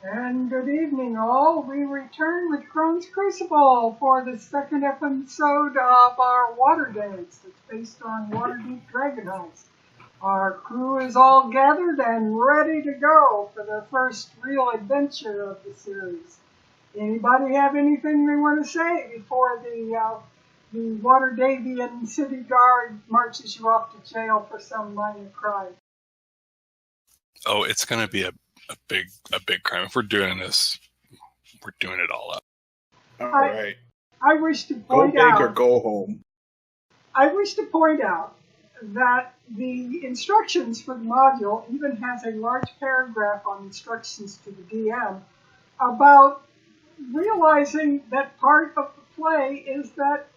And good evening, all. We return with Crone's Crucible for the second episode of our Water Days. It's based on Waterdeep Dragon Heist. Our crew is all gathered and ready to go for their first real adventure of the series. Anybody have anything they want to say before the Waterdavian city guard marches you off to jail for some minor crime? Oh, it's going to be a big crime. If we're doing this, we're doing it all up. All right. I wish to point out... Go big or go home. I wish to point out that the instructions for the module even has a large paragraph on instructions to the DM about realizing that part of the play is that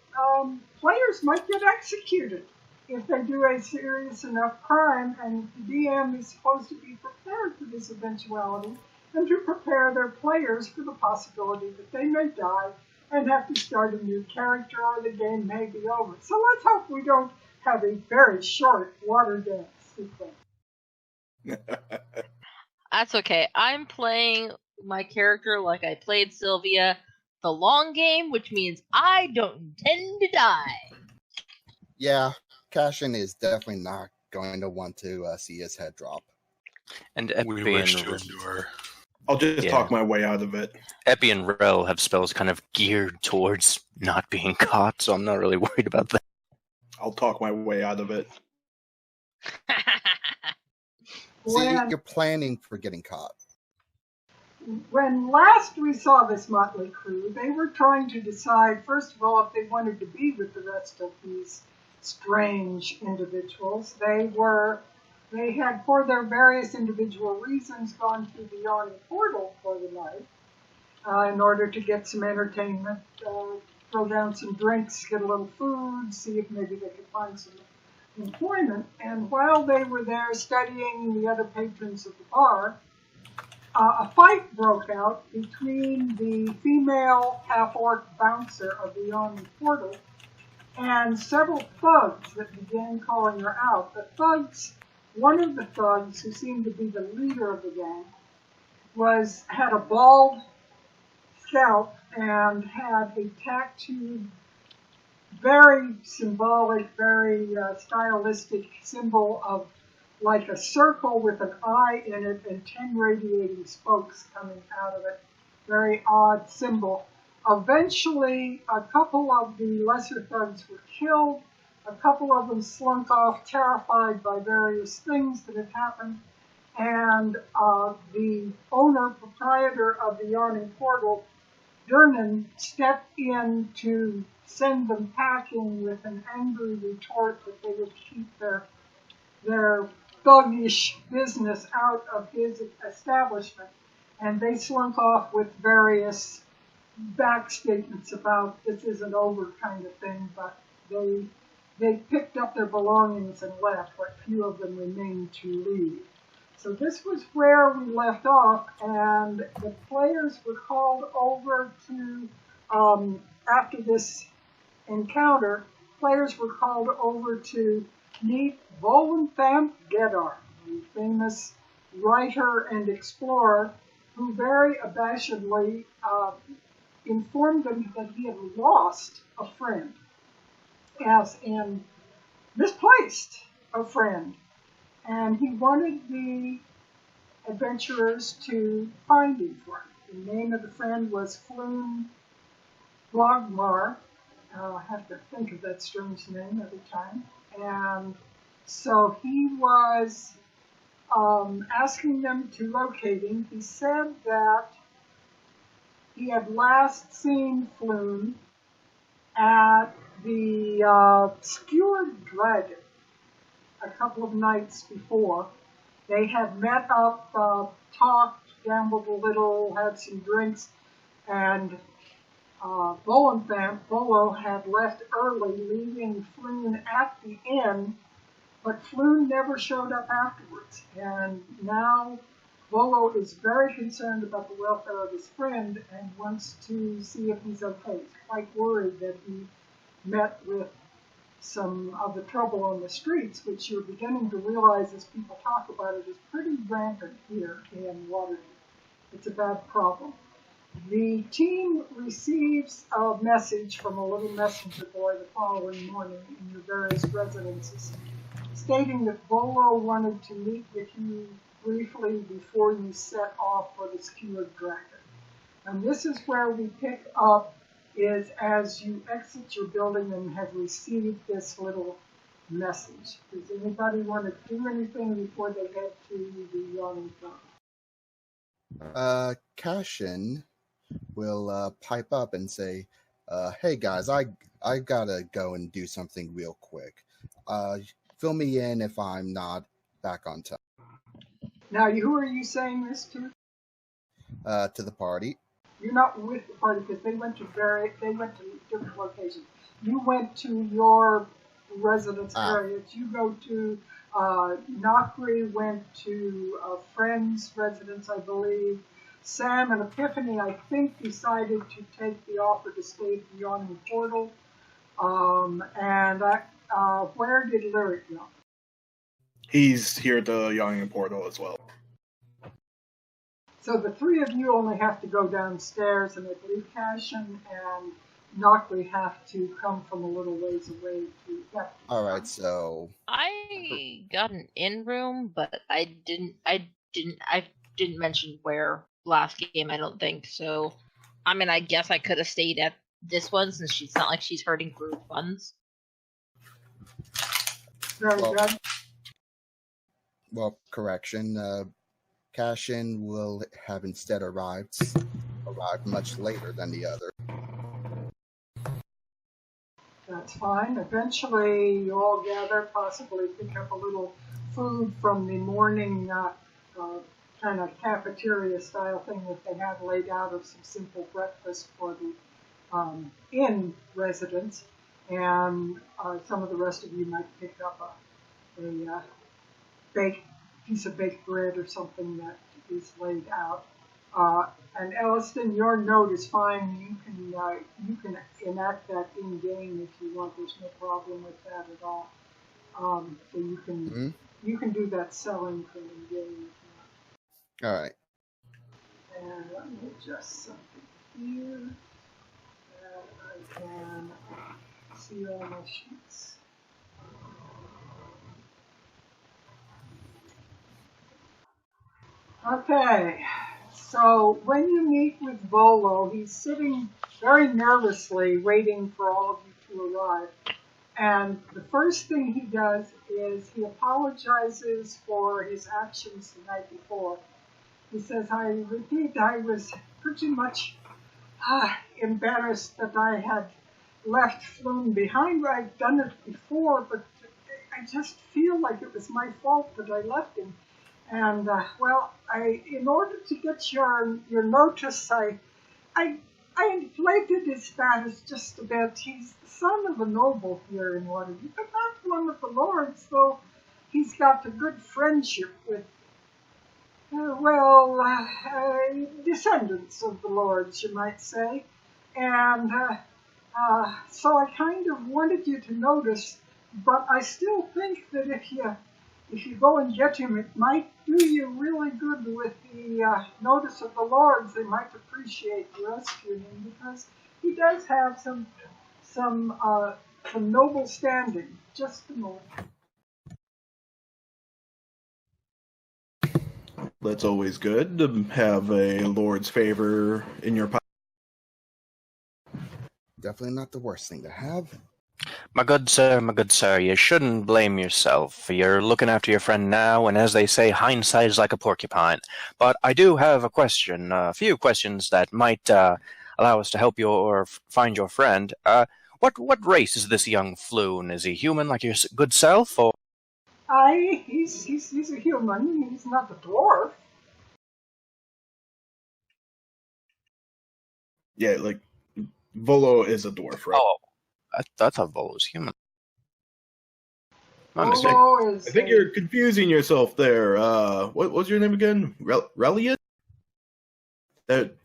players might get executed if they do a serious enough crime, and the DM is supposed to be prepared for this eventuality and to prepare their players for the possibility that they may die and have to start a new character or the game may be over. So let's hope we don't have a very short water dance sequence. That's okay. I'm playing my character like I played Sylvia the long game, which means I don't intend to die. Yeah, Cashin is definitely not going to want to see his head drop. And Epi and I'll just talk my way out of it. Epi and Rel have spells kind of geared towards not being caught, so I'm not really worried about that. I'll talk my way out of it. See, you're planning for getting caught. When last we saw this motley crew, they were trying to decide, first of all, if they wanted to be with the rest of these strange individuals. They had, for their various individual reasons, gone through the yawning portal for the night in order to get some entertainment, throw down some drinks, get a little food, see if maybe they could find some employment. And while they were there studying the other patrons of the bar, a fight broke out between the female half-orc bouncer of the yawning portal and several thugs that began calling her out. The thugs, one of the thugs, who seemed to be the leader of the gang, had a bald scalp and had a tattooed, very symbolic, very stylistic symbol of like a circle with an eye in it and 10 radiating spokes coming out of it. Very odd symbol. Eventually, a couple of the lesser thugs were killed. A couple of them slunk off, terrified by various things that had happened. And the proprietor of the yawning portal, Durnan, stepped in to send them packing with an angry retort that they would keep their thuggish business out of his establishment. And they slunk off with various back statements about this isn't over kind of thing, but they picked up their belongings and left, but few of them remained to leave. So this was where we left off, and the players were called over to, after this encounter, players were called over to meet Volo Geddarm, the famous writer and explorer, who very abashedly informed them that he had lost a friend, as in misplaced a friend. And he wanted the adventurers to find him for him. The name of the friend was Floon Blagmaar. I have to think of that strange name every time. And so he was asking them to locate him. He said that he had last seen Floon at the Skewered Dragon a couple of nights before. They had met up, talked, gambled a little, had some drinks, and Volo had left early, leaving Floon at the inn, but Floon never showed up afterwards. And now Volo is very concerned about the welfare of his friend and wants to see if he's okay. He's quite worried that he met with some of the trouble on the streets, which you're beginning to realize as people talk about it is pretty rampant here in Waterdeep. It's a bad problem. The team receives a message from a little messenger boy the following morning in your various residences, stating that Volo wanted to meet with you briefly before you set off for the Skewered Dragon. And this is where we pick up, is as you exit your building and have received this little message. Does anybody want to do anything before they head to the yawning fountain? Cashin will pipe up and say, hey guys, I gotta go and do something real quick. Fill me in if I'm not back on time. Now, who are you saying this to? To the party. You're not with the party because they went to different locations. You went to your residence areas. You go to Nakri went to a friend's residence, I believe. Sam and Epiphany, I think, decided to take the offer to stay at the Yawning Portal. Where did Lyric go? He's here at the Yawning Portal as well. So the three of you only have to go downstairs, and I believe Cashin and Nakri have to come from a little ways away to get. All right, so I got an in room, but I didn't mention where last game. I don't think so. I mean, I guess I could have stayed at this one since she's not like she's hurting for funds. Very good. Well, correction. Cashin will have instead arrived much later than the other. That's fine. Eventually, you all gather, possibly pick up a little food from the morning kind of cafeteria-style thing that they have laid out of some simple breakfast for the inn residents. And some of the rest of you might pick up a piece of baked bread or something that is laid out. And Elliston, your note is fine. You can enact that in game if you want. There's no problem with that at all. So you can do that selling from in game if you want. All right. And let me adjust something here that I can see all my sheets. Okay, so when you meet with Volo, he's sitting very nervously waiting for all of you to arrive. And the first thing he does is he apologizes for his actions the night before. He says, I repeat, I was pretty much embarrassed that I had left Floon behind. I'd done it before, but I just feel like it was my fault that I left him. And, in order to get your notice, I inflated his status just a bit. He's the son of a noble here in Waterdeep, but not one of the lords, though he's got a good friendship with, descendants of the lords, you might say. And so I kind of wanted you to notice, but I still think that if you go and get him, it might do you really good with the notice of the lords. They might appreciate you rescuing him because he does have some noble standing. Just a moment. That's always good to have a lord's favor in your pocket. Definitely not the worst thing to have. My good sir, you shouldn't blame yourself. You're looking after your friend now, and as they say, hindsight is like a porcupine. But I do have a few questions that might allow us to help you or find your friend. What race is this young Floon? Is he human like your good self, or? He's a human. He's not a dwarf. Yeah, like, Volo is a dwarf, right? Oh, I thought Volo was human. My mistake. Volo I think you're confusing yourself there. What was your name again? Reliant? That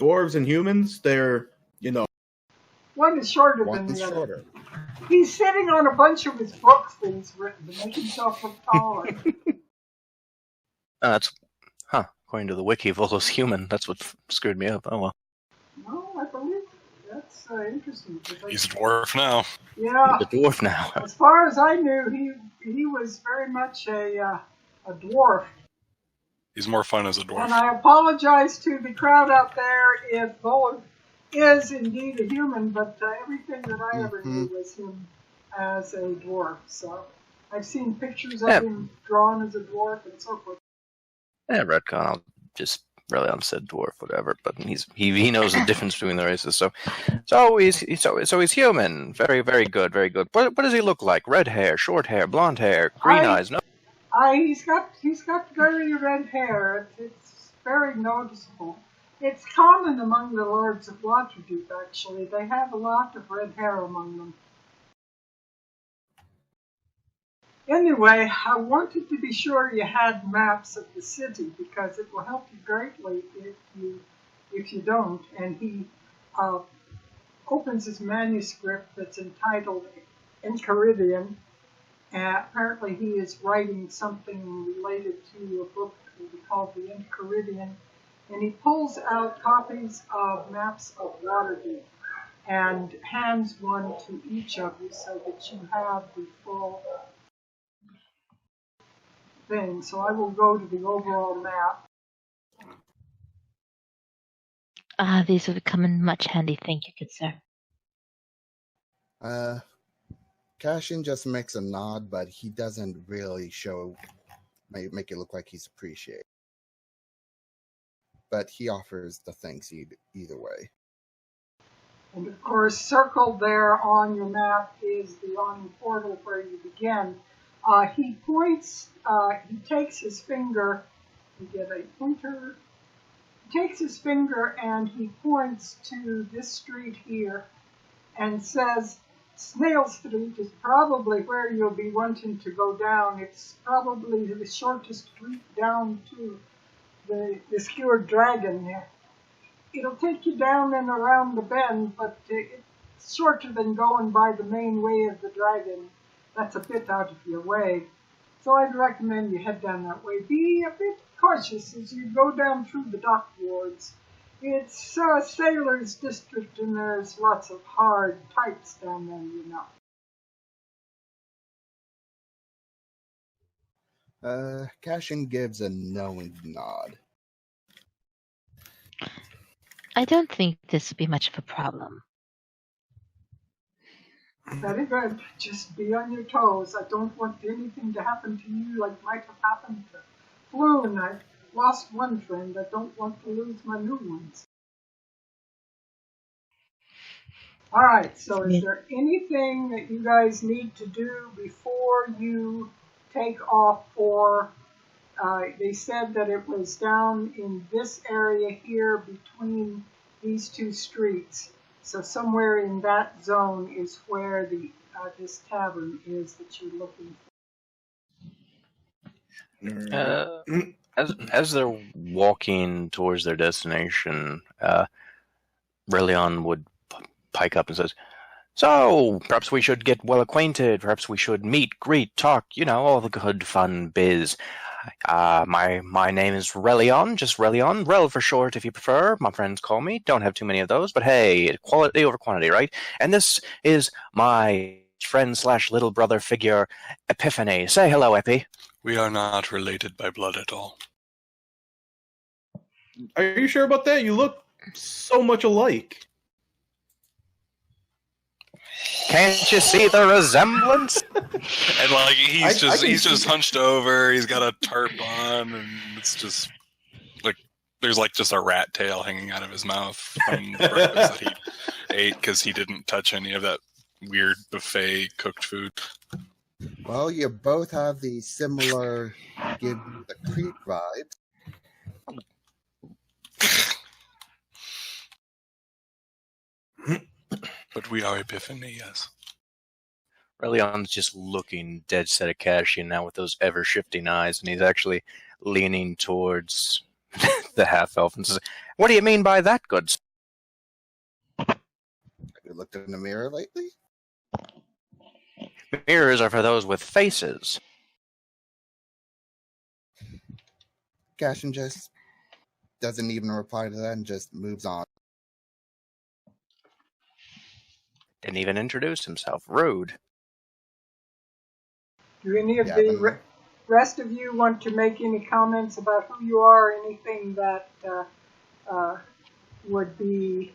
dwarves and humans, they're, one is shorter One than is the other. shorter. He's sitting on a bunch of his books that he's written to make himself look taller. That's According to the wiki, Volo's human. That's what screwed me up. Oh well. No, I believe that's interesting. He's a dwarf now. Yeah. He's a dwarf now. As far as I knew, he was very much a dwarf. He's more fun as a dwarf. And I apologize to the crowd out there if Volo is indeed a human, but everything that I ever knew was him as a dwarf. So I've seen pictures of him drawn as a dwarf and so forth. Yeah, retcon. I'll just really said dwarf, whatever. But he knows the difference between the races. So he's human. Very, very good, very good. What does he look like? Red hair, short hair, blonde hair, green eyes? No. He's got very red hair. It's very noticeable. It's common among the lords of Waterdeep, actually. They have a lot of red hair among them. Anyway, I wanted to be sure you had maps of the city because it will help you greatly if you don't. And he opens his manuscript that's entitled Enchiridion. Apparently he is writing something related to a book that will be called the Enchiridion. And he pulls out copies of maps of Waterdeep and hands one to each of you so that you have the full thing. So I will go to the overall map. These will come in much handy. Thank you, good sir. Cashin just makes a nod, but he doesn't really make it look like he's appreciated. But he offers the thanks either way. And of course, circled there on your map is the on portal where you begin. He points, he takes his finger, you get a pointer, he takes his finger and he points to this street here and says, Snail Street is probably where you'll be wanting to go down. It's probably the shortest route down to the skewered dragon there. It'll take you down and around the bend, but it's shorter than going by the main way of the dragon. That's a bit out of your way. So I'd recommend you head down that way. Be a bit cautious as you go down through the dock wards. It's a sailor's district and there's lots of hard types down there, you know. Cashin gives a knowing nod. I don't think this will be much of a problem. Very good. Just be on your toes. I don't want anything to happen to you like might have happened to Floon. I've lost one friend. I don't want to lose my new ones. All right, so is there anything that you guys need to do before you take off for, they said that it was down in this area here between these two streets. So somewhere in that zone is where this tavern is that you're looking for. As they're walking towards their destination, Relion would pike up and says, "So, perhaps we should get well acquainted. Perhaps we should meet, greet, talk. You know, all the good fun biz. My name is Relion, just Relion, Rel for short if you prefer. My friends call me. Don't have too many of those, but hey, quality over quantity, right? And this is my friend/little brother figure, Epiphany. Say hello, Epi." We are not related by blood at all. Are you sure about that? You look so much alike. Can't you see the resemblance? And like he's just hunched over, he's got a tarp on, and it's just like there's like just a rat tail hanging out of his mouth from the breakfast that he ate because he didn't touch any of that weird buffet cooked food. Well, you both have the similar give you the creep vibes. But we are Epiphany, yes. Relion's just looking dead set at Cashin now with those ever-shifting eyes, and he's actually leaning towards the half-elf and says, "What do you mean by that, good sir?" Have you looked in the mirror lately? Mirrors are for those with faces. Cashin just doesn't even reply to that and just moves on. Didn't even introduce himself. Rude. Do any of the rest of you want to make any comments about who you are, anything that would be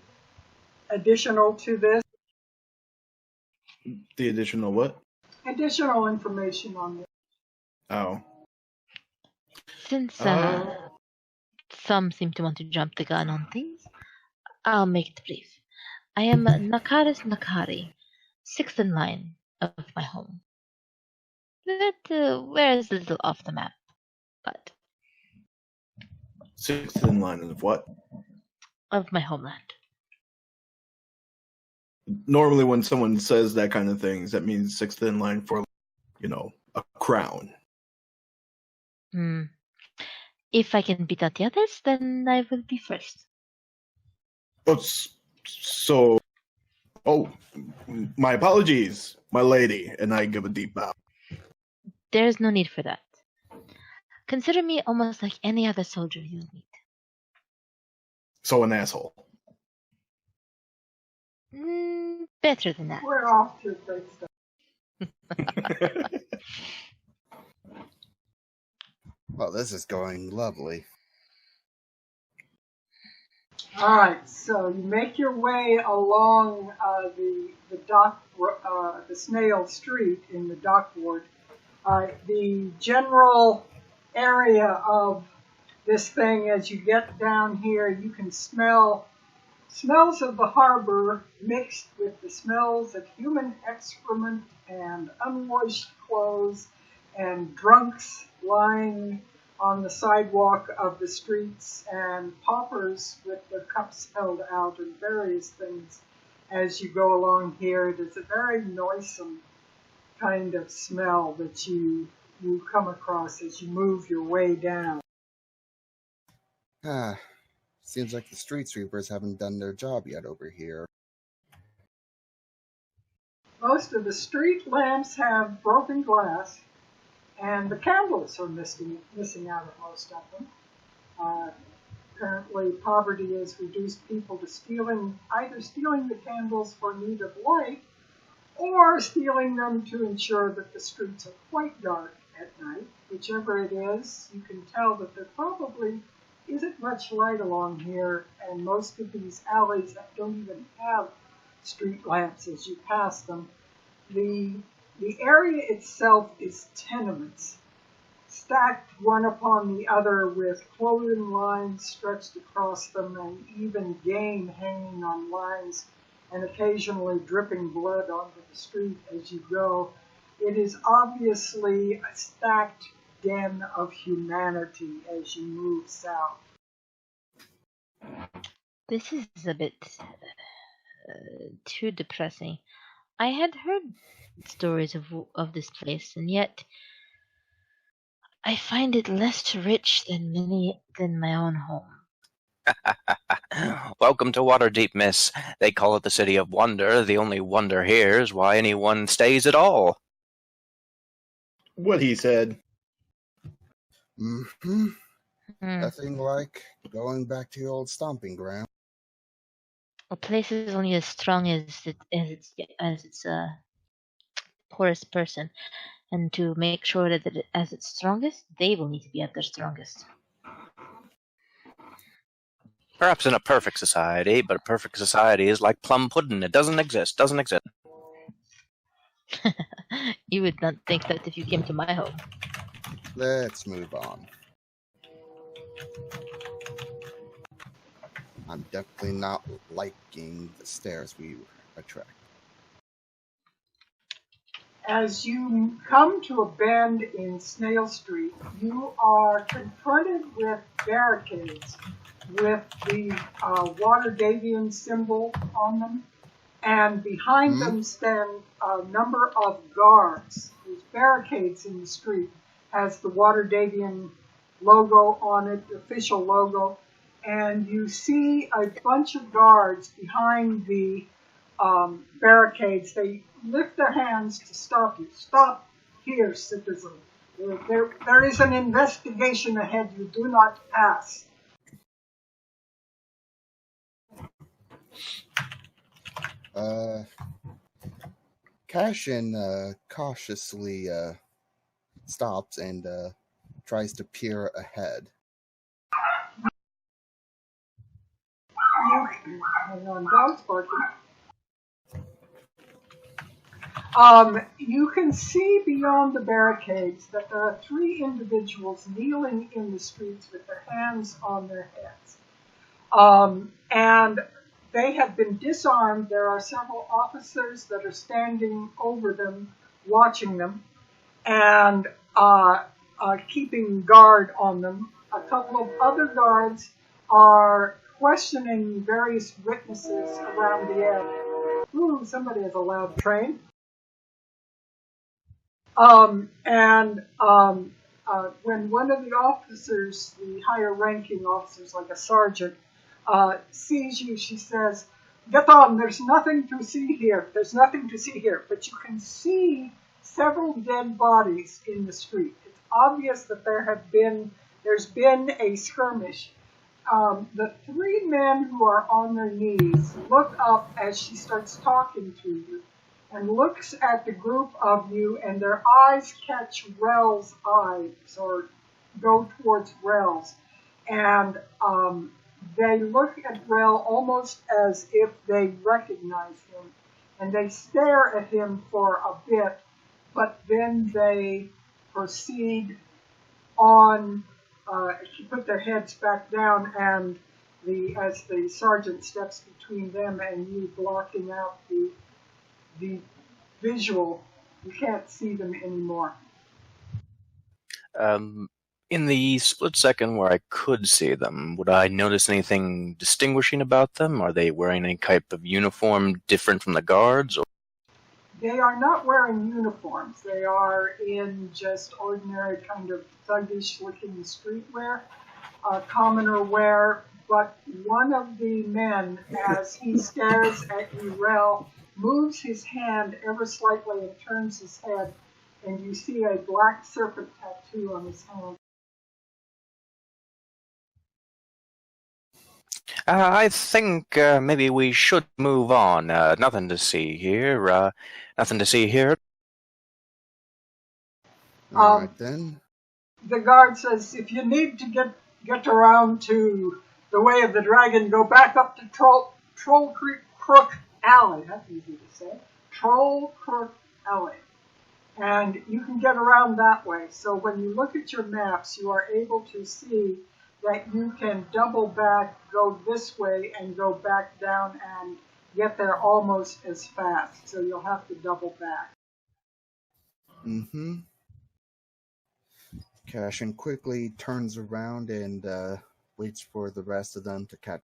additional to this? The additional what? Additional information on this. Oh. Since some seem to want to jump the gun on things, I'll make it brief. I am Nakaris Nakari, 6th in line of my home. That wears a little off the map, but 6th in line of what? of my homeland. Normally when someone says that kind of things, that means 6th in line for, a crown. If I can beat out the others, then I will be first. My apologies, my lady, and I give a deep bow. There's no need for that. Consider me almost like any other soldier you'll meet. So an asshole. Better than that. We're off to a great start. Well, this is going lovely. All right, so you make your way along the dock, the Snail Street in the dock ward. The general area of this thing, as you get down here, you can smell smells of the harbor mixed with the smells of human excrement and unwashed clothes and drunks lying on the sidewalk of the streets and paupers with their cups held out and various things as you go along here. It is a very noisome kind of smell that you come across as you move your way down. Seems like the street sweepers haven't done their job yet over here. Most of the street lamps have broken glass, and the candles are missing out of most of them. Apparently, poverty has reduced people to either stealing the candles for need of light, or stealing them to ensure that the streets are quite dark at night. Whichever it is, you can tell that there probably isn't much light along here, and most of these alleys don't even have street lamps as you pass them. The area itself is tenements, stacked one upon the other with clothing lines stretched across them and even game hanging on lines and occasionally dripping blood onto the street as you go. It is obviously a stacked den of humanity as you move south. This is a bit too depressing. I had heard stories of this place, and yet I find it less rich than my own home. Welcome to Waterdeep, miss. They call it the City of Wonder. The only wonder here is why anyone stays at all. What he said. Nothing like going back to your old stomping ground. A place is only as strong as its poorest person, and to make sure that as its strongest, they will need to be at their strongest. Perhaps in a perfect society, but a perfect society is like plum pudding. It doesn't exist. You would not think that if you came to my home. Let's move on. I'm definitely not liking the stairs we attract. As you come to a bend in Snail Street, you are confronted with barricades with the Waterdeep symbol on them, and behind them stand a number of guards. There's barricades in the street, has the Waterdeep logo on it, the official logo, and you see a bunch of guards behind the barricades. They lift their hands to stop you. Stop here, citizen. There is an investigation ahead. You do not pass. Cashin cautiously stops and tries to peer ahead. Hang on, dog's barking. You can see beyond the barricades that there are 3 individuals kneeling in the streets with their hands on their heads. And they have been disarmed. There are several officers that are standing over them, watching them, and keeping guard on them. A couple of other guards are questioning various witnesses around the area. Ooh, somebody has a loud train. When one of the officers, the higher ranking officers, like a sergeant, sees you, she says, "Get on, there's nothing to see here. There's nothing to see here." But you can see several dead bodies in the street. It's obvious that there's been a skirmish. The 3 men who are on their knees look up as she starts talking to you, and looks at the group of you, and their eyes catch Rel's eyes, or go towards Rel's. And they look at Rel almost as if they recognize him, and they stare at him for a bit, but then they proceed on. She put their heads back down, and as the sergeant steps between them and you, blocking out the visual, you can't see them anymore. In the split second where I could see them, would I notice anything distinguishing about them? Are they wearing any type of uniform different from the guards? Or? They are not wearing uniforms. They are in just ordinary kind of thuggish-looking streetwear, commoner wear. But one of the men, as he stares at you, Rel, moves his hand ever slightly and turns his head, and you see a black serpent tattoo on his hand. I think maybe we should move on. Nothing to see here. Nothing to see here. All right, then. The guard says, if you need to get around to the Way of the Dragon, go back up to Troll Crook Alley. That's easy to say. Troll Crook Alley. And you can get around that way. So when you look at your maps, you are able to see that you can double back, go this way, and go back down and get there almost as fast. So you'll have to double back. Mm-hmm. Cashin quickly turns around and waits for the rest of them to catch.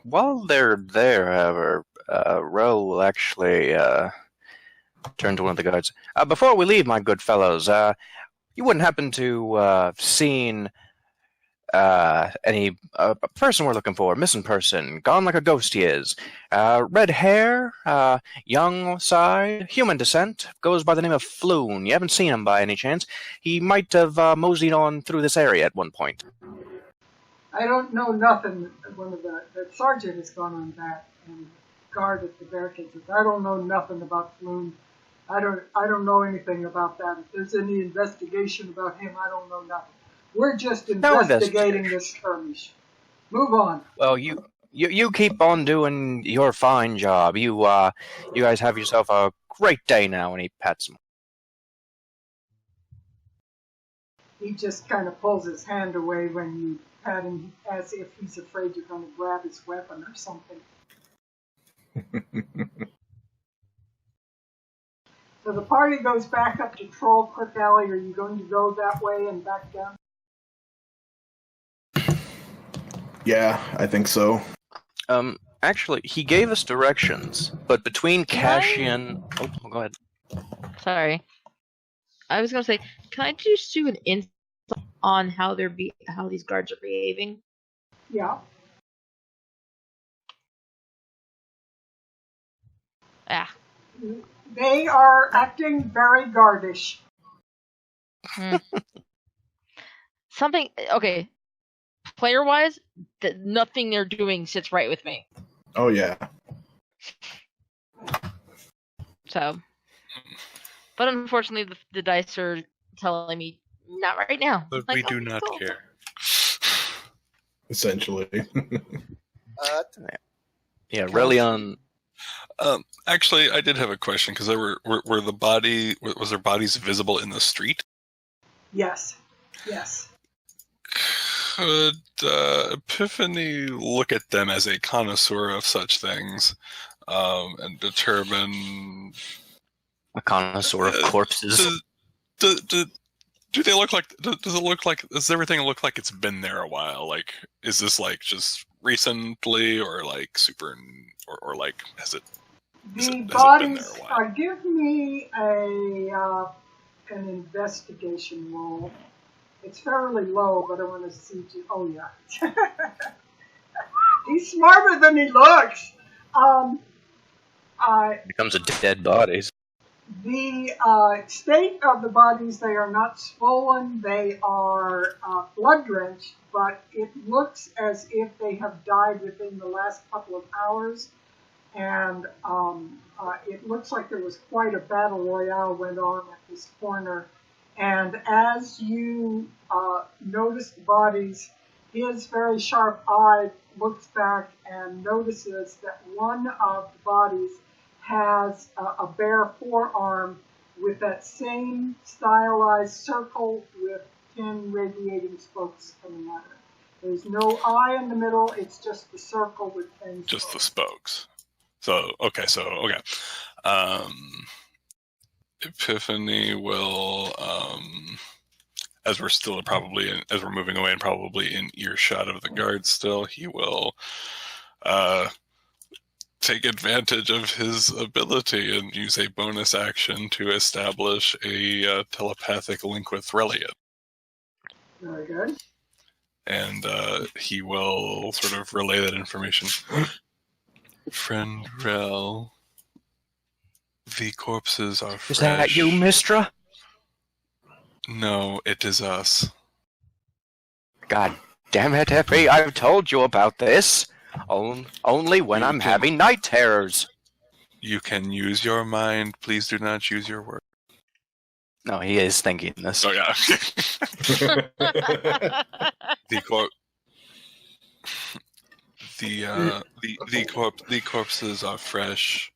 While they're there, however, Ro will actually turn to one of the guards. Before we leave, my good fellows, you wouldn't happen to seen any person we're looking for, missing person, gone like a ghost he is. Red hair, young side, human descent, goes by the name of Floon. You haven't seen him by any chance. He might have moseyed on through this area at one point. I don't know nothing. One of the sergeant has gone on that and guard at the barricades. I don't know nothing about Floon. I don't know anything about that. If there's any investigation about him, I don't know nothing. We're just investigating this skirmish. Move on. Well, you keep on doing your fine job. You guys have yourself a great day now. And he pats him. He just kind of pulls his hand away when you pat him, as if he's afraid you're going to grab his weapon or something. So the party goes back up to Troll Crook Alley. Are you going to go that way and back down? Yeah, I think so. Actually, he gave us directions, but between Cashin... Oh, go ahead. Sorry. I was going to say, can I just do an insight on how these guards are behaving? Yeah. They are acting very guardish. Something, okay. player-wise, nothing they're doing sits right with me. Oh yeah. So, but unfortunately, the dice are telling me not right now. But Like, we do okay, not cool. care. Essentially. Yeah, Relion. Actually, I did have a question because were there bodies visible in the street? Yes. Yes. Could Epiphany look at them as a connoisseur of such things and determine A connoisseur of corpses. Do they look like? Does everything look like it's been there a while? Like, is this like just recently, or like super, or like has it? The has bodies. it been there a while? Give me an investigation roll. It's fairly low, but I want to see. Oh yeah, he's smarter than he looks. Becomes a dead body. The state of the bodies, they are not swollen, they are blood-drenched, but it looks as if they have died within the last couple of hours, and it looks like there was quite a battle royale went on at this corner, and as you notice the bodies, his very sharp eye looks back and notices that one of the bodies has a bare forearm with that same stylized circle with 10 radiating spokes coming out of it. There's no eye in the middle, it's just the circle with 10 spokes. Just the spokes. So okay. Epiphany will, as we're moving away and probably in earshot of the guards still, he will take advantage of his ability and use a bonus action to establish a telepathic link with Reliot. Very good. And he will sort of relay that information. Friend Rel, the corpses are fresh. Is that you, Mistra? No, it is us. God damn it, Epi, I've told you about this. Only when I'm having night terrors. You can use your mind. Please do not use your word. No, he is thinking this. Oh yeah. The corpses are fresh,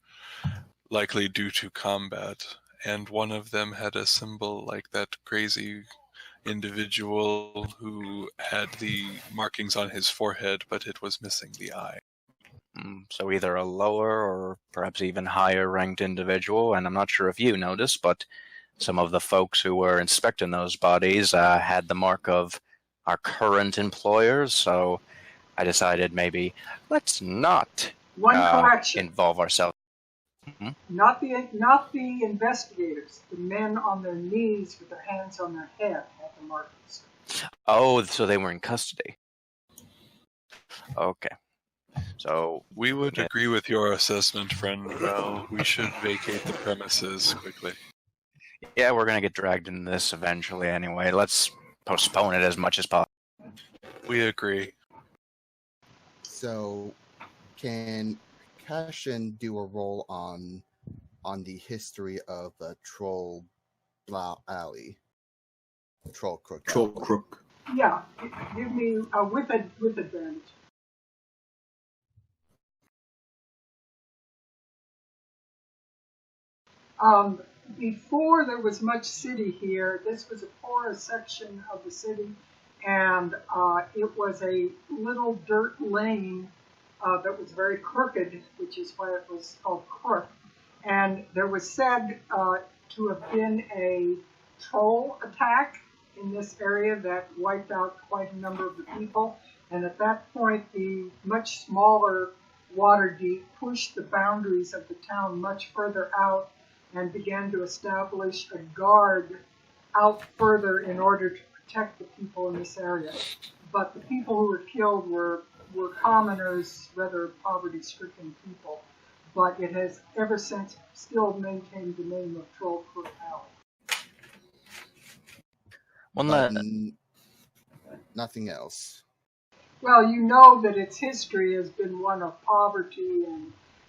likely due to combat, and one of them had a symbol like that crazy individual who had the markings on his forehead, but it was missing the eye. So either a lower or perhaps even higher ranked individual, and I'm not sure if you noticed, but some of the folks who were inspecting those bodies had the mark of our current employers, so I decided maybe let's not One correction. involve ourselves. Not the investigators. The men on their knees with their hands on their head had the markings. Oh, so they were in custody. Okay. So we would agree with your assessment, friend Rel. We should vacate the premises quickly. Yeah, we're gonna get dragged into this eventually anyway. Let's postpone it as much as possible. We agree. So, can Cashin do a roll on the history of the Troll Alley? Troll Crook. Troll Crook. Yeah, give me with advantage. Before there was much city here, this was a poorer section of the city, and it was a little dirt lane that was very crooked, which is why it was called Crook. And there was said to have been a troll attack in this area that wiped out quite a number of the people. And at that point, the much smaller Waterdeep pushed the boundaries of the town much further out and began to establish a guard out further in order to protect the people in this area. But the people who were killed were commoners, rather poverty-stricken people. But it has ever since still maintained the name of Troll Crook Alley. Nothing else. Well, you know that its history has been one of poverty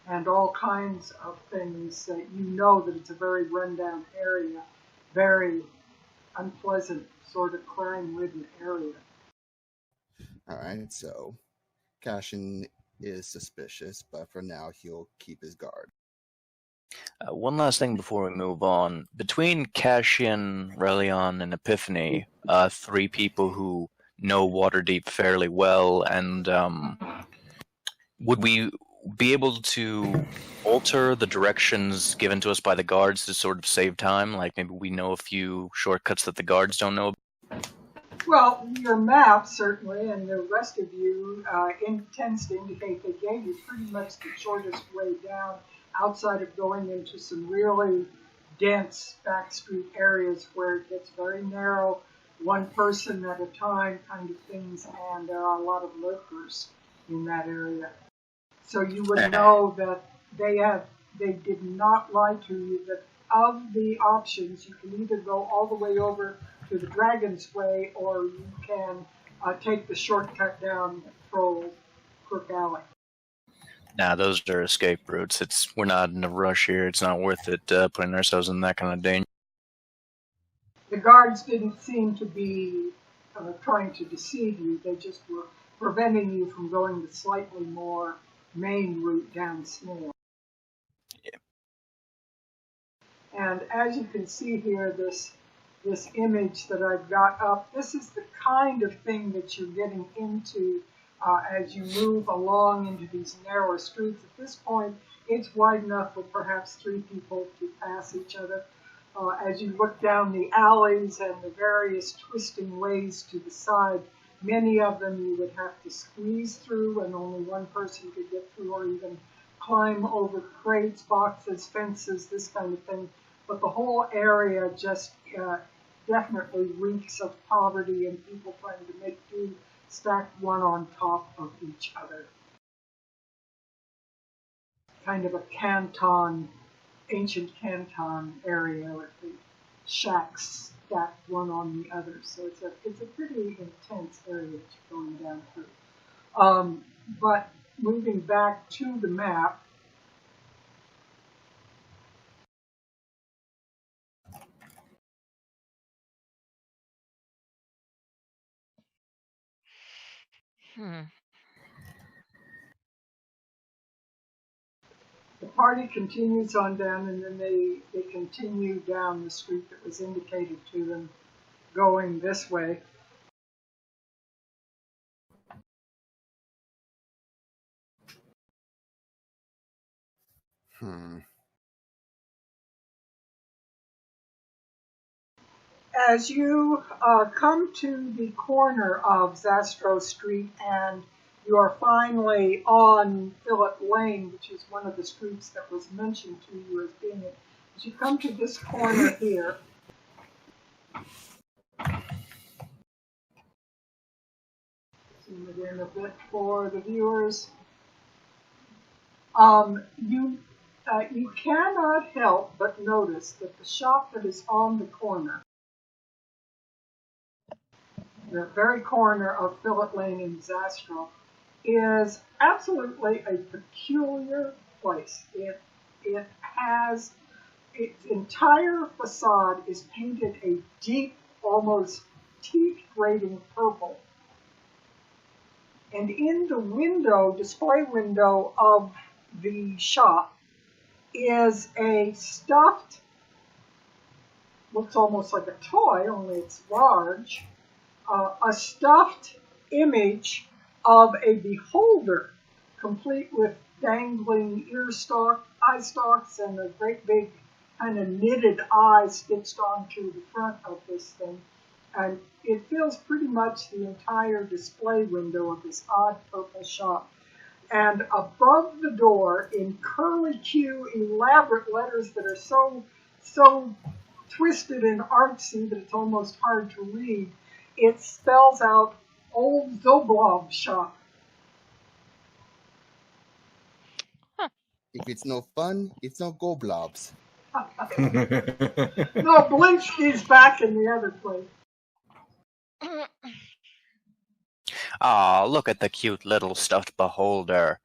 and all kinds of things. That you know that it's a very rundown area, very unpleasant, sort of crime-ridden area. All right, so Cashin is suspicious, but for now he'll keep his guard. One last thing before we move on. Between Cashin, Relion, and Epiphany, three people who know Waterdeep fairly well, and would we be able to alter the directions given to us by the guards to sort of save time? Like maybe we know a few shortcuts that the guards don't know. Well, your map certainly, and the rest of you tends to indicate they gave you pretty much the shortest way down, outside of going into some really dense backstreet areas where it gets very narrow, one person at a time kind of things, and there are a lot of lurkers in that area. So you would know that they did not lie to you, that of the options, you can either go all the way over to the Dragon's Way, or you can take the shortcut down Crook Alley. Nah, those are escape routes. We're not in a rush here. It's not worth it putting ourselves in that kind of danger. The guards didn't seem to be trying to deceive you. They just were preventing you from going the slightly more main route down Snail. Yeah. And as you can see here, this image that I've got up, this is the kind of thing that you're getting into as you move along into these narrower streets. At this point, it's wide enough for perhaps three people to pass each other. As you look down the alleys and the various twisting ways to the side, many of them you would have to squeeze through and only one person could get through, or even climb over crates, boxes, fences, this kind of thing. But the whole area just definitely reeks of poverty and people trying to make do, stacked one on top of each other. Kind of a canton, ancient canton area with the shacks stacked one on the other. So it's a pretty intense area that you're going down through. But moving back to the map, the party continues on down, and then they continue down the street that was indicated to them, going this way. As you come to the corner of Zastro Street and you are finally on Phillip Lane, which is one of the streets that was mentioned to you as being it. As you come to this corner here, zoom it in a bit for the viewers, you cannot help but notice that the shop that is on the corner, the very corner of Phillip Lane in Zastro, is absolutely a peculiar place. It has, its entire facade is painted a deep, almost teeth-grating purple. And in the window, display window of the shop, is a stuffed, looks almost like a toy, only it's large, a stuffed image of a beholder, complete with dangling eye stalks and a great big kind of knitted eye stitched onto the front of this thing. And it fills pretty much the entire display window of this odd purple shop. And above the door, in curly-Q, elaborate letters that are so twisted and artsy that it's almost hard to read, it spells out Old Zoblob Shop. If it's no fun, it's no goblobs. No, Blinsky's back in the other place. Aw, look at the cute little stuffed beholder.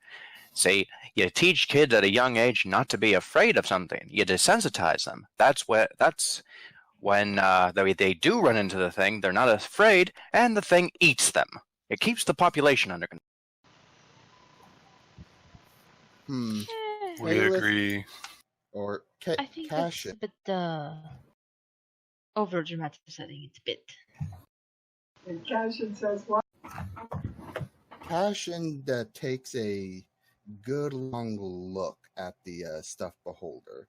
See, you teach kids at a young age not to be afraid of something. You desensitize them. That's when they do run into the thing, they're not afraid, and the thing eats them. It keeps the population under control. We agree. Or I think Cash that's a bit over dramatizing it a bit. And Cashin says what? Passion takes a good long look at the stuffed beholder.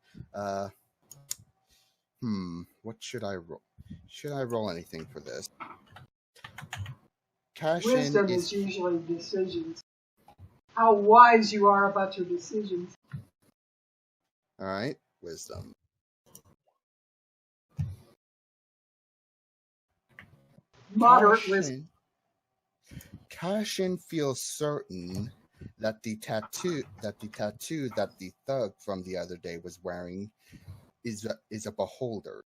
What should I roll? Should I roll anything for this? Wisdom is usually decisions. How wise you are about your decisions. All right, wisdom. Moderate wisdom. Cashin feels certain that the tattoo that the thug from the other day was wearing is a beholder.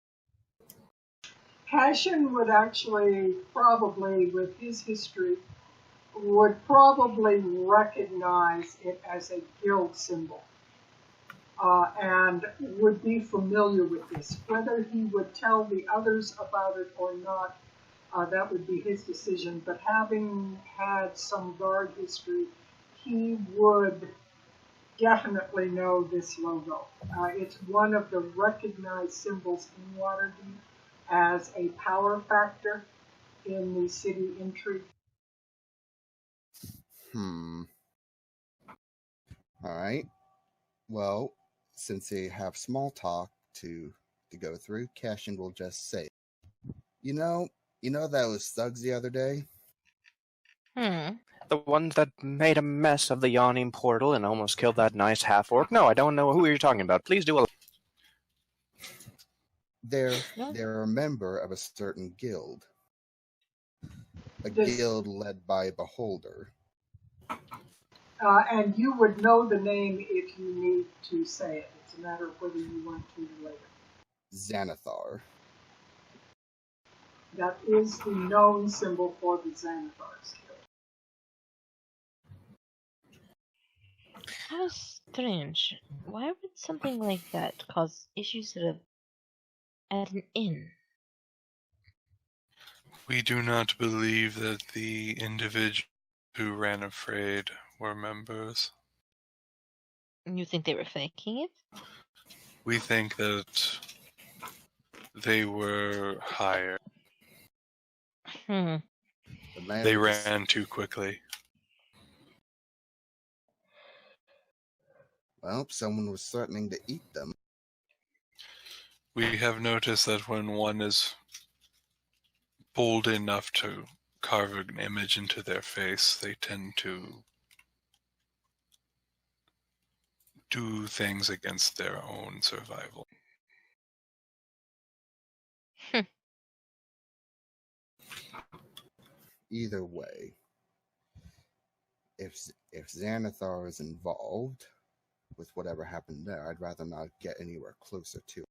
Cashin would actually probably, with his history, would probably recognize it as a guild symbol and would be familiar with this. Whether he would tell the others about it or not, that would be his decision. But having had some guard history, he would definitely know this logo. It's one of the recognized symbols in Waterdeep as a power factor in the city intrigue. All right. Well, since they have small talk to go through, Cashin will just say, You know that was thugs the other day? The ones that made a mess of the yawning portal and almost killed that nice half-orc? No, I don't know who you're talking about. Please do. They're a member of a certain guild. Guild led by a beholder. And you would know the name if you need to say it. It's a matter of whether you want to later. Xanathar. That is the known symbol for the Xanathars. How strange. Why would something like that cause issues at an inn? We do not believe that the individuals who ran afraid were members. You think they were faking it? We think that they were hired. They ran too quickly. Well, someone was threatening to eat them. We have noticed that when one is bold enough to carve an image into their face, they tend to do things against their own survival. Either way, if Xanathar is involved with whatever happened there, I'd rather not get anywhere closer to it.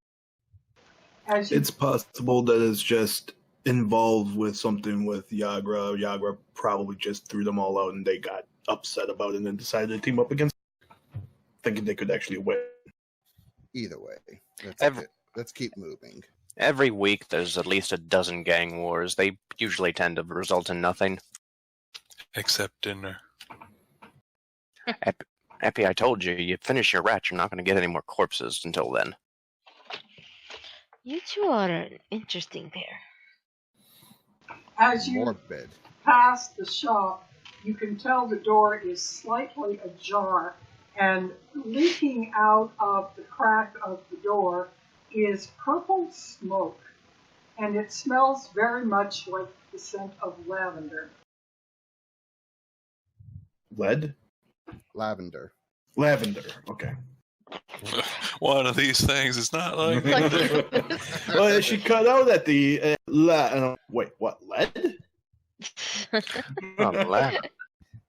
It's possible that it's just involved with something with Yagra. Yagra probably just threw them all out and they got upset about it and then decided to team up against them, thinking they could actually win. Either way, let's keep moving. Every week there's at least a dozen gang wars. They usually tend to result in nothing. Except dinner. Epi, I told you, you finish your rat, you're not going to get any more corpses until then. You two are an interesting pair. As you pass the shop, you can tell the door is slightly ajar, and leaking out of the crack of the door is purple smoke, and it smells very much like the scent of lavender. Lead? Lavender. Lavender, okay. One of these things is not like Well, she cut out at the wait, what, lead?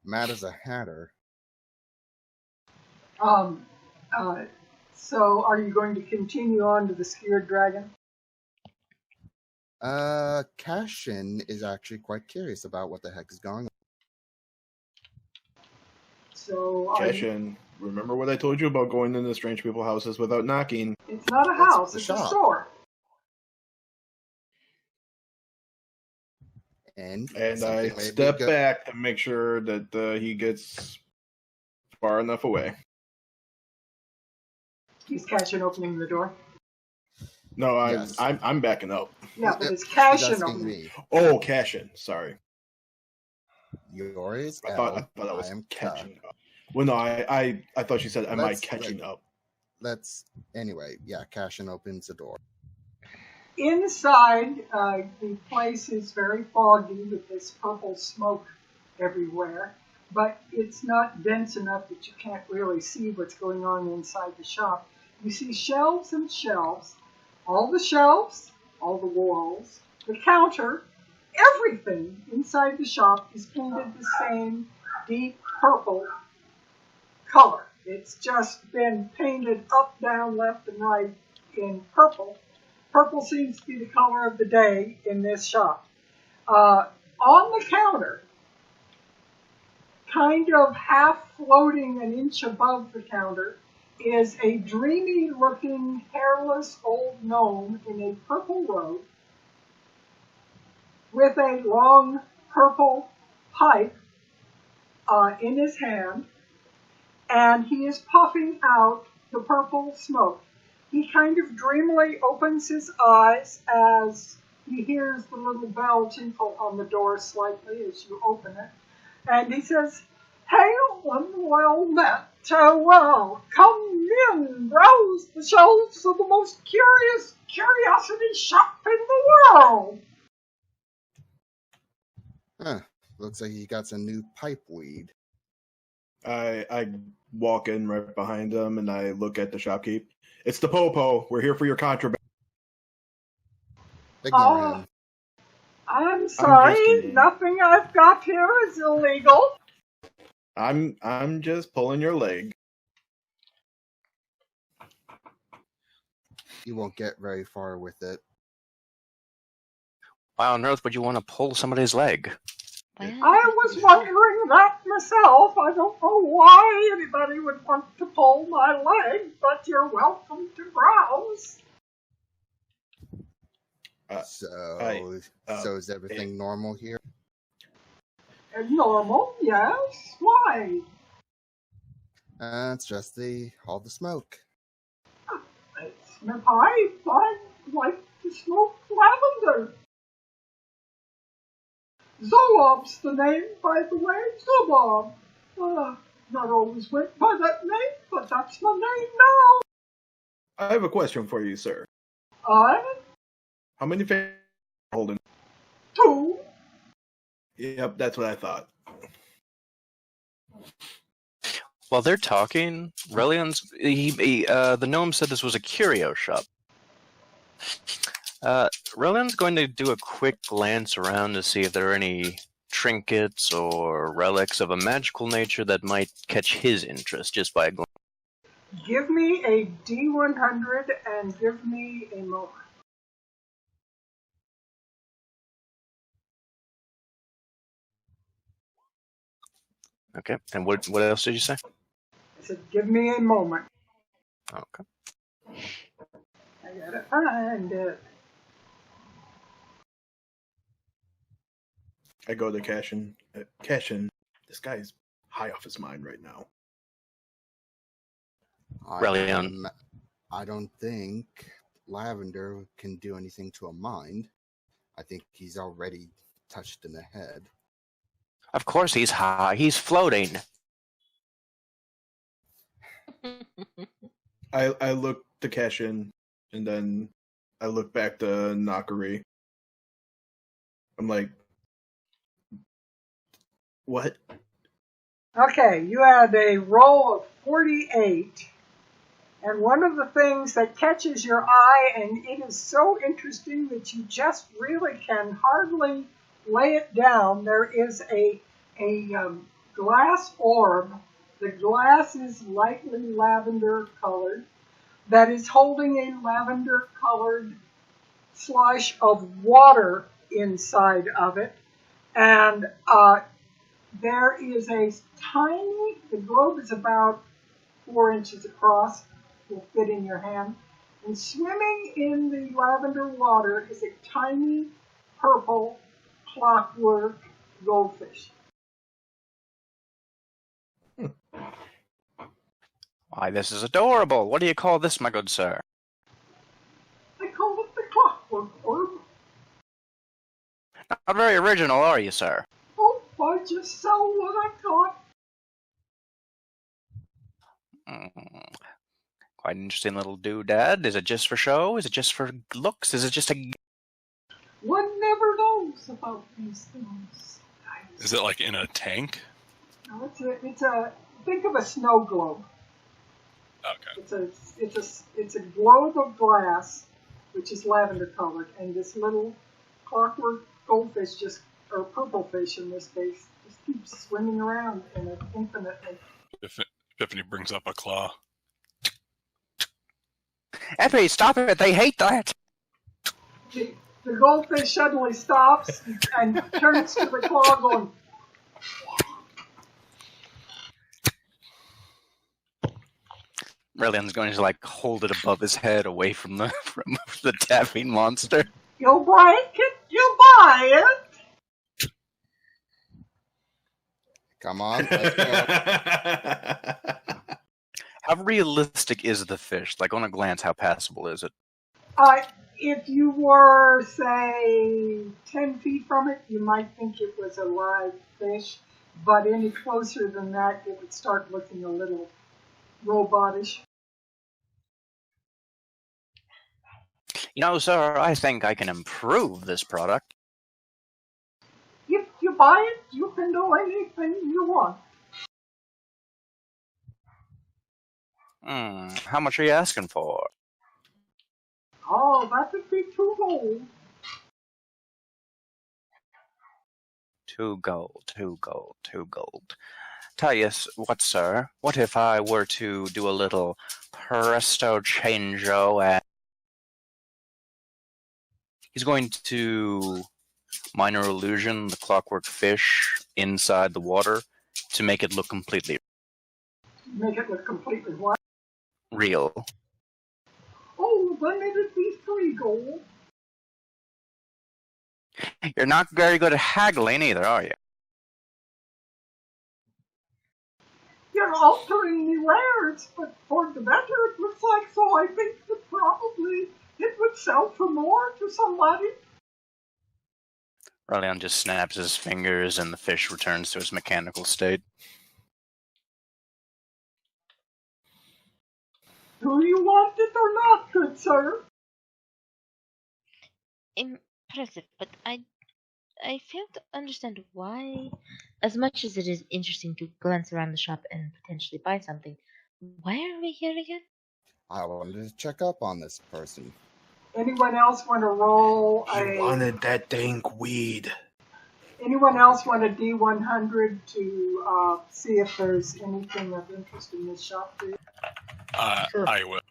Mad as a hatter. So are you going to continue on to the skewered dragon? Cashin is actually quite curious about what the heck is going on. So Cash in. Remember what I told you about going into strange people's houses without knocking? It's not a house, it's a store. And I step back to make sure that he gets far enough away. He's Cashin opening the door. No, Yes. I'm backing up. Yeah, but it's Cashin opening. Me. Oh, Cashin. Sorry. Yours. I thought I was catching up. Well, no, I thought she said, "Am I catching up?" Anyway. Yeah, Cashin opens the door. Inside, the place is very foggy with this purple smoke everywhere, but it's not dense enough that you can't really see what's going on inside the shop. You see shelves and shelves. All the shelves, all the walls, the counter, everything inside the shop is painted the same deep purple color. It's just been painted up, down, left, and right in purple. Purple seems to be the color of the day in this shop. On the counter, kind of half floating an inch above the counter, is a dreamy-looking, hairless old gnome in a purple robe with a long purple pipe in his hand, and he is puffing out the purple smoke. He kind of dreamily opens his eyes as he hears the little bell tinkle on the door slightly as you open it. And he says, "Hail and well met. Come in, browse the shelves of the most curious curiosity shop in the world." Huh. Looks like he got some new pipe weed. I walk in right behind him and I look at the shopkeep. "It's the Popo. We're here for your contraband." Ignore him. I'm sorry, nothing I've got here is illegal. I'm just pulling your leg. You won't get very far with it. Why on earth would you want to pull somebody's leg? I was wondering that myself. I don't know why anybody would want to pull my leg, but you're welcome to browse. So is everything normal here? Normal, yes. Why? It's just all the smoke. It's my pipe. I like to smoke lavender. Zolob's the name, by the way. Zolob. Not always went by that name, but that's my name now. I have a question for you, sir. How many fingers are you holding? 2. Yep, that's what I thought. While they're talking, the gnome said this was a curio shop. Relion's going to do a quick glance around to see if there are any trinkets or relics of a magical nature that might catch his interest just by a glance. Give me a D100 and give me a moment. Okay, and what else did you say? I said, give me a moment. Okay. I gotta find it. I go to Cashin. Cashin, this guy's high off his mind right now. I don't think Lavender can do anything to a mind. I think he's already touched in the head. Of course he's high. He's floating. I look to Cashin, and then I look back to Nakari. I'm like, what? Okay, you had a roll of 48, and one of the things that catches your eye, and it is so interesting that you just really can hardly lay it down, there is a glass orb. The glass is lightly lavender colored, that is holding a lavender colored slush of water inside of it, and there is a tiny, the globe is about 4 inches across, will fit in your hand, and swimming in the lavender water is a tiny purple clockwork goldfish. Why, this is adorable. What do you call this, my good sir? I call it the clockwork orb. Not very original, are you, sir? Oh, I just saw what I got. Quite an interesting little doodad. Is it just for show? Is it just for looks? Is it just a... One never knows about these things. Is it like in a tank? No, it's a think of a snow globe. Okay. It's a globe of glass, which is lavender colored, and this little clockwork goldfish, or purple fish in this case, just keeps swimming around in it infinitely. Epiphany brings up a claw. Epi, stop it! They hate that! The goldfish suddenly stops and turns to the claw going, Relian's going to like hold it above his head, away from the tapping monster. "You'll break it, you buy it." Come on, let's go. How realistic is the fish? Like on a glance, how passable is it? If you were, say, 10 feet from it, you might think it was a live fish, but any closer than that, it would start looking a little robotish. You know, sir, I think I can improve this product. If you buy it, you can do anything you want. How much are you asking for? Oh, that would be 2 gold. 2 gold, 2 gold, 2 gold. Tell you what, sir, what if I were to do a little presto changeo and he's going to minor illusion the clockwork fish inside the water to make it look completely Make it look completely what? real. Oh, then it'd be 3 gold. You're not very good at haggling either, are you? You're altering the layers, but for the better it looks like, so I think that probably it would sell for more to somebody. Relian just snaps his fingers and the fish returns to its mechanical state. Do you want it or not, good sir? Impressive, but I fail to understand why, as much as it is interesting to glance around the shop and potentially buy something, why are we here again? I wanted to check up on this person. Anyone else want to roll He wanted that dank weed. Anyone else want a D100 to see if there's anything of interest in this shop for you? Sure. I will.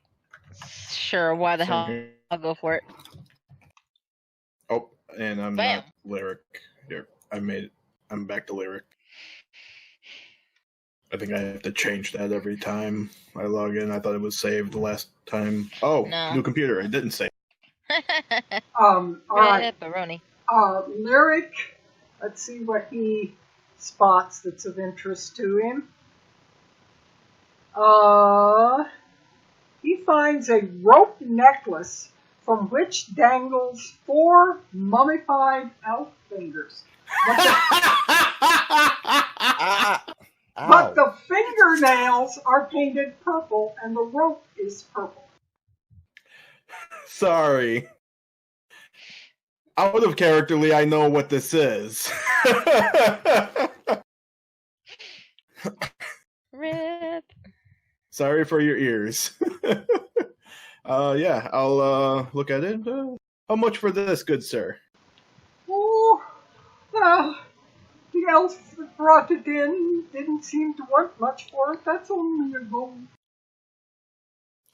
Sure, why the hell? I'll go for it. Oh, and I'm Bam. not lyric. Here, I'm back to lyric. I think I have to change that every time I log in. I thought it was saved the last time. Oh, No. New computer. It didn't save. All right. Pepperoni. Lyric, let's see what he spots that's of interest to him. He finds a rope necklace from which dangles 4 mummified elf fingers. But the fingernails are painted purple and the rope is purple. Sorry. Out of characterly, I know what this is. Rip. Sorry for your ears. Yeah, I'll look at it. How much for this, good sir? Oh, the elf that brought it in didn't seem to want much for it. That's only a gold.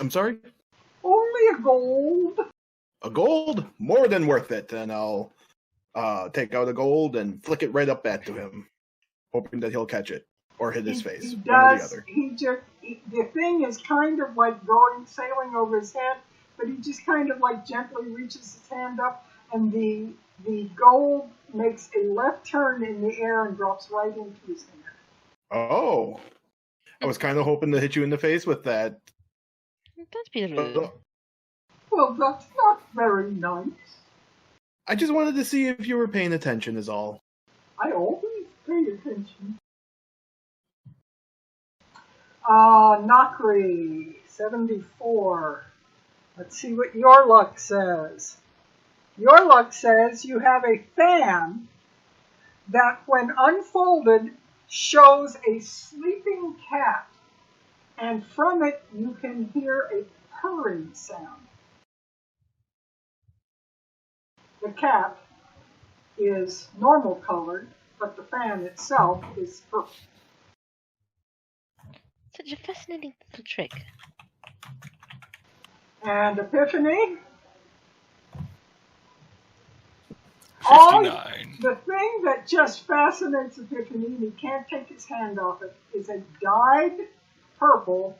I'm sorry? Only a gold. A gold? More than worth it. And I'll take out a gold and flick it right up back to him. hoping that he'll catch it or hit his face. He One or the does. other. The thing is kind of like sailing over his head, but he just kind of like gently reaches his hand up, and the gold makes a left turn in the air and drops right into his hand. Oh. I was kind of hoping to hit you in the face with that. Don't be rude. Well, that's not very nice. I just wanted to see if you were paying attention is all. I always pay attention. Nakri, 74. Let's see what your luck says. Your luck says you have a fan that, when unfolded, shows a sleeping cat, and from it you can hear a purring sound. The cat is normal colored, but the fan itself is purple. Such a fascinating little trick. And Epiphany? 59. The thing that just fascinates Epiphany, and he can't take his hand off it, is a dyed purple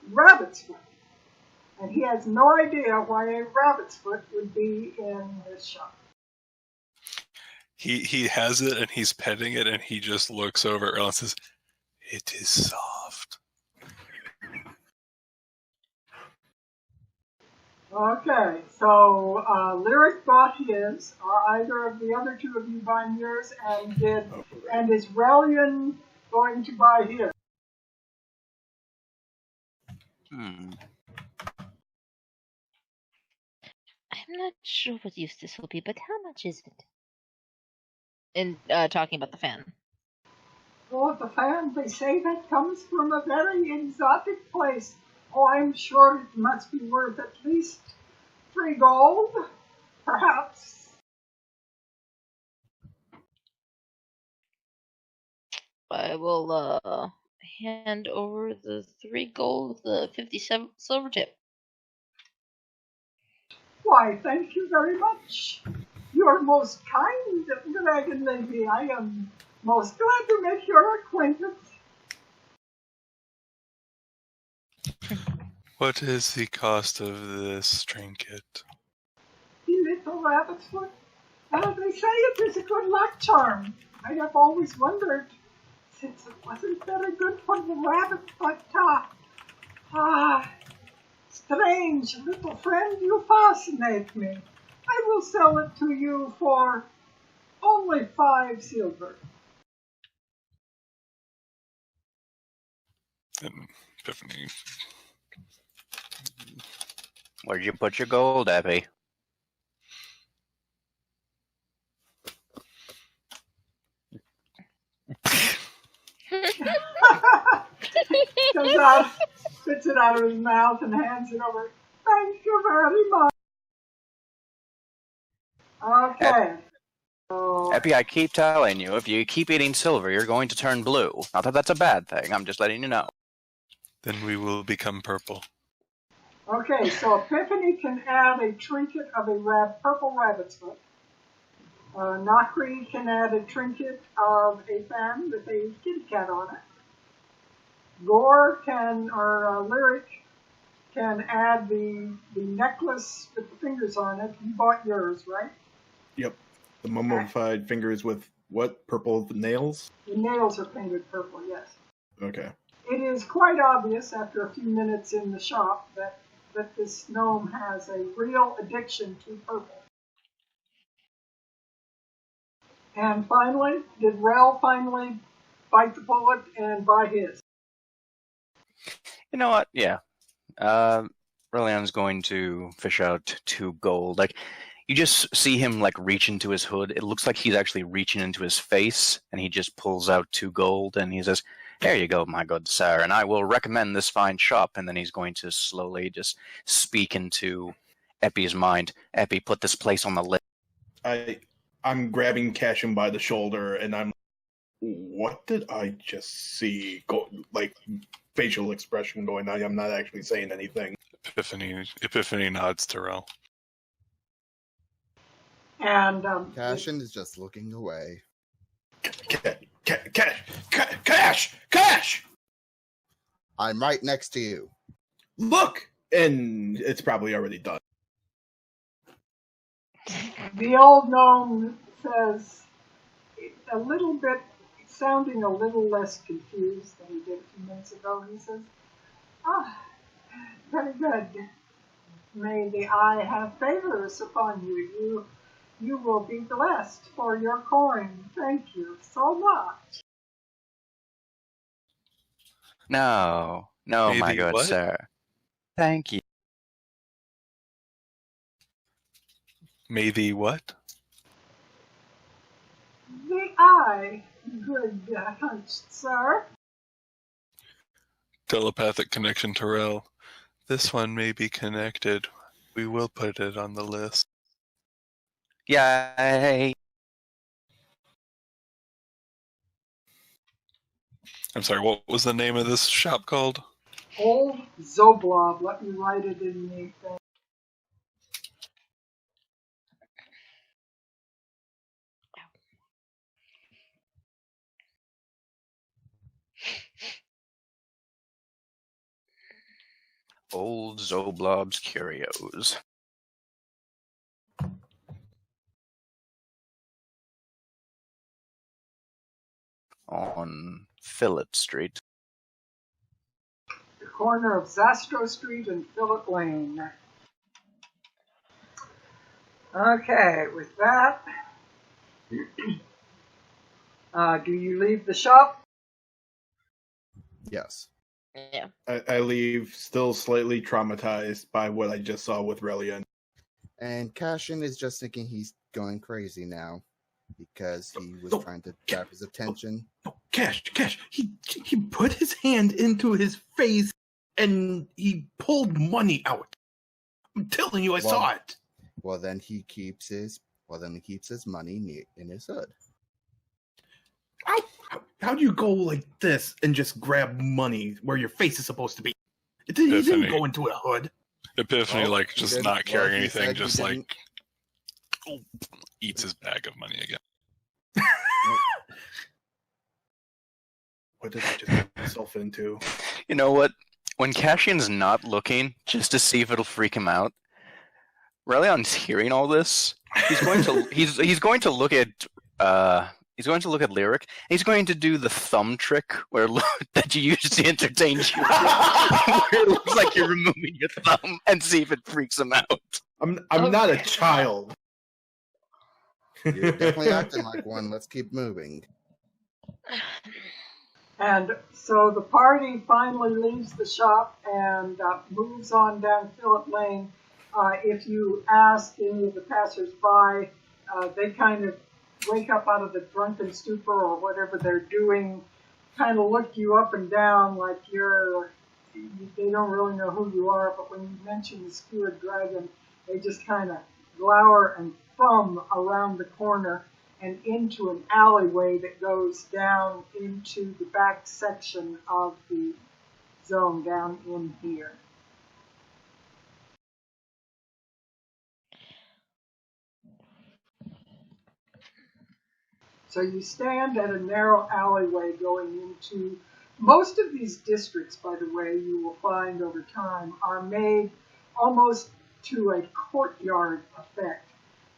rabbit's foot. And he has no idea why a rabbit's foot would be in this shop. He has it and he's petting it and he just looks over at Earl and says, "It is soft." Okay, so Lyric bought his. Are either of the other two of you buying yours? And is Relian going to buy his? I'm not sure what use this will be, but how much is it? In talking about the fan. Oh, the fan, they say that comes from a very exotic place. Oh, I'm sure it must be worth at least 3 gold, perhaps. I will hand over the 3 gold, the 57 silver tip. Why, thank you very much. You are most kind, Dragon Lady. I am most glad to make your acquaintance. What is the cost of this trinket? The little rabbit's foot. They say it is a good luck charm. I have always wondered, since it wasn't very good for the rabbit, but strange little friend, you fascinate me. I will sell it to you for only 5 silver. And Epiphany. Where'd you put your gold, Epi? Comes out, spits it out of his mouth and hands it over. Thank you very much. Okay. So, Epi, I keep telling you, if you keep eating silver, you're going to turn blue. Not that that's a bad thing, I'm just letting you know. Then we will become purple. okay, so Epiphany can add a trinket of a purple rabbit's foot. Nakri can add a trinket of a fan with a kitty cat on it. Lyric can add the necklace with the fingers on it. You bought yours, right? Yep. The mummified fingers with what? Purple nails? The nails are painted purple, yes. Okay. It is quite obvious after a few minutes in the shop that this gnome has a real addiction to purple. And finally, did Rel finally bite the bullet and buy his? You know what? Yeah. Relian's going to fish out 2 gold. Like, you just see him, like, reach into his hood. It looks like he's actually reaching into his face, and he just pulls out 2 gold, and he says, "There you go, my good sir, and I will recommend this fine shop." And then he's going to slowly just speak into Epi's mind. Epi, put this place on the list. I'm grabbing Cashin by the shoulder, and I'm, what did I just see? Like, facial expression going on. I'm not actually saying anything. Epiphany nods to Rel. And Cashin is just looking away. Okay. Cash! I'm right next to you. Look! And it's probably already done. The old gnome says, a little bit, sounding a little less confused than he did a few minutes ago, he says, very good. May the eye have favors upon you. You will be blessed for your coin. Thank you so much. No, May my the good what? sir. Thank you. May the what? The eye, good hunch, sir. Telepathic connection to Rel. This one may be connected. We will put it on the list. Yay! I'm sorry, what was the name of this shop called? Old Zoblob, let me write it in the thing. Old Zoblob's Curios. On Phillip Street. The corner of Zastro Street and Phillip Lane. Okay, with that, do you leave the shop? Yes. Yeah. I leave still slightly traumatized by what I just saw with Relian. And Cashin is just thinking he's going crazy now because he was trying to grab his attention. No, Cash. He put his hand into his face and he pulled money out. I'm telling you, I saw it. Well, then he keeps his money in his hood. How do you go like this and just grab money where your face is supposed to be? He didn't go into a hood. Epiphany, just not carrying he anything, said just he eats his bag of money again. What did I just get myself into? You know what? When Cashin's not looking, just to see if it'll freak him out, Relion's hearing all this. He's going to look at Lyric. And he's going to do the thumb trick that you use to entertain children, where it looks like you're removing your thumb, and see if it freaks him out. I'm not a child. You're definitely acting like one. Let's keep moving. And so the party finally leaves the shop and moves on down Phillip Lane. If you ask any of the passers-by, they kind of wake up out of the drunken stupor or whatever they're doing, kind of look you up and down like they don't really know who you are, but when you mention the skewered dragon, they just kind of glower and thumb around the corner and into an alleyway that goes down into the back section of the zone down in here. So you stand at a narrow alleyway going into most of these districts, by the way, you will find over time, are made almost to a courtyard effect.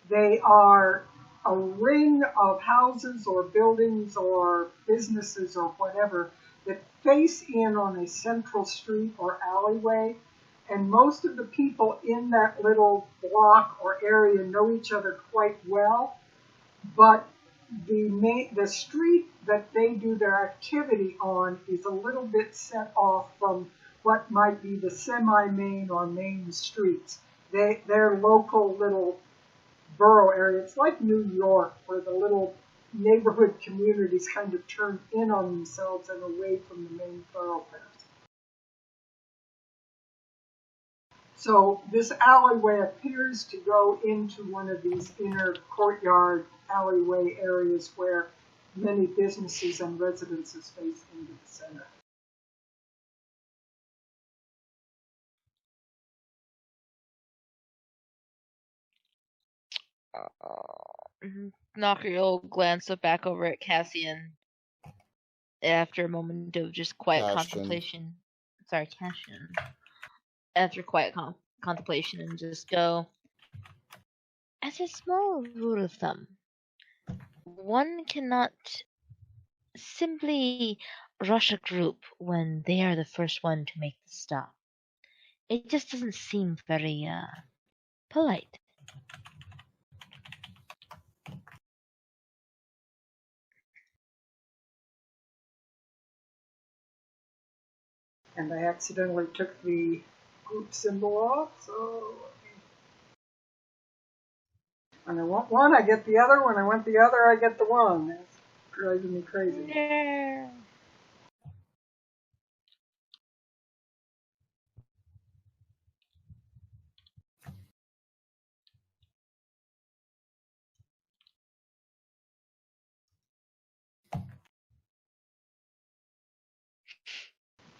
They are a ring of houses or buildings or businesses or whatever that face in on a central street or alleyway, and most of the people in that little block or area know each other quite well, but the street that they do their activity on is a little bit set off from what might be the semi-main or main streets. They're local little borough area. It's like New York, where the little neighborhood communities kind of turn in on themselves and away from the main thoroughfares. So this alleyway appears to go into one of these inner courtyard alleyway areas where many businesses and residences face into the center. Knocker will glance back over at Cassian after a moment of just quiet Passion. contemplation. Sorry, passion. After quiet contemplation, and just go, as a small rule of thumb, one cannot simply rush a group when they are the first one to make the stop. It just doesn't seem very polite. And I accidentally took the group symbol off, so when I want one, I get the other. When I want the other, I get the one. That's driving me crazy. Yeah.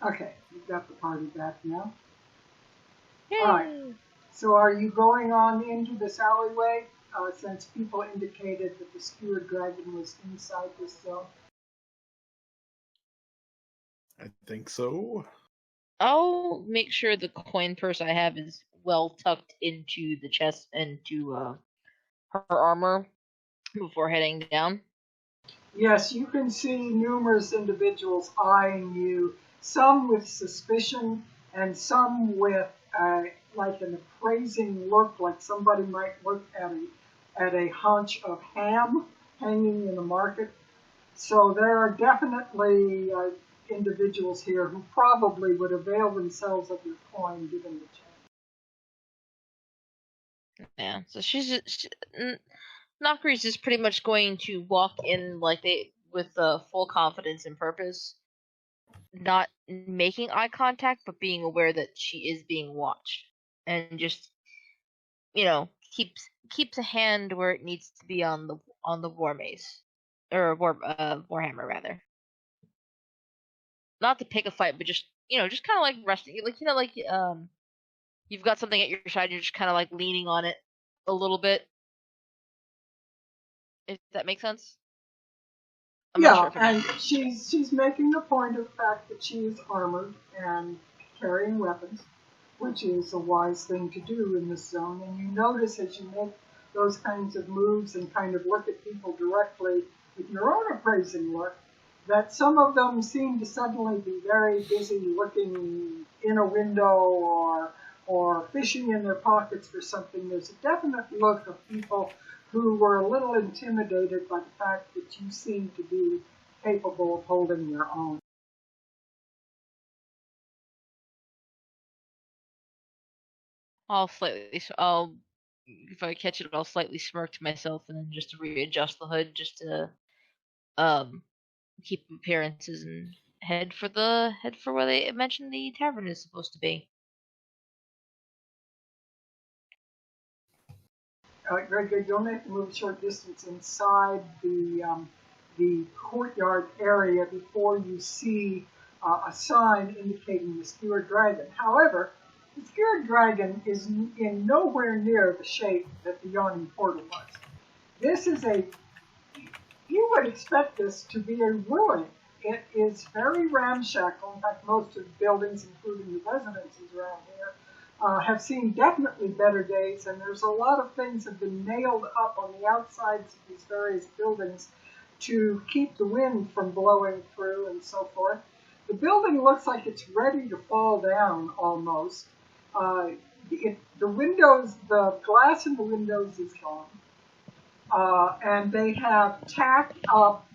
Okay, we've got the party back now. Yay. All right. So are you going on into this alleyway, since people indicated that the skewered dragon was inside this zone? I think so. I'll make sure the coin purse I have is well tucked into the chest and to her armor before heading down. Yes, you can see numerous individuals eyeing you, some with suspicion and some with like an appraising look, like somebody might look at a haunch of ham hanging in the market. So there are definitely individuals here who probably would avail themselves of your coin given the chance. Yeah, so Nockery's is pretty much going to walk in with full confidence and purpose, not making eye contact, but being aware that she is being watched, and just keeps a hand where it needs to be on the war mace or warhammer rather. Not to pick a fight, but just just kind of like resting, you've got something at your side, you're just kind of like leaning on it a little bit. If that makes sense. And she's making a point of the fact that she is armored and carrying weapons, which is a wise thing to do in this zone. And you notice as you make those kinds of moves and kind of look at people directly with your own appraising look, that some of them seem to suddenly be very busy looking in a window or fishing in their pockets for something. There's a definite look of people who were a little intimidated by the fact that you seem to be capable of holding your own. If I catch it, I'll slightly smirk to myself and then just readjust the hood just to keep appearances and head for where they mentioned the tavern is supposed to be. Very good. You'll make to move a short distance inside the courtyard area before you see a sign indicating the skewered dragon. However, the skewered dragon is in nowhere near the shape that the yawning portal was. This is you would expect this to be a ruin. It is very ramshackle. In fact, most of the buildings, including the residences around here, have seen definitely better days, and there's a lot of things that have been nailed up on the outsides of these various buildings to keep the wind from blowing through and so forth. The building looks like it's ready to fall down almost. The glass in the windows is gone, and they have tacked up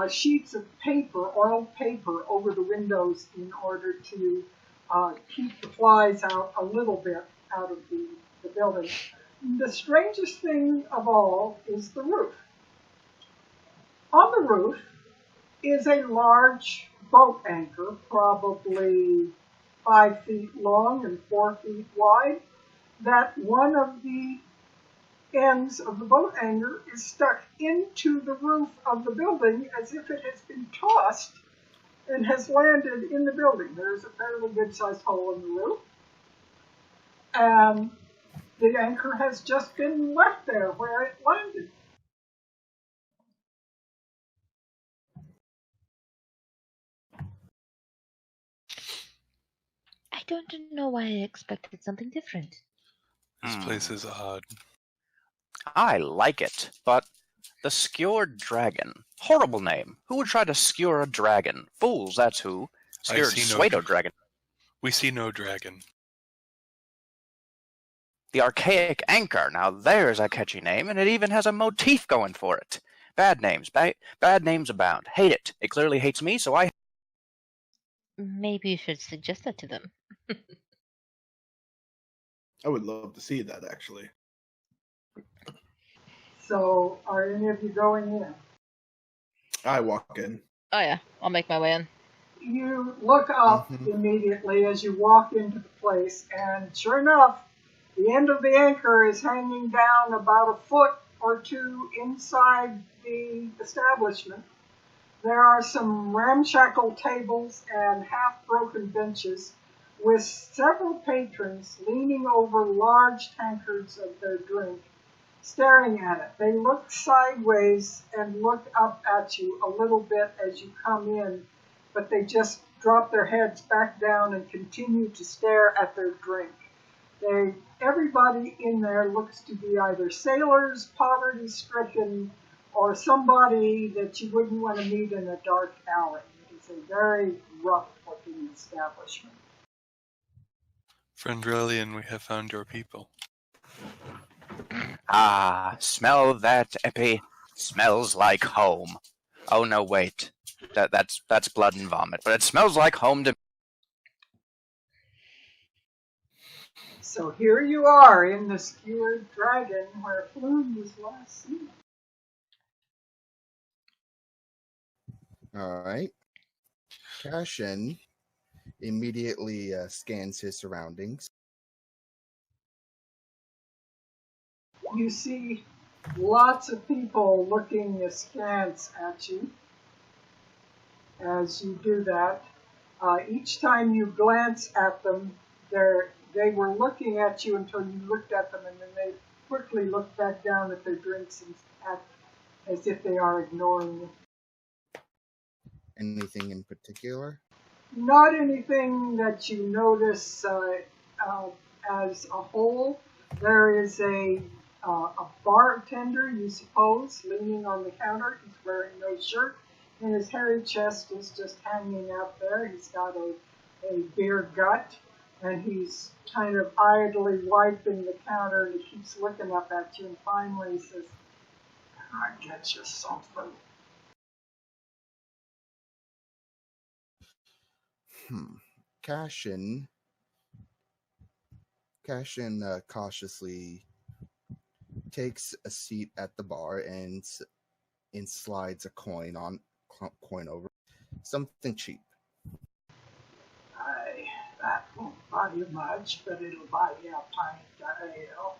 sheets of paper, oiled paper, over the windows in order to keep the flies out a little bit out of the building. The strangest thing of all is the roof. On the roof is a large boat anchor, probably 5 feet long and 4 feet wide, that one of the ends of the boat anchor is stuck into the roof of the building as if it has been tossed and has landed in the building. There's a fairly good-sized hole in the roof, and the anchor has just been left there where it landed. don't know why I expected something different. This place is odd. I like it, but the Skewered Dragon. Horrible name. Who would try to skewer a dragon? Fools, that's who. Skewered Pseudo Dragon. We see no dragon. The Archaic Anchor. Now there's a catchy name, and it even has a motif going for it. Bad names. Bad names abound. Hate it. It clearly hates me, so I... Maybe you should suggest that to them. I would love to see that, actually. So, are any of you going in? I walk in. Oh yeah, I'll make my way in. You look up immediately as you walk into the place, and sure enough, the end of the anchor is hanging down about a foot or two inside the establishment. There are some ramshackle tables and half-broken benches with several patrons leaning over large tankards of their drink, staring at it. They look sideways and look up at you a little bit as you come in, but they just drop their heads back down and continue to stare at their drink. Everybody in there looks to be either sailors, poverty-stricken, or somebody that you wouldn't want to meet in a dark alley. It is a very rough-looking establishment. Friend Relian, we have found your people. Ah, smell that, Epi. Smells like home. Oh no, wait. That's blood and vomit, but it smells like home to... So here you are in the Skewered Dragon where Floon was last seen. Alright. Cashin immediately scans his surroundings. You see lots of people looking askance at you as you do that. Each time you glance at them, they were looking at you until you looked at them, and then they quickly look back down at their drinks and act as if they are ignoring you. Anything in particular? Not anything that you notice as a whole. There is a bartender, you suppose, leaning on the counter. He's wearing no shirt, and his hairy chest is just hanging out there. He's got a beer gut, and he's kind of idly wiping the counter, and he keeps looking up at you, and finally he says, "Can I get you something?" Cashin cautiously takes a seat at the bar and slides a coin over. Something cheap. That won't buy you much, but it'll buy you a pint of ale.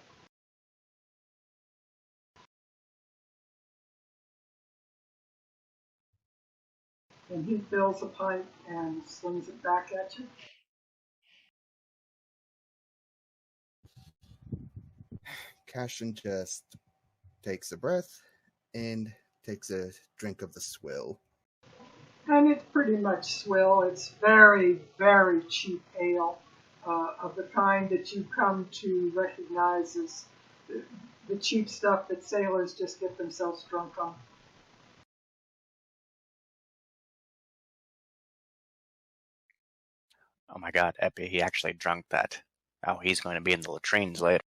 And he fills a pint and slings it back at you. Cashin just takes a breath and takes a drink of the swill. And it's pretty much swill. It's very, very cheap ale, of the kind that you come to recognize as the cheap stuff that sailors just get themselves drunk on. Oh my god, Epi, he actually drunk that. Oh, he's going to be in the latrines later.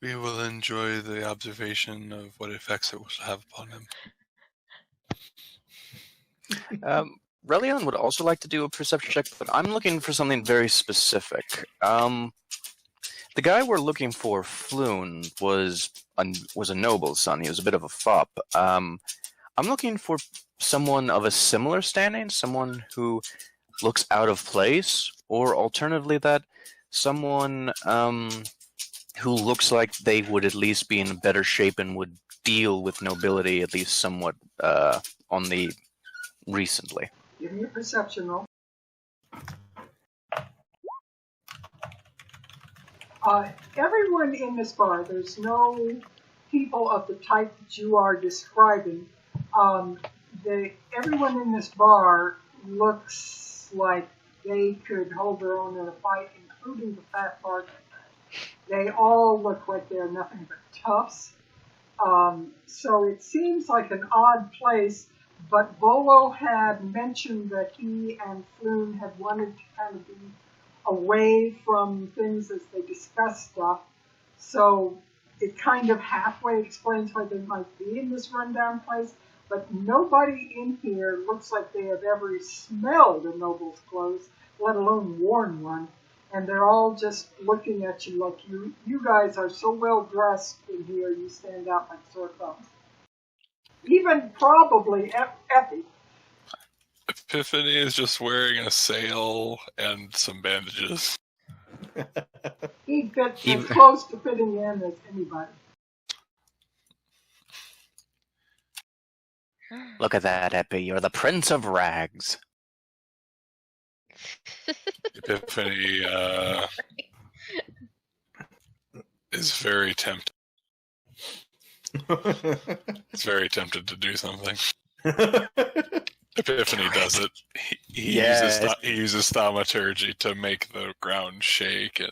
We will enjoy the observation of what effects it will have upon him. Relion would also like to do a perception check, but I'm looking for something very specific. The guy we're looking for, Floon, was a noble's son. He was a bit of a fop. I'm looking for someone of a similar standing, someone who looks out of place, or alternatively that someone who looks like they would at least be in better shape and would deal with nobility at least somewhat on the recently. Give me a perception roll. Everyone in this bar, there's no people of the type that you are describing. Everyone in this bar looks like they could hold their own in a fight, including the fat part. They all look like they're nothing but toughs. So it seems like an odd place, but Volo had mentioned that he and Floon had wanted to kind of be away from things as they discuss stuff. So it kind of halfway explains why they might be in this rundown place, but nobody in here looks like they have ever smelled a noble's clothes, let alone worn one. And they're all just looking at you like you guys are so well dressed in here, you stand out like sore thumbs. Even probably Effie. Epiphany is just wearing a sail and some bandages. He fits as close to fitting in as anybody. Look at that, Epi. You're the Prince of Rags. Epiphany is very tempted. It's very tempted to do something. Epiphany does it. He uses thaumaturgy to make the ground shake and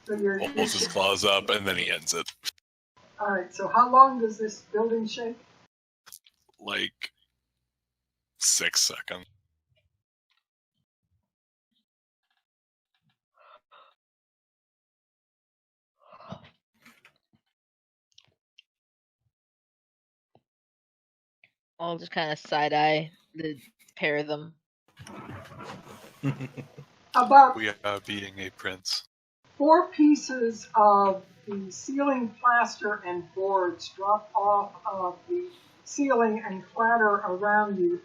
holds his claws up, and then he ends it. Alright, so how long does this building shake? Like 6 seconds. I'll just kind of side-eye the pair of them. About We are being a prince. 4 pieces of the ceiling plaster and boards drop off of the ceiling and clatter around you,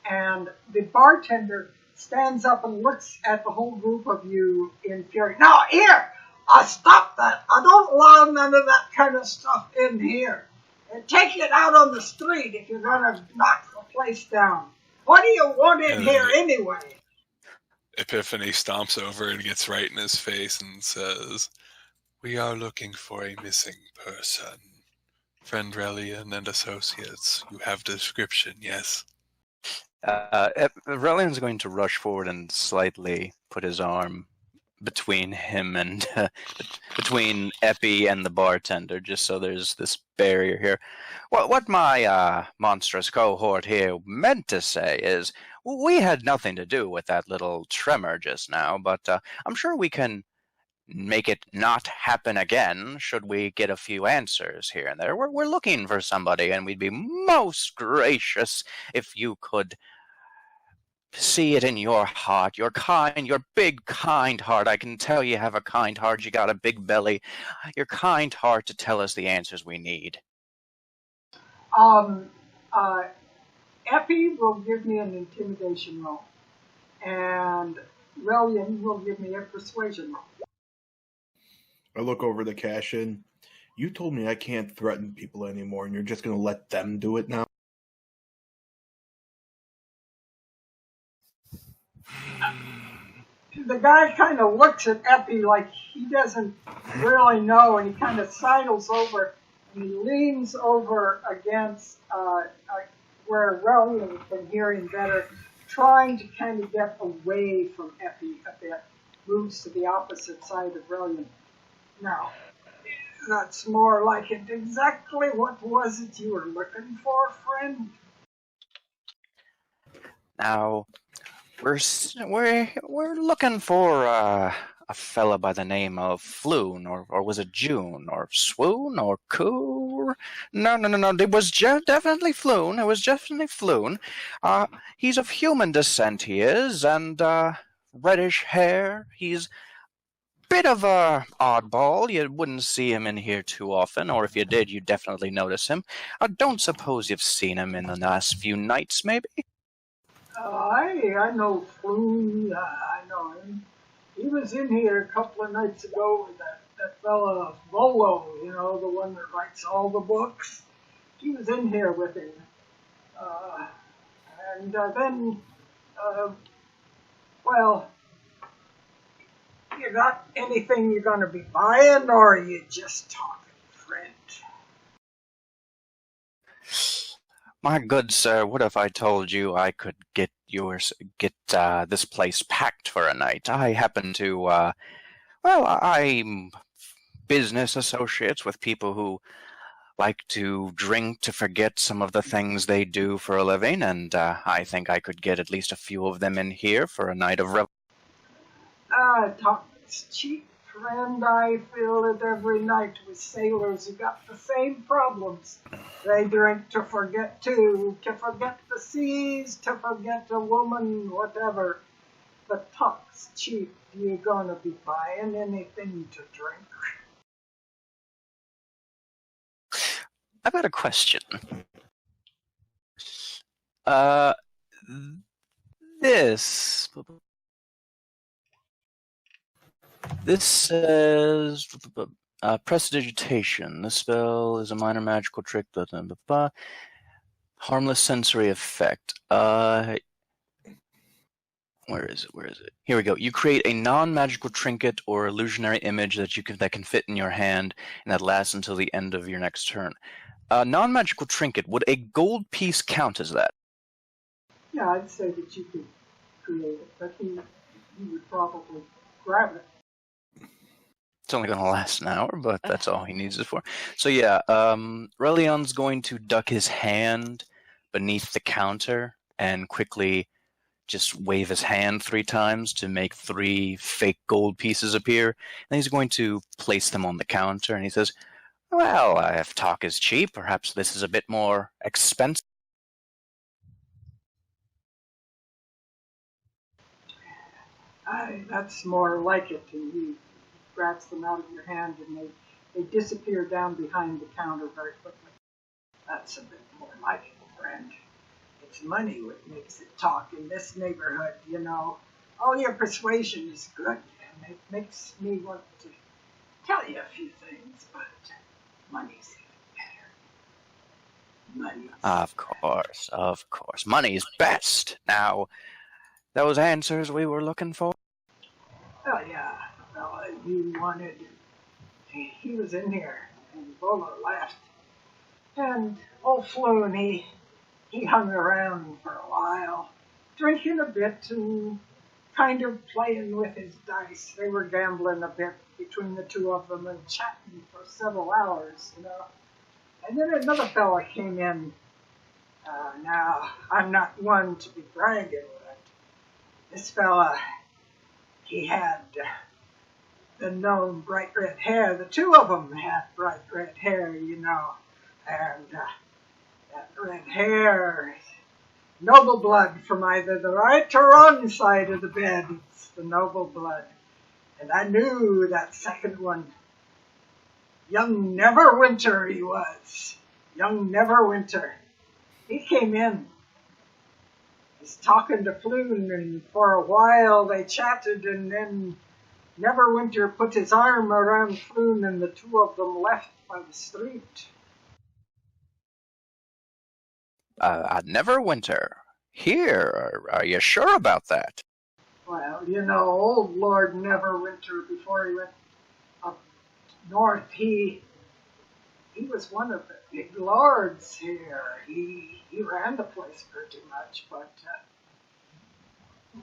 and the bartender stands up and looks at the whole group of you in fury. Now, here! Stop that! I don't allow none of that kind of stuff in here. And take it out on the street if you're going to knock the place down. What do you want in here anyway? Epiphany stomps over and gets right in his face and says, "We are looking for a missing person. Friend Relian and associates. You have description, yes?" Relian's going to rush forward and slightly put his arm between him and between Epi and the bartender, just so there's this barrier here. What my monstrous cohort here meant to say is, we had nothing to do with that little tremor just now, but I'm sure we can make it not happen again should we get a few answers here and there. We're looking for somebody, and we'd be most gracious if you could see it in your heart, your big, kind heart. I can tell you have a kind heart. You got a big belly. Your kind heart to tell us the answers we need. Epi will give me an intimidation roll, and Relian will give me a persuasion roll. I look over the cash-in. You told me I can't threaten people anymore, and you're just going to let them do it now? The guy kind of looks at Epi like he doesn't really know, and he kind of sidles over, and he leans over against where Relian can hear him better, trying to kind of get away from Epi a bit, moves to the opposite side of Relian. Now, that's more like it. Exactly what was it you were looking for, friend? Now, we're looking for a fella by the name of Floon, or was it June, or Swoon, or Coo? No. It was definitely Floon. It was definitely Floon. He's of human descent, he is, and reddish hair. He's a bit of a oddball. You wouldn't see him in here too often, or if you did, you'd definitely notice him. I don't suppose you've seen him in the last few nights, maybe? I know Floon. I know him. He was in here a couple of nights ago with that fella Volo, the one that writes all the books. He was in here with him. Well, you got anything you're going to be buying, or are you just talking, friend? My good sir, what if I told you I could get get this place packed for a night. I happen to, I'm business associates with people who like to drink to forget some of the things they do for a living, and I think I could get at least a few of them in here for a night of Talk's cheap friend. I feel it every night with sailors who got the same problems. They drink to forget the seas, to forget a woman, whatever. But talk's cheap. You're gonna be buying anything to drink. I've got a question. This says prestidigitation. This spell is a minor magical trick. Harmless sensory effect. Where is it? Here we go. You create a non-magical trinket or illusionary image that can fit in your hand, and that lasts until the end of your next turn. Non-magical trinket. Would a gold piece count as that? Yeah, I'd say that you could create it, but he would probably grab it. It's only going to last an hour, but that's all he needs it for. So yeah, Relion's going to duck his hand beneath the counter and quickly just wave his hand 3 times to make 3 fake gold pieces appear. And he's going to place them on the counter, and he says, well, if talk is cheap, perhaps this is a bit more expensive. That's more like it. And he grabs them out of your hand, and they disappear down behind the counter very quickly. That's a bit more like it, friend. It's money what makes it talk in this neighborhood, you know. All your persuasion is good, and it makes me want to tell you a few things, but money's even better. Of course. Money's best. Now, those answers we were looking for? Oh, yeah. Well, you wanted... He was in here, and Volo left. And old Floon, he hung around for a while, drinking a bit and kind of playing with his dice. They were gambling a bit between the two of them and chatting for several hours, you know. And then another fella came in. Now, I'm not one to be bragging, but this fella, he had the known bright red hair. The two of them had bright red hair, you know. And that red hair, noble blood from either the right or wrong side of the bed. It's the noble blood. And I knew that second one. Young Neverwinter he was. Young Neverwinter. He came in. He's talking to Floon, and for a while they chatted, and then Neverwinter put his arm around Floon, and the two of them left by the street. Neverwinter. Here, are you sure about that? Well, you know, old Lord Neverwinter, before he went up north, he was one of the big lords here. He ran the place pretty much, but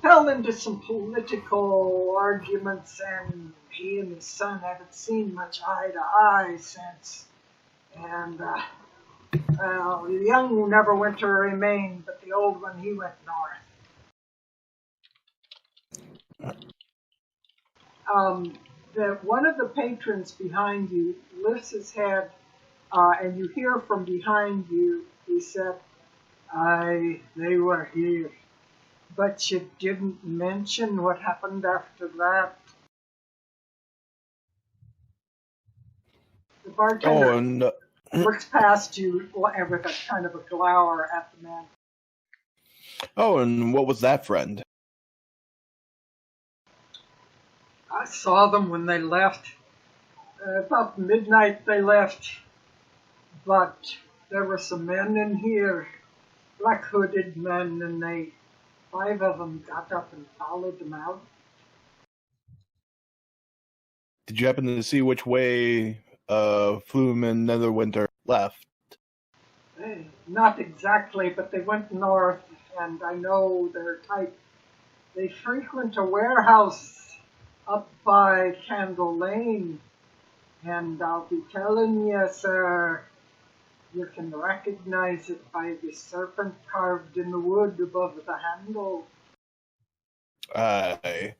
fell into some political arguments, and he and his son haven't seen much eye to eye since. And, well, the young Neverwinter remained, but the old one, he went north. One of the patrons behind you lifts his head, and you hear from behind you, he said, they were here, but you didn't mention what happened after that. The bartender looks past you with a kind of a glower at the man. Oh, and what was that, friend? I saw them when they left. About midnight they left. But there were some men in here, black hooded men, and 5 of them got up and followed them out. Did you happen to see which way Flume and Netherwinter left? Not exactly, but they went north and I know their type. They frequent a warehouse up by Candle Lane, and I'll be telling you, sir, you can recognize it by the serpent carved in the wood above the handle. I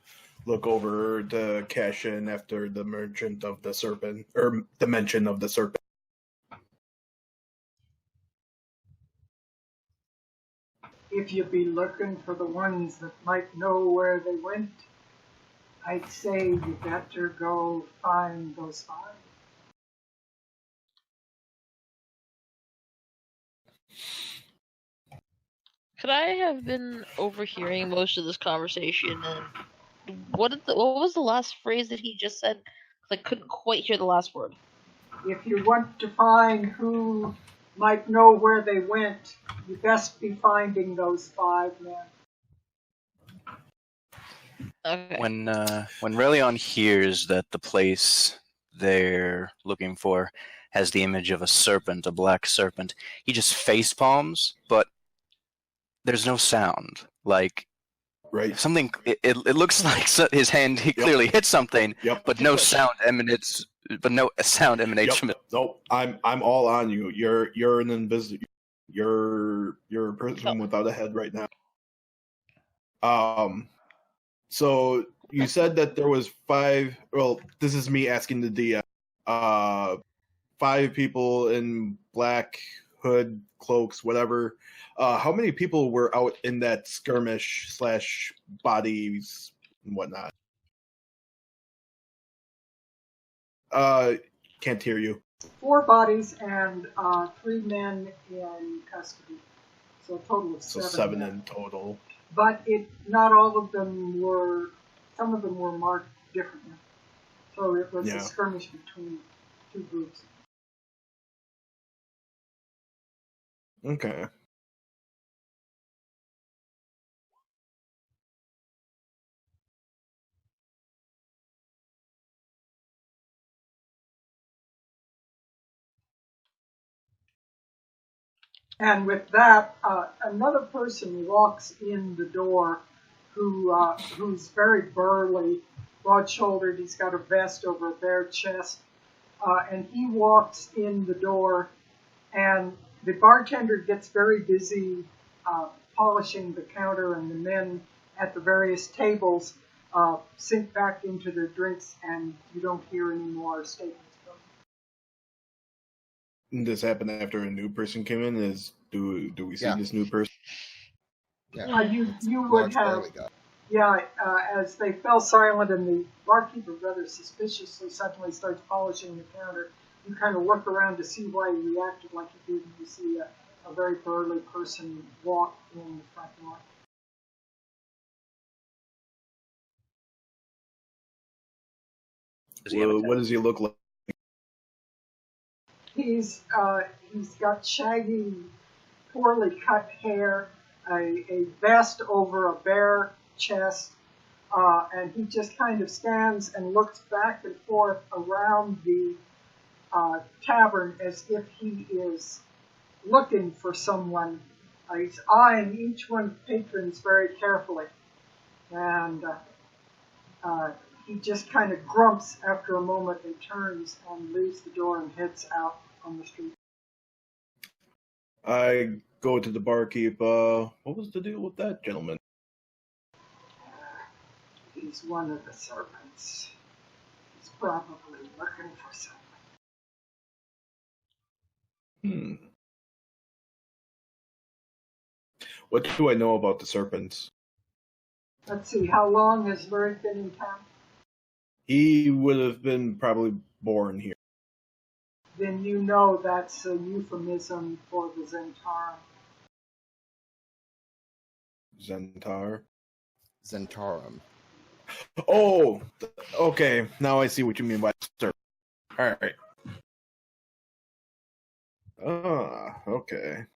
look over to cash in after the merchant of the serpent, or the mention of the serpent. If you be looking for the ones that might know where they went, I'd say you better go find those five. Could I have been overhearing most of this conversation? And what was the last phrase that he just said? 'Cause I couldn't quite hear the last word. If you want to find who might know where they went, you best be finding those five men. Okay. When Relion hears that the place they're looking for has the image of a serpent, a black serpent, he just face palms, but there's no sound. Like Right. something, it looks like his hand he clearly hit something, Yep. but no sound emanates. But no sound emanates from it. Nope. I'm all on you. You're an invisible. You're a person without a head right now. So you said that there was five. Well, this is me asking the DM. 5 people in black hood cloaks, whatever. How many people were out in that skirmish / bodies and whatnot? Can't hear you. 4 bodies and 3 men in custody. So a total of 7. So 7 in total. But not all of them were, some of them were marked differently. So it was a skirmish between 2 groups. Okay. And with that, another person walks in the door who's very burly, broad-shouldered. He's got a vest over a bare chest. And he walks in the door, and the bartender gets very busy polishing the counter, and the men at the various tables sink back into their drinks, and you don't hear any more statements from them. This happened after a new person came in. Do we see this new person? Yeah. You would have. Yeah, as they fell silent and the barkeeper rather suspiciously suddenly starts polishing the counter, you kind of look around to see why he reacted like he did, and you see a very burly person walk in the front door. What does he look like? He's got shaggy, poorly cut hair, a vest over a bare chest, and he just kind of stands and looks back and forth around the tavern as if he is looking for someone. He's eyeing each one of the patrons very carefully, and he just kind of grumps after a moment and turns and leaves the door and heads out on the street. I go to the barkeep. What was the deal with that gentleman? He's one of the serpents. He's probably looking for someone. What do I know about the serpents? Let's see, how long has Lurid been in town? He would have been probably born here. Then you know that's a euphemism for the Zentarum. Zentarum. Oh, okay. Now I see what you mean by serpent. All right. Okay.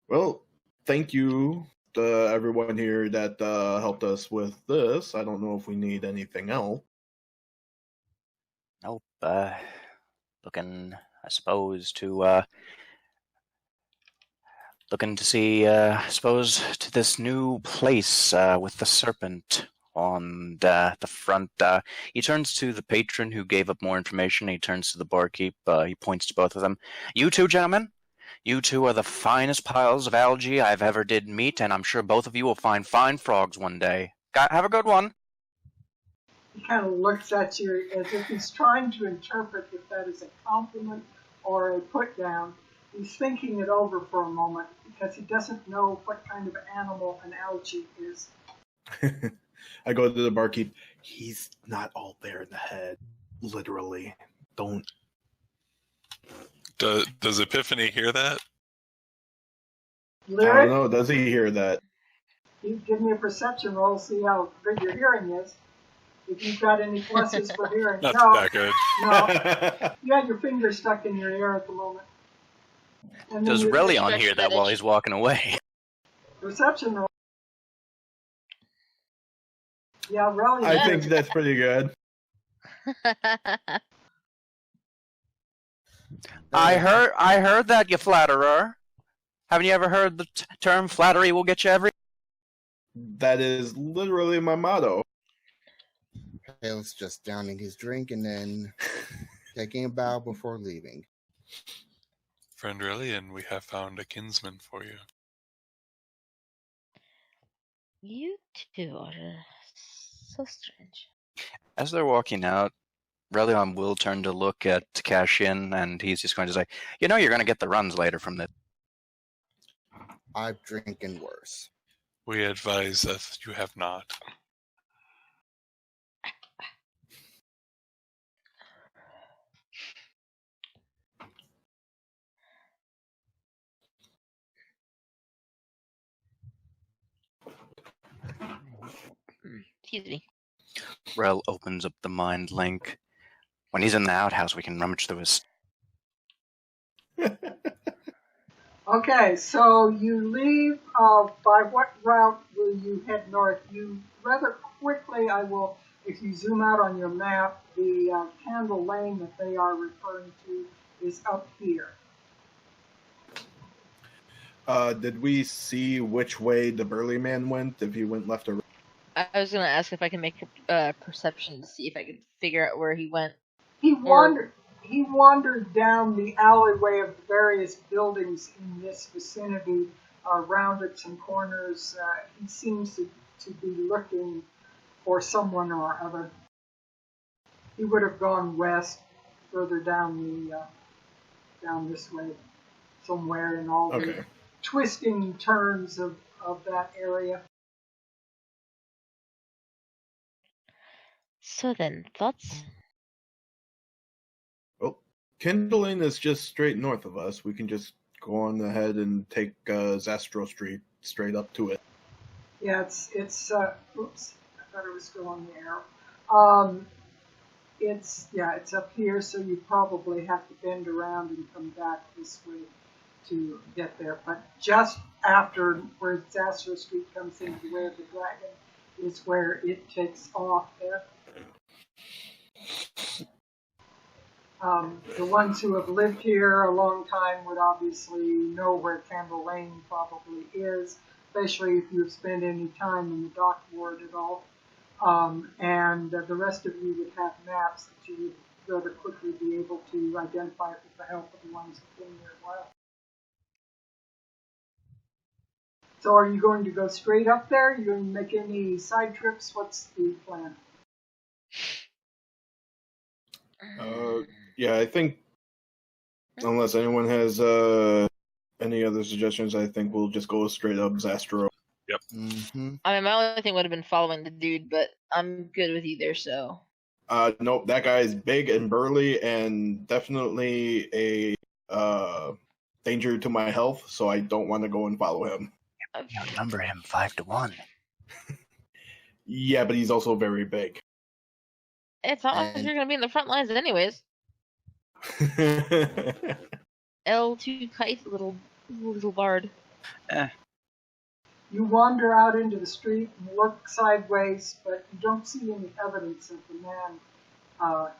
Well, thank you to everyone here that helped us with this. I don't know if we need anything else. Nope. Looking, I suppose, to Looking to see, I suppose, to this new place with the serpent on the front. He turns to the patron who gave up more information. He turns to the barkeep. He points to both of them. You two gentlemen, you two are the finest piles of algae I've ever did meet, and I'm sure both of you will find fine frogs one day. Have a good one. He kind of looks at you as if he's trying to interpret if that is a compliment or a put down. He's thinking it over for a moment because he doesn't know what kind of animal an algae is. I go to the barkeep. He's not all there in the head, literally. Don't. Does Epiphany hear that? Lyric, I don't know. Does he hear that? you give me a perception roll, see how good your hearing is. If you've got any pluses for hearing. Not No, that good. no. You have your finger stuck in your ear at the moment. And then Does your Relion hear that while he's walking away? perception roll. Yeah, Relion. I think that's pretty good. I heard that, you flatterer. Haven't you ever heard the term flattery will get you every... That is literally my motto. Hale's just downing his drink and then taking a bow before leaving. Friend Relian, we have found a kinsman for you. You two are so strange. As they're walking out, Relion will turn to look at Cashin, and he's just going to say, you know you're going to get the runs later from this. I've drinking worse. We advise that you have not. Excuse me. Rel opens up the mind link. When he's in the outhouse, we can rummage through his... Okay, so you leave. By what route will you head north? You rather quickly. I will, if you zoom out on your map, the Candle Lane that they are referring to is up here. Did we see which way the burly man went? If he went left or right? I was going to ask if I can make a perception to see if I could figure out where he went. He wandered down the alleyway of the various buildings in this vicinity, rounded some corners. He seems to be looking for someone or other. He would have gone west, further down down this way, somewhere in all the twisting turns of that area. So then, thoughts? Well, Kindling is just straight north of us. We can just go on ahead and take Zastro Street straight up to it. Yeah, it's oops, I thought it was still on the arrow. It's up here, so you probably have to bend around and come back this way to get there. But just after where Zastro Street comes into the Way of the Dragon is where it takes off there. The ones who have lived here a long time would obviously know where Candle Lane probably is, especially if you've spent any time in the dock ward at all. And the rest of you would have maps that you would rather quickly be able to identify with the help of the ones who've been here a while. So are you going to go straight up there? Are you going to make any side trips? What's the plan? Yeah, I think unless anyone has any other suggestions, I think we'll just go straight up Zastro. Yep. Mm-hmm. I mean, my only thing would have been following the dude, but I'm good with either, so. Nope, that guy's big and burly and definitely a danger to my health, so I don't want to go and follow him. You number him 5-1. Yeah, but he's also very big. It's not like you're going to be in the front lines anyways. L2 kite, little bard. You wander out into the street and look sideways, but you don't see any evidence of the man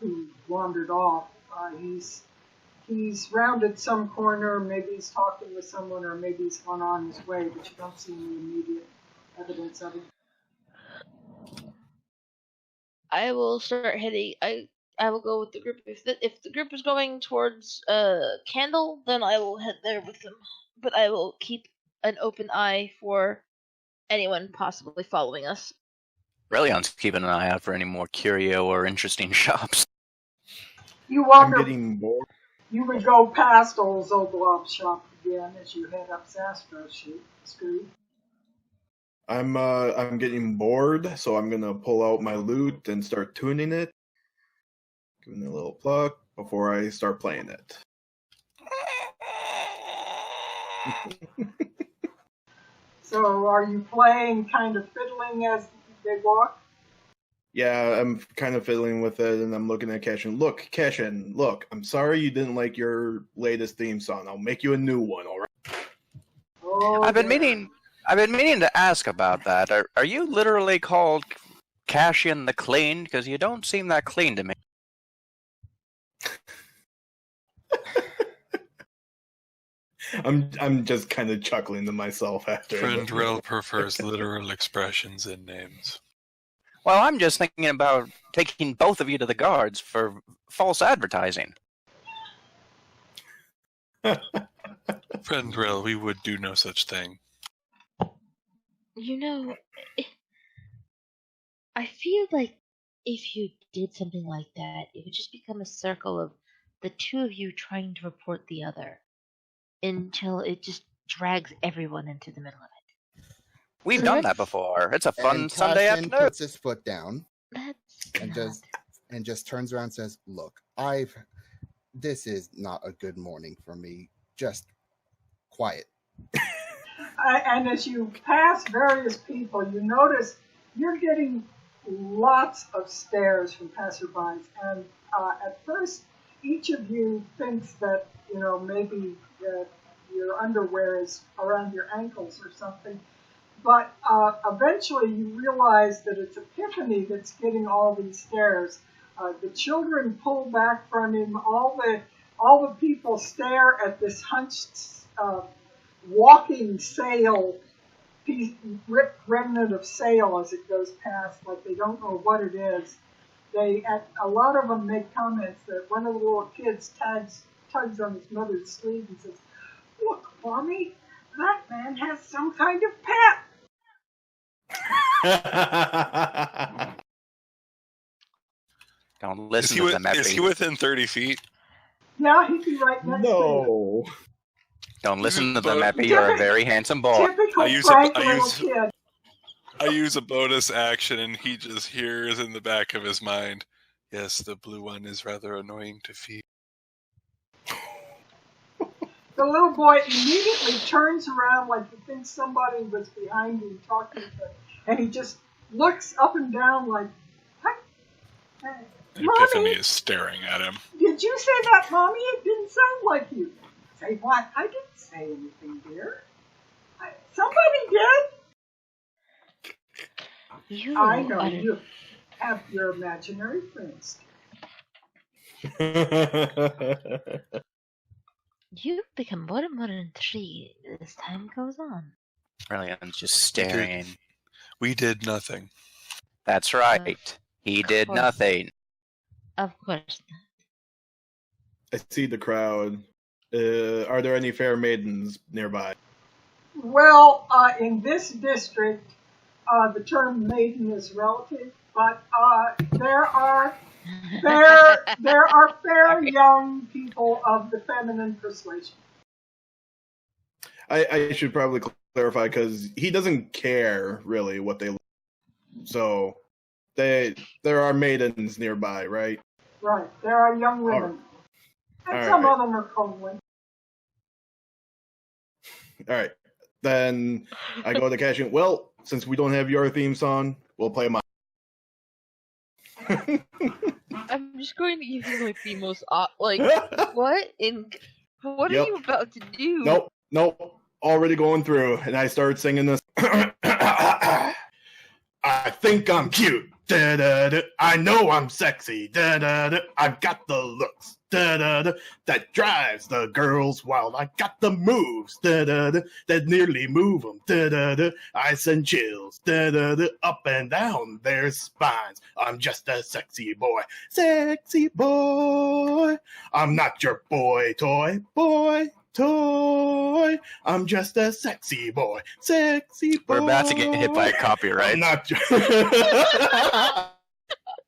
who wandered off. he's rounded some corner, maybe he's talking with someone, or maybe he's gone on his way, but you don't see any immediate evidence of it. I will start heading. I will go with the group. If the group is going towards Candle, then I will head there with them. But I will keep an open eye for anyone possibly following us. Brilliant's keeping an eye out for any more curio or interesting shops. You walk I'm up, getting bored. you would go past old Zoblov's shop again as you head up Zastro Street. I'm getting bored, so I'm gonna pull out my lute and start tuning it. Giving it a little pluck before I start playing it. So are you playing kind of fiddling as they walk? Yeah, I'm kind of fiddling with it, and I'm looking at Cashin. Look, Cashin, look, I'm sorry you didn't like your latest theme song. I'll make you a new one, all right? Oh, I've been meaning to ask about that. Are you literally called Cashin the Clean? Because you don't seem that clean to me. I'm just kind of chuckling to myself after. Friendrel prefers literal expressions in names. Well, I'm just thinking about taking both of you to the guards for false advertising. Friendrel, we would do no such thing. You know, I feel like if you did something like that, it would just become a circle of the two of you trying to report the other until it just drags everyone into the middle of it. We've done that before. It's a fun And Sunday Cashin afternoon. puts his foot down and just turns around and says, "Look, this is not a good morning for me. Just quiet." And as you pass various people, you notice you're getting lots of stares from passerbys. And at first, each of you thinks that, maybe your underwear is around your ankles or something. But eventually you realize that it's Epiphany that's getting all these stares. The children pull back from him. All the people stare at this hunched walking sail, remnant of sail as it goes past, like they don't know what it is. A lot of them make comments that one of the little kids tugs on his mother's sleeve and says, "Look, Mommy, that man has some kind of pet." Don't listen to them. Is he within 30 feet? Yeah, he'd be right next to you. Don't listen to them, Epi. You're a very handsome boy. Typical frank little kid. I use a bonus action, and he just hears in the back of his mind, "Yes, the blue one is rather annoying to feed." The little boy immediately turns around like he thinks somebody was behind him talking to him, and he just looks up and down like, "What? Epiphany Mommy, is staring at him. did you say that, Mommy? It didn't sound like you." "Say what? I didn't say anything, dear. Somebody did." I know you have your imaginary friends. You become more and more intrigued as time goes on. Brilliant, just staring. We did nothing. That's right. He did nothing. Of course not. I see the crowd. Are there any fair maidens nearby? Well, in this district, the term maiden is relative, but there are fair young people of the feminine persuasion. I should probably clarify, because he doesn't care really what they look like. So there are maidens nearby, right? Right, there are young women. And some of them are comely. All right. Then I go to cash in. Well, since we don't have your theme song, we'll play mine. I'm just going to give you like the most what? What are you about to do? Nope. Already going through, and I start singing this. I think I'm cute. Da-da-da. I know I'm sexy. Da-da-da. I've got the looks. da-da-da, that drives the girls wild. I got the moves, da-da-da, that nearly move them, da-da-da. I send chills, da-da-da, up and down their spines. I'm just a sexy boy, sexy boy. I'm not your boy toy, toy. I'm just a sexy boy, sexy boy. We're about to get hit by a copyright. I'm not your...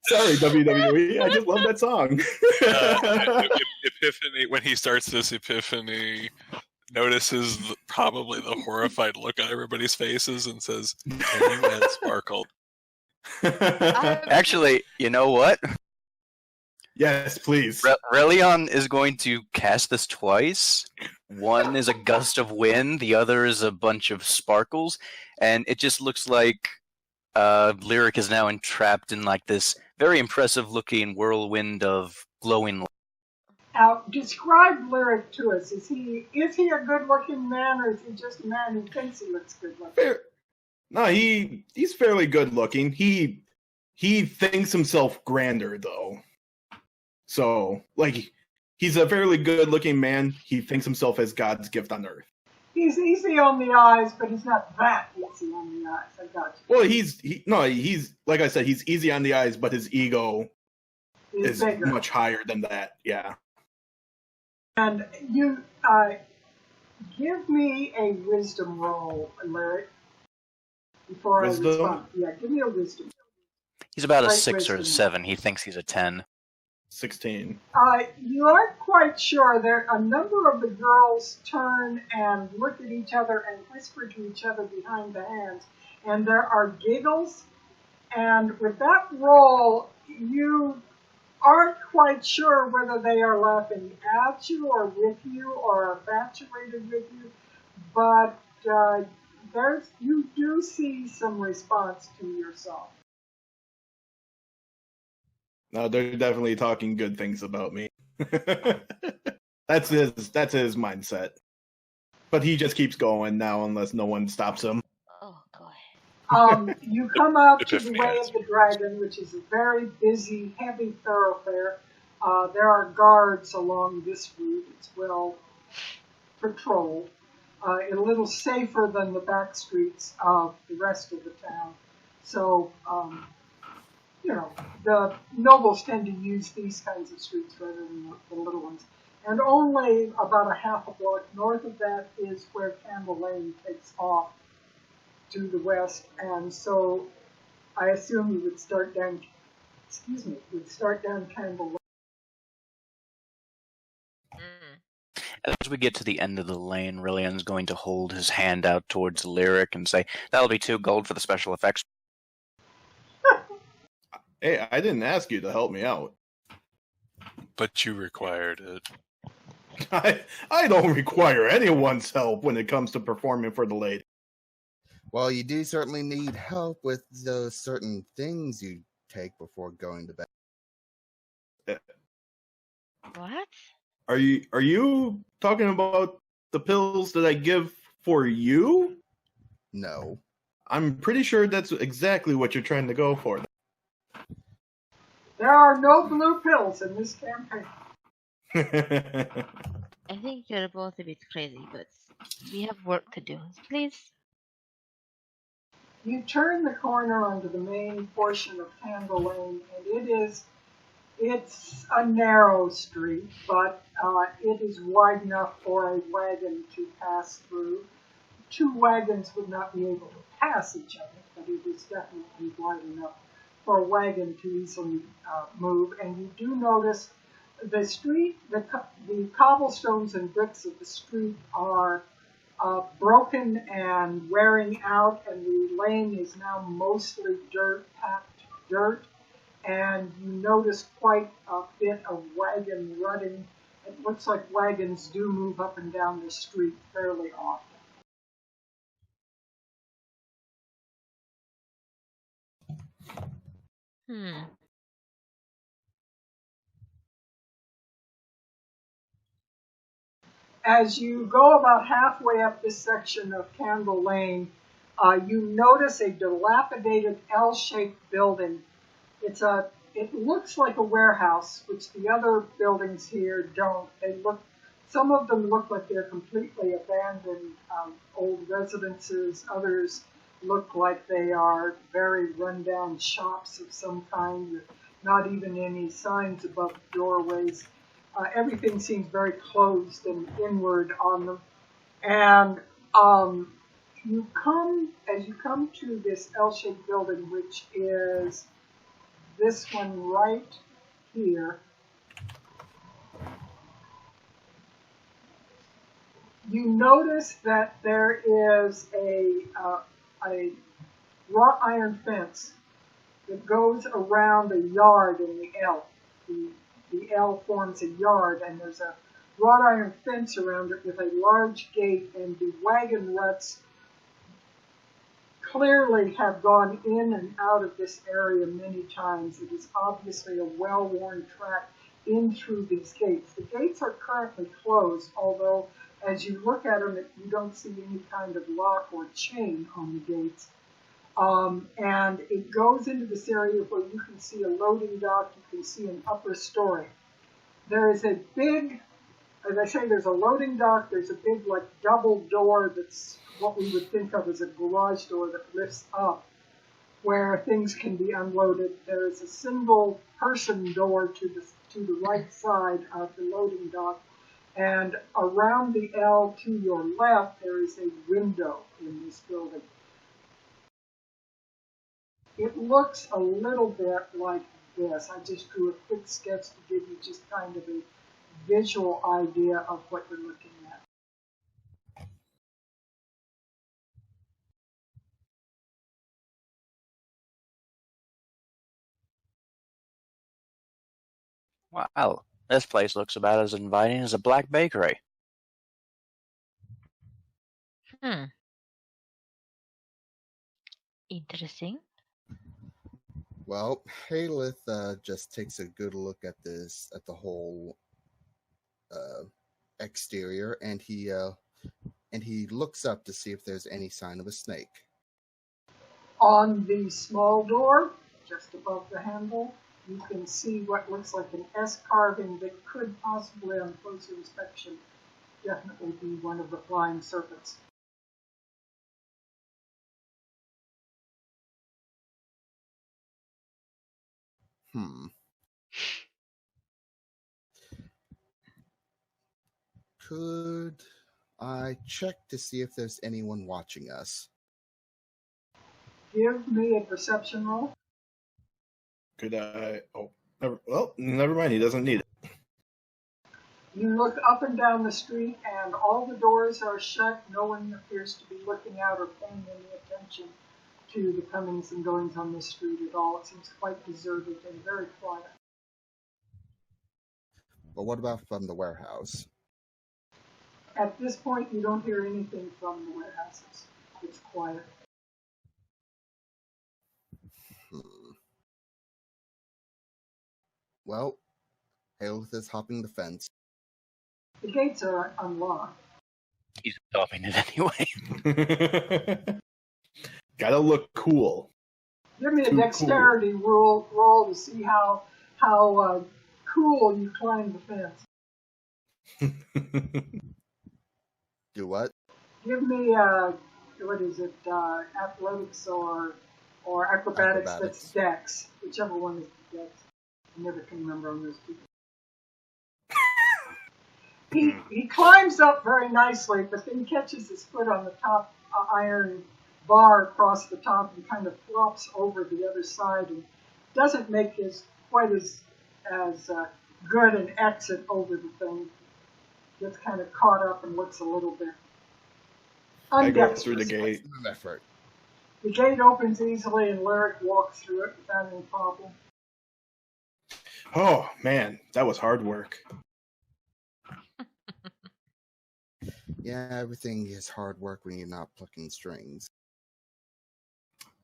Sorry, WWE. I just love that song. Epiphany, when he starts this epiphany, notices probably the horrified look on everybody's faces and says, "Any man sparkled." Actually, you know what? Yes, please. Relion is going to cast this twice. One is a gust of wind, the other is a bunch of sparkles, and it just looks like Lyric is now entrapped in like this very impressive looking whirlwind of glowing light. Now, describe Lyric to us. Is he a good-looking man, or is he just a man who thinks he looks good-looking? No, he's fairly good-looking. He thinks himself grander, though. So, like, he's a fairly good-looking man. He thinks himself as God's gift on earth. He's easy on the eyes, but he's not that easy on the eyes. I got you. Well, he's like I said, he's easy on the eyes, but his ego is bigger. Much higher than that. Yeah. And you give me a wisdom roll, Lyric, before Wisdom? I respond. Yeah, give me a wisdom. He's about a Right 6 or wisdom. 7. He thinks he's a 10. 16. You aren't quite sure. A number of the girls turn and look at each other and whisper to each other behind the hands, and there are giggles. And with that roll, you aren't quite sure whether they are laughing at you or with you or are infatuated with you, but you do see some response to your song. No, they're definitely talking good things about me. That's his mindset. But he just keeps going now unless no one stops him. Oh, God. You come out to the Way of the Dragon, which is a very busy, heavy thoroughfare. There are guards along this route. It's well patrolled. A little safer than the back streets of the rest of the town. So, the nobles tend to use these kinds of streets rather than the little ones. And only about a half a block north of that is where Candle Lane takes off to the west. And so I assume you would start down Candle Lane. As we get to the end of the lane, Rillian's going to hold his hand out towards Lyric and say, "That'll be 2 gold for the special effects." Hey, I didn't ask you to help me out. But you required it. I don't require anyone's help when it comes to performing for the lady. Well, you do certainly need help with those certain things you take before going to bed. What? Are you talking about the pills that I give for you? No. I'm pretty sure that's exactly what you're trying to go for. There are no blue pills in this campaign. I think you're both a bit crazy, but we have work to do. Please. You turn the corner onto the main portion of Candle Lane, and it's a narrow street, but it is wide enough for a wagon to pass through. 2 wagons would not be able to pass each other, but it is definitely wide enough for a wagon to easily move. And you do notice the street, the cobblestones and bricks of the street are broken and wearing out, and the lane is now mostly packed dirt. And you notice quite a bit of wagon rutting. It looks like wagons do move up and down the street fairly often. As you go about halfway up this section of Candle Lane, you notice a dilapidated L-shaped building. It's a It looks like a warehouse, which the other buildings here don't. Some of them look like they're completely abandoned old residences. Others look like they are very rundown shops of some kind with not even any signs above the doorways. Everything seems very closed and inward on them. And as you come to this L-shaped building, which is this one right here, you notice that there is a wrought iron fence that goes around a yard in the L. The L forms a yard, and there's a wrought iron fence around it with a large gate, and the wagon ruts clearly have gone in and out of this area many times. It is obviously a well-worn track in through these gates. The gates are currently closed, although as you look at them, you don't see any kind of lock or chain on the gates. And it goes into this area where you can see a loading dock, you can see an upper story. There is a big, as I say, there's a loading dock, there's a big like double door that's what we would think of as a garage door that lifts up where things can be unloaded. There is a single person door to the right side of the loading dock. And around the L to your left, there is a window in this building. It looks a little bit like this. I just drew a quick sketch to give you just kind of a visual idea of what you're looking at. Wow, this place looks about as inviting as a black bakery. Interesting. Well, Haleth just takes a good look at the whole exterior, and he looks up to see if there's any sign of a snake. On the small door, just above the handle, you can see what looks like an S carving that could possibly, on closer inspection, definitely be one of the flying serpents. Could I check to see if there's anyone watching us? Give me a perception roll. Could I? Oh, never mind. He doesn't need it. You look up and down the street, and all the doors are shut. No one appears to be looking out or paying any attention to the comings and goings on the street at all. It seems quite deserted and very quiet. But what about from the warehouse? At this point, you don't hear anything from the warehouses. It's quiet. Well, Haleth is hopping the fence. The gates are unlocked. He's stopping it anyway. Gotta look cool. Give me a dexterity roll to see how cool you climb the fence. Do what? Give me athletics or acrobatics. That's dex, whichever one is dex. I never can remember on those people. He climbs up very nicely, but then catches his foot on the top iron bar across the top and kind of flops over the other side and doesn't make quite as good an exit over the thing. Gets kind of caught up and looks a little bit I go through the gate. Effort. The gate opens easily and Lyric walks through it without any problem. Oh, man, that was hard work. Yeah, everything is hard work when you're not plucking strings.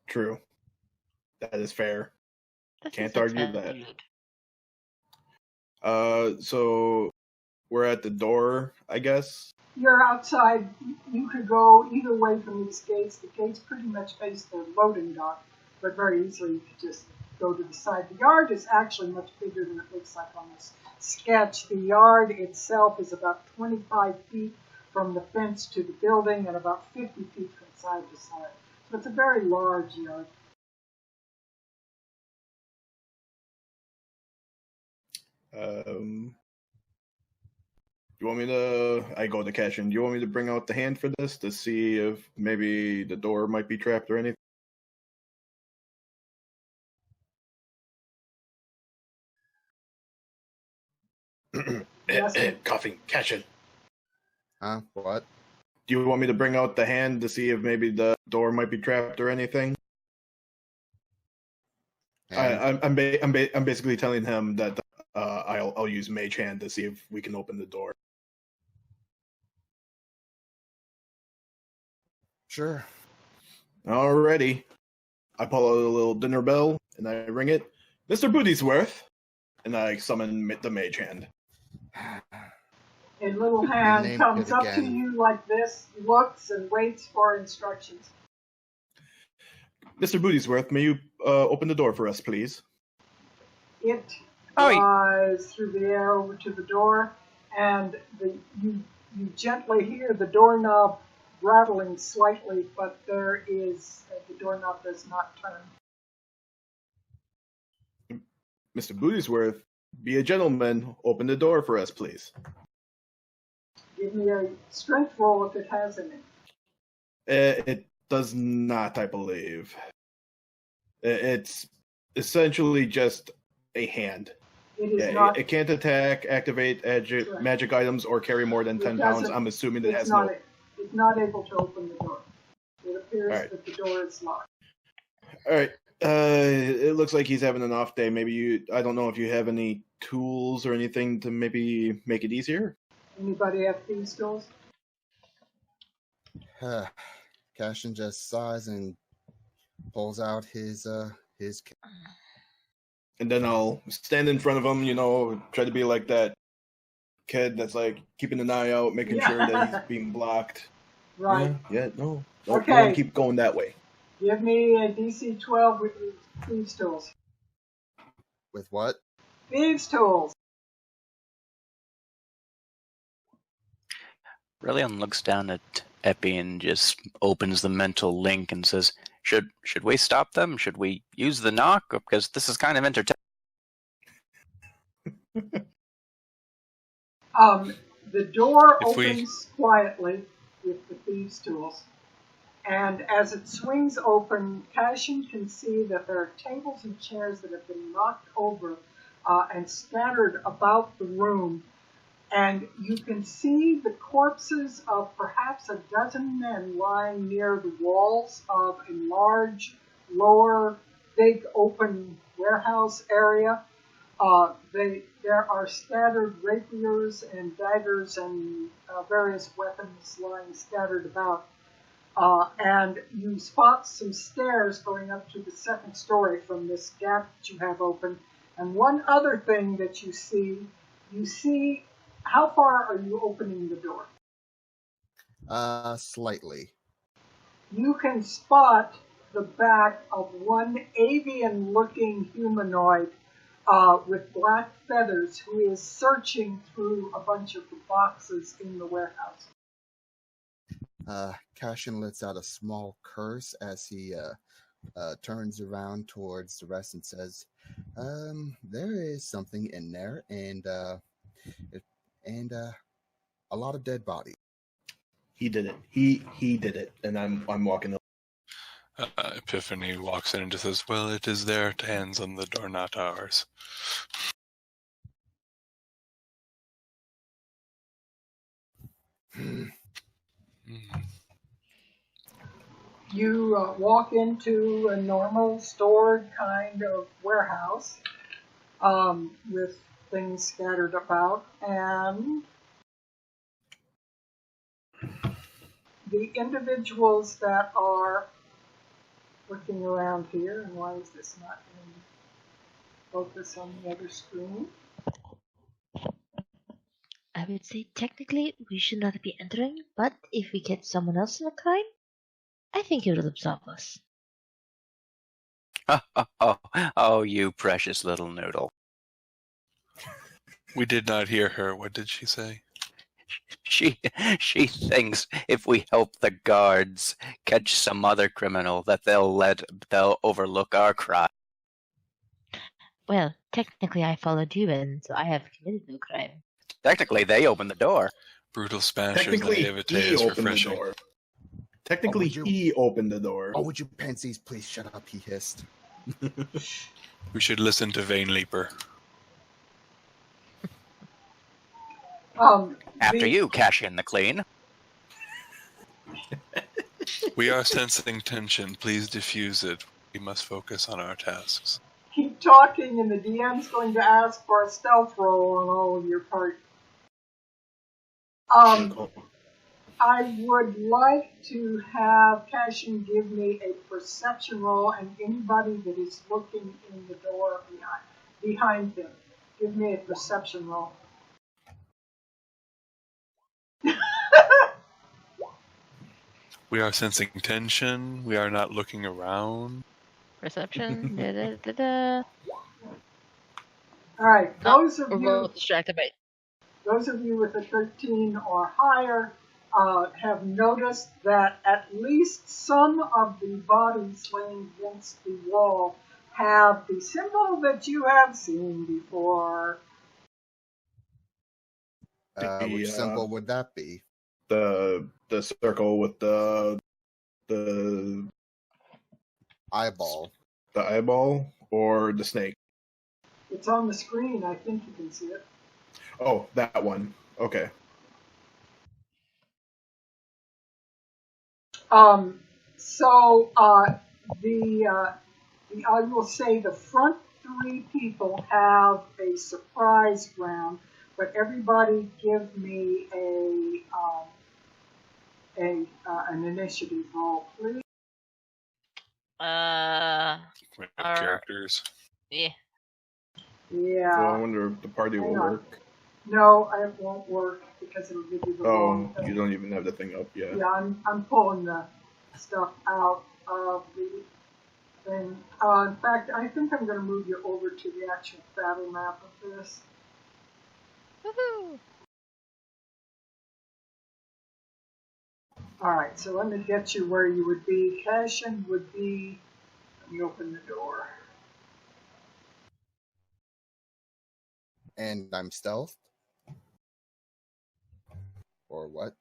True. That is fair. This Can't is argue attended. that. So we're at the door, I guess. You're outside. You could go either way from these gates. The gates pretty much face the loading dock, but very easily you could just go to the side. The yard is actually much bigger than it looks like on this sketch. The yard itself is about 25 feet from the fence to the building and about 50 feet from side to side. So it's a very large yard. You want me to? I go to Cashin. Do you want me to bring out the hand for this to see if maybe the door might be trapped or anything? Yes. Coughing, Cashin. What? Do you want me to bring out the hand to see if maybe the door might be trapped or anything? I'm basically telling him that I'll use Mage Hand to see if we can open the door. Sure. Alrighty. I pull out a little dinner bell and I ring it. Mr. Bootiesworth, and I summon the Mage Hand. A little hand Name comes it up to again. you like this, looks and waits for instructions. Mr. Bootiesworth, may you open the door for us, please? It Oh, flies through the air over to the door, and you gently hear the doorknob rattling slightly, but the doorknob does not turn. Mr. Bootiesworth, be a gentleman. Open the door for us, please. Give me a strength roll if it has in it. It does not, I believe. It's essentially just a hand. It is not. It can't attack, activate magic items, or carry more than 10 pounds. I'm assuming it has no... It's not able to open the door. It appears Right. that the door is locked. All right. It looks like he's having an off day. I don't know if you have any tools or anything to maybe make it easier. Anybody have thieves' tools? Cashin just sighs and pulls out his. And then I'll stand in front of him, try to be like that kid that's like keeping an eye out, making sure that he's being blocked. Right. No. Okay. Don't keep going that way. Give me a DC 12 with thieves' tools. With what? Thieves' tools. Brilliant looks down at Epi and just opens the mental link and says, Should we stop them? Should we use the knock? Because this is kind of entertaining. The door If we- opens quietly with the thieves' tools. And as it swings open, Cashin can see that there are tables and chairs that have been knocked over and scattered about the room. And you can see the corpses of perhaps a dozen men lying near the walls of a large, lower, big open warehouse area. There are scattered rapiers and daggers and various weapons lying scattered about. And you spot some stairs going up to the second story from this gap that you have open. And one other thing that you see, how far are you opening the door? Slightly. You can spot the back of one avian-looking humanoid with black feathers who is searching through a bunch of the boxes in the warehouse. Cashin lets out a small curse as he turns around towards the rest and says, there is something in there, and a lot of dead bodies. He did it. He did it. And I'm walking up. Epiphany walks in and just says, Well, it is their hands on the door, not ours. You walk into a normal stored kind of warehouse with things scattered about, and the individuals that are looking around here, and why is this not in focus on the other screen? I would say technically we should not be entering, but if we get someone else in the climb, I think it will absolve us. Oh, you precious little noodle. We did not hear her. What did she say? She thinks if we help the guards catch some other criminal that they'll overlook our crime. Well, technically I followed you in, so I have committed no crime. Technically, they opened the door. Brutal Spanish Technically, naivete he is opened the refreshing. door. Technically, he opened the door. Oh, would you pansies please shut up, he hissed. We should listen to Vane Leaper. After you cash in the clean. We are sensing tension. Please diffuse it. We must focus on our tasks. Keep talking, and the DM's going to ask for a stealth roll on all of your part. I would like to have Cashin give me a perception roll, and anybody that is looking in the door behind him, give me a perception roll. We are sensing tension. We are not looking around. Perception. All right, those of you with a 13 or higher have noticed that at least some of the bodies laying against the wall have the symbol that you have seen before. Which symbol would that be? The circle with the eyeball. The eyeball or the snake? It's on the screen. I think you can see it. Oh, that one. Okay. I will say the front three people have a surprise round, but everybody give me an initiative roll, please. Characters. Yeah. Yeah. So I wonder if the party will work. No, it won't work because it'll give you the wrong thing. You don't even have the thing up yet. Yeah, I'm pulling the stuff out of the thing. In fact, I think I'm going to move you over to the actual battle map of this. Woohoo! Alright, so let me get you where you would be. Cashin would be... Let me open the door. And I'm stealthed? Or what?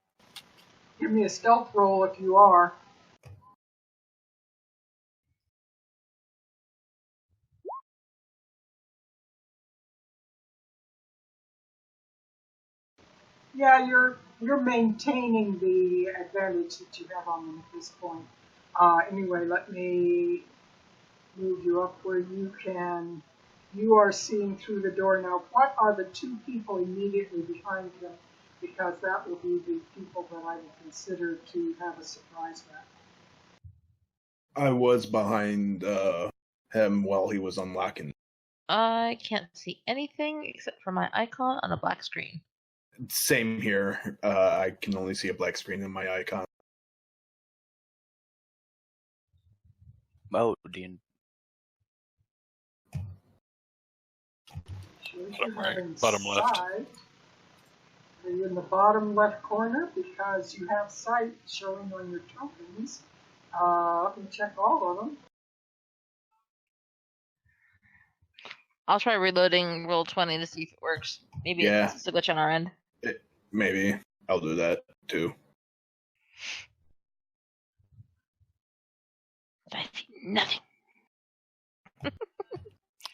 Give me a stealth roll if you are. Yeah, you're maintaining the advantage that you have on them at this point. Anyway, let me move you up where you are seeing through the door. Now, what are the two people immediately behind him? Because that will be the people that I will consider to have a surprise round. I was behind him while he was unlocking. I can't see anything except for my icon on a black screen. Same here. I can only see a black screen in my icon. Oh, Dean. Bottom left. Are you in the bottom left corner? Because you have sight showing on your tokens. Let me check all of them. I'll try reloading roll 20 to see if it works. Maybe it's a glitch on our end. Maybe. I'll do that too. I see nothing.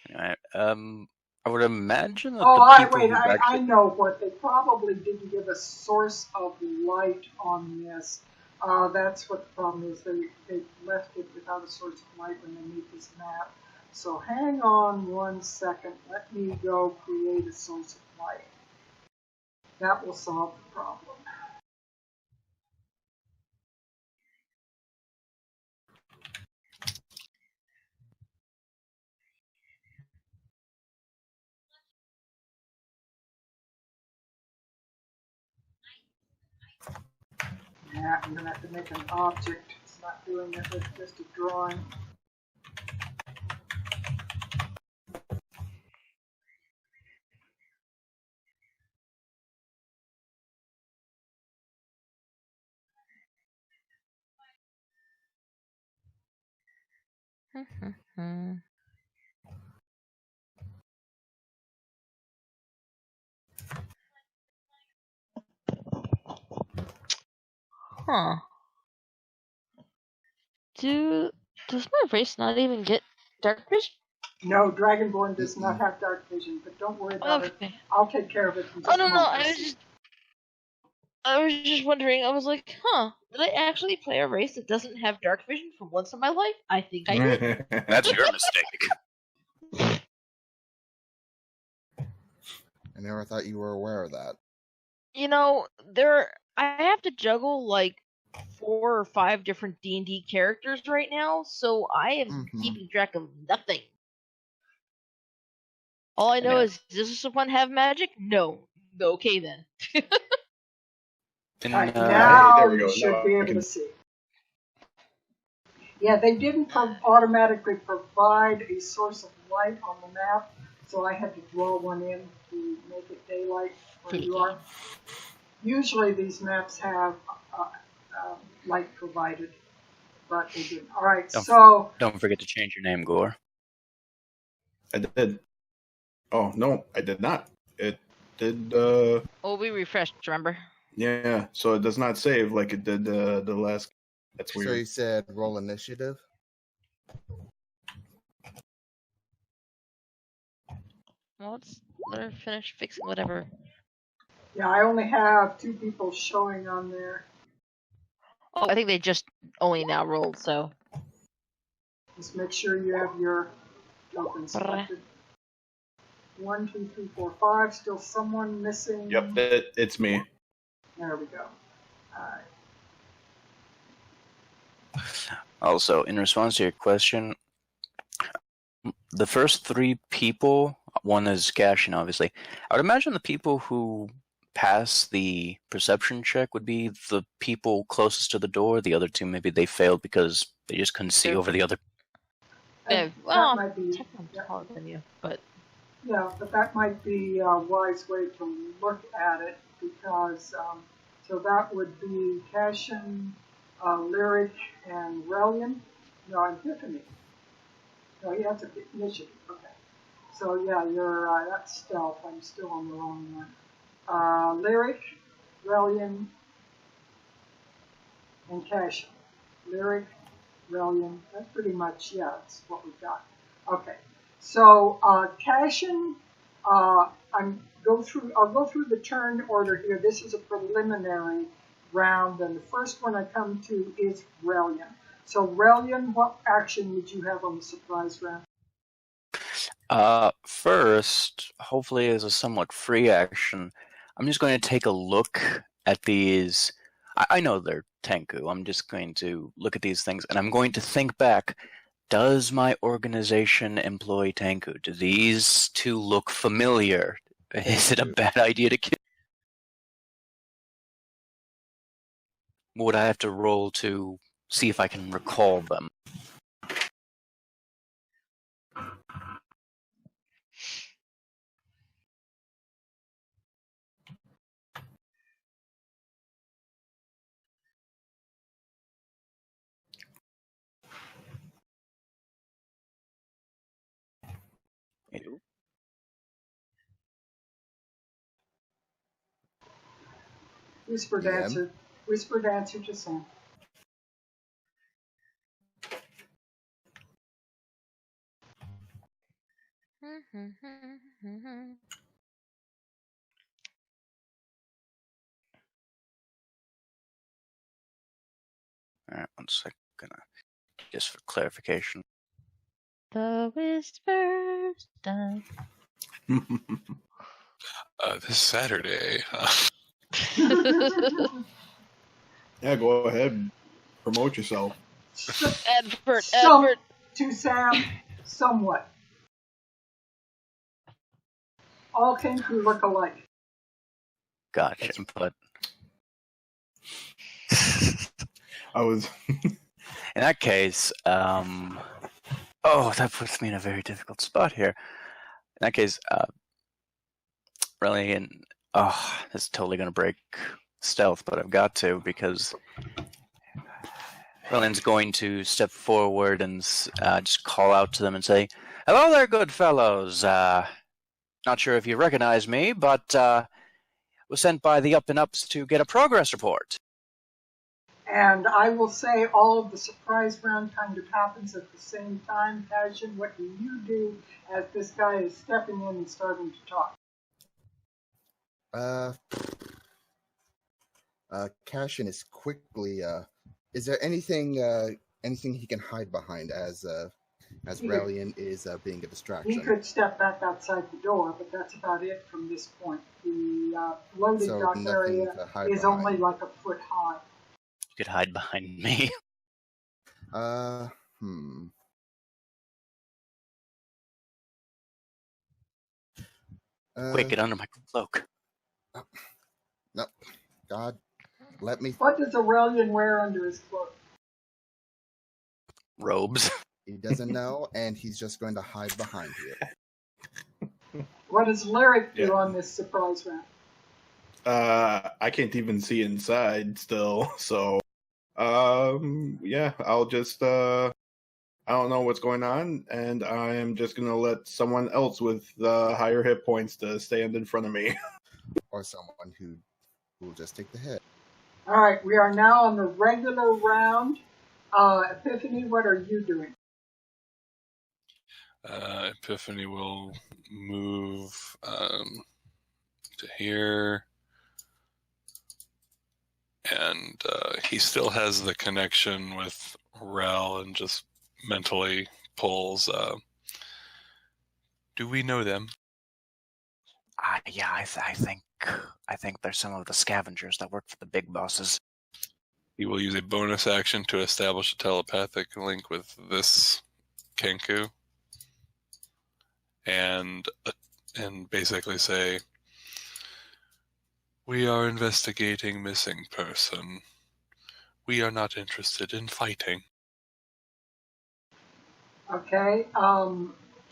Alright, I would imagine that I know what. They probably didn't give a source of light on this. That's what the problem is. They left it without a source of light when they made this map. So hang on 1 second. Let me go create a source of light. That will solve the problem. Yeah, I'm going to have to make an object. It's not doing it with just a drawing. Huh. Does my race not even get dark vision? No, Dragonborn does not have dark vision, but don't worry about it. I'll take care of it in just a moment. I was just wondering. I was like, huh? Did I actually play a race that doesn't have dark vision for once in my life? I think I did. That's your mistake. I never thought you were aware of that. You know, I have to juggle like 4 or 5 different D&D characters right now, so I am keeping track of nothing. All I know is, does this one have magic? No. Okay then. Alright, now you should be able to see. Yeah, they didn't automatically provide a source of light on the map, so I had to draw one in to make it daylight where you are. Usually these maps have light provided, but they didn't. Alright, so... Don't forget to change your name, Gore. I did. Oh, no, I did not. It did... Oh, we refreshed, remember? Yeah, so it does not save like it did the last... That's weird. So you said roll initiative? Well, let her finish fixing whatever. Yeah, I only have 2 people showing on there. Oh, I think they just only now rolled, so... Just make sure you have your token selected. 1, 2, 3, 4, 5. Still someone missing. Yep, it's me. There we go. Alright. Also, in response to your question, the first 3 people, one is Cashin, obviously. I would imagine the people who pass the perception check would be the people closest to the door. The other 2, maybe they failed because they just couldn't see over the other. Yeah, well, that might be taller than you, but... Yeah, but that might be a wise way to look at it, because so that would be Cashin, Lyric, and Relian. No, and Tiffany. No, he has initiative. Okay. So yeah, you're that's stealth. I'm still on the wrong one. Lyric, Relian, and Cashin. Lyric, Relian. That's pretty much, yeah, that's what we've got. Okay. So Cashin, I'll go through the turn order here. This is a preliminary round, and the first one I come to is Relian. So Relian, what action would you have on the surprise round? First, hopefully as a somewhat free action, I'm just going to take a look at these. I know they're Tenku. I'm just going to look at these things, and I'm going to think back. Does my organization employ Tenku? Do these 2 look familiar? Is it a bad idea to kill? Would I have to roll to see if I can recall them? Whispered answer to Sam. Alright, 1 second. Just for clarification. The whispers done. This Saturday. Yeah, go ahead. Promote yourself. Advert. To Sam, somewhat. All Tenku look alike. Gotcha, but... I was... In that case, that puts me in a very difficult spot here. In that case, really, this is totally going to break stealth, but I've got to, because Roland's going to step forward and just call out to them and say, "Hello there, good fellows. Not sure if you recognize me, but was sent by the Up and Ups to get a progress report." And I will say all of the surprise round kind of happens at the same time. Passion, what do you do as this guy is stepping in and starting to talk? Cashin is quickly. Is there anything he can hide behind as Relian is being a distraction? He could step back outside the door, but that's about it from this point. The loading dock area is only like a foot high. You could hide behind me. Quick, get under my cloak. No, God, let me. What does Aurelian wear under his cloak? Robes. He doesn't know, and he's just going to hide behind you. What does Lyric do on this surprise round? I can't even see inside still, so I'll just I don't know what's going on, and I am just gonna let someone else with higher hit points to stand in front of me. Or someone who will just take the hit. Alright, we are now on the regular round. Epiphany, what are you doing? Epiphany will move to here. And he still has the connection with Rel and just mentally pulls. Do we know them? Yeah, I think they're some of the scavengers that work for the big bosses. He will use a bonus action to establish a telepathic link with this Kenku, and basically say, "We are investigating missing person. We are not interested in fighting." Okay,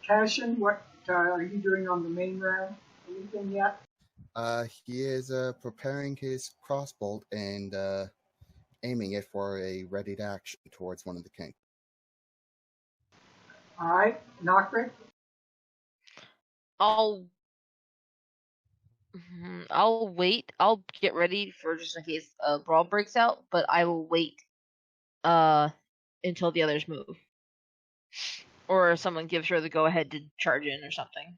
Cashin, what are you doing on the main round? Anything yet? He is preparing his crossbolt and aiming it for a readied action towards one of the king. Alright, Knockrick? I'll wait. I'll get ready for just in case a brawl breaks out, but I will wait until the others move. Or someone gives her the go-ahead to charge in or something.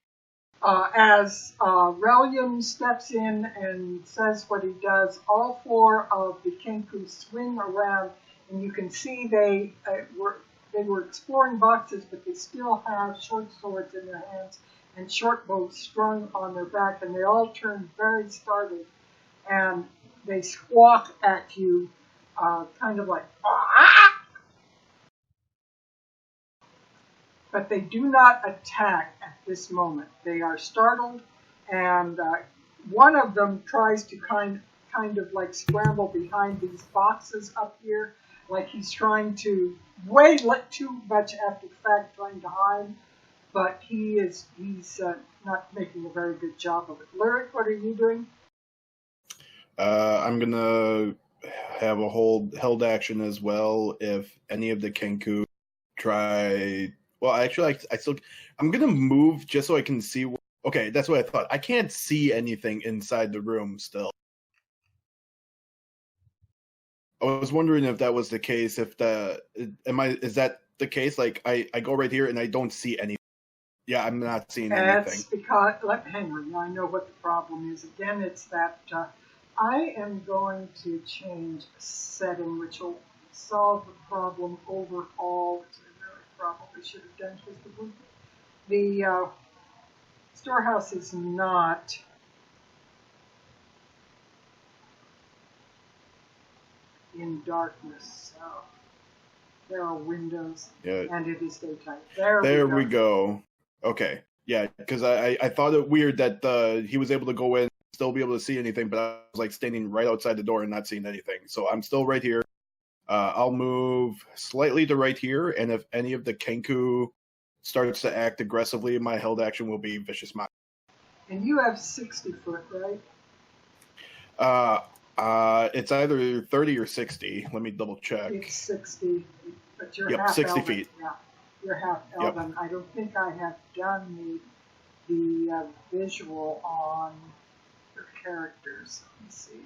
As Relian steps in and says what he does, all four of the Kenku swing around, and you can see they were exploring boxes, but they still have short swords in their hands and short bows strung on their back, and they all turn very startled, and they squawk at you, kind of like, "Ah!" But they do not attack at this moment. They are startled, and one of them tries to kind of like scramble behind these boxes up here, like he's trying to way too much after the fact, trying to hide, but he's not making a very good job of it. Lyric, what are you doing? I'm gonna have a held action as well if any of the Kenku try. Well, actually, I'm gonna move just so I can see. Okay, that's what I thought. I can't see anything inside the room still. I was wondering if that was the case. Is that the case? Like, I go right here and I don't see anything. Yeah, I'm not seeing anything. That's because, Henry, I know what the problem is. Again, it's that I am going to change a setting which will solve the problem overall, which I really probably should have done, because the storehouse is not in darkness, so there are windows, and it is daytime. There we go. Okay, yeah, because I thought it weird that he was able to go in, still be able to see anything, but I was like standing right outside the door and not seeing anything. So I'm still right here. I'll move slightly to right here, and if any of the Kenku starts to act aggressively, my held action will be Vicious Mockery. And you have 60 foot, right? It's either 30 or 60. Let me double check. It's 60, but you're Yep, half 60 elven. feet. Yeah, you're half elven. I don't think I have done the visual on your characters. Let me see.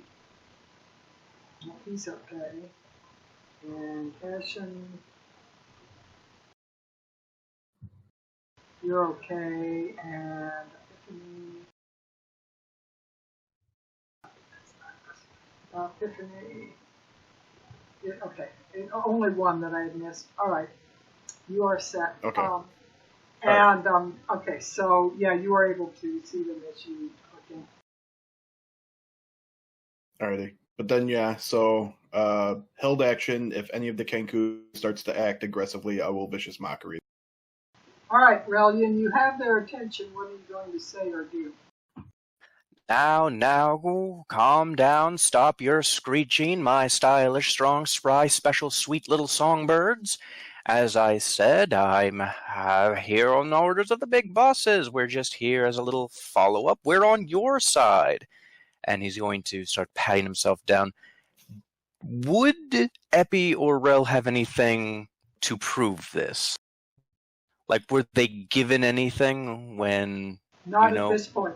Well, he's okay. And Cashin, you're okay. And Epiphany. Yeah, okay, only one that I missed. All right, you are set. Okay. Okay, so yeah, you are able to see them as you okay. Alrighty. But then, yeah, so held action. If any of the Kenku starts to act aggressively, I will Vicious Mockery. All right, Relian, you have their attention. What are you going to say or do? Now, calm down, stop your screeching, my stylish, strong, spry, special, sweet little songbirds. As I said, I'm here on the orders of the big bosses. We're just here as a little follow-up. We're on your side. And he's going to start patting himself down. Would Epi or Rel have anything to prove this? Like, were they given anything when... Not at this point.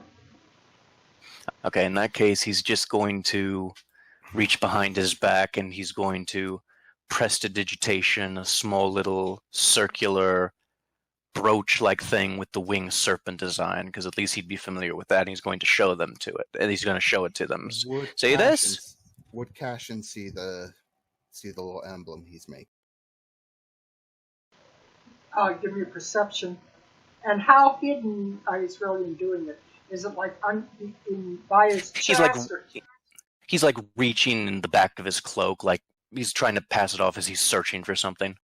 Okay, in that case, he's just going to reach behind his back and he's going to prestidigitation, a small little circular brooch-like thing with the winged serpent design, because at least he'd be familiar with that, and he's going to show them to it. And he's going to show it to them. Say this? Would Cashin see the little emblem he's making? Give me a perception. And how hidden is Relian doing it? Is it like by his chest? He's like reaching in the back of his cloak, like he's trying to pass it off as he's searching for something.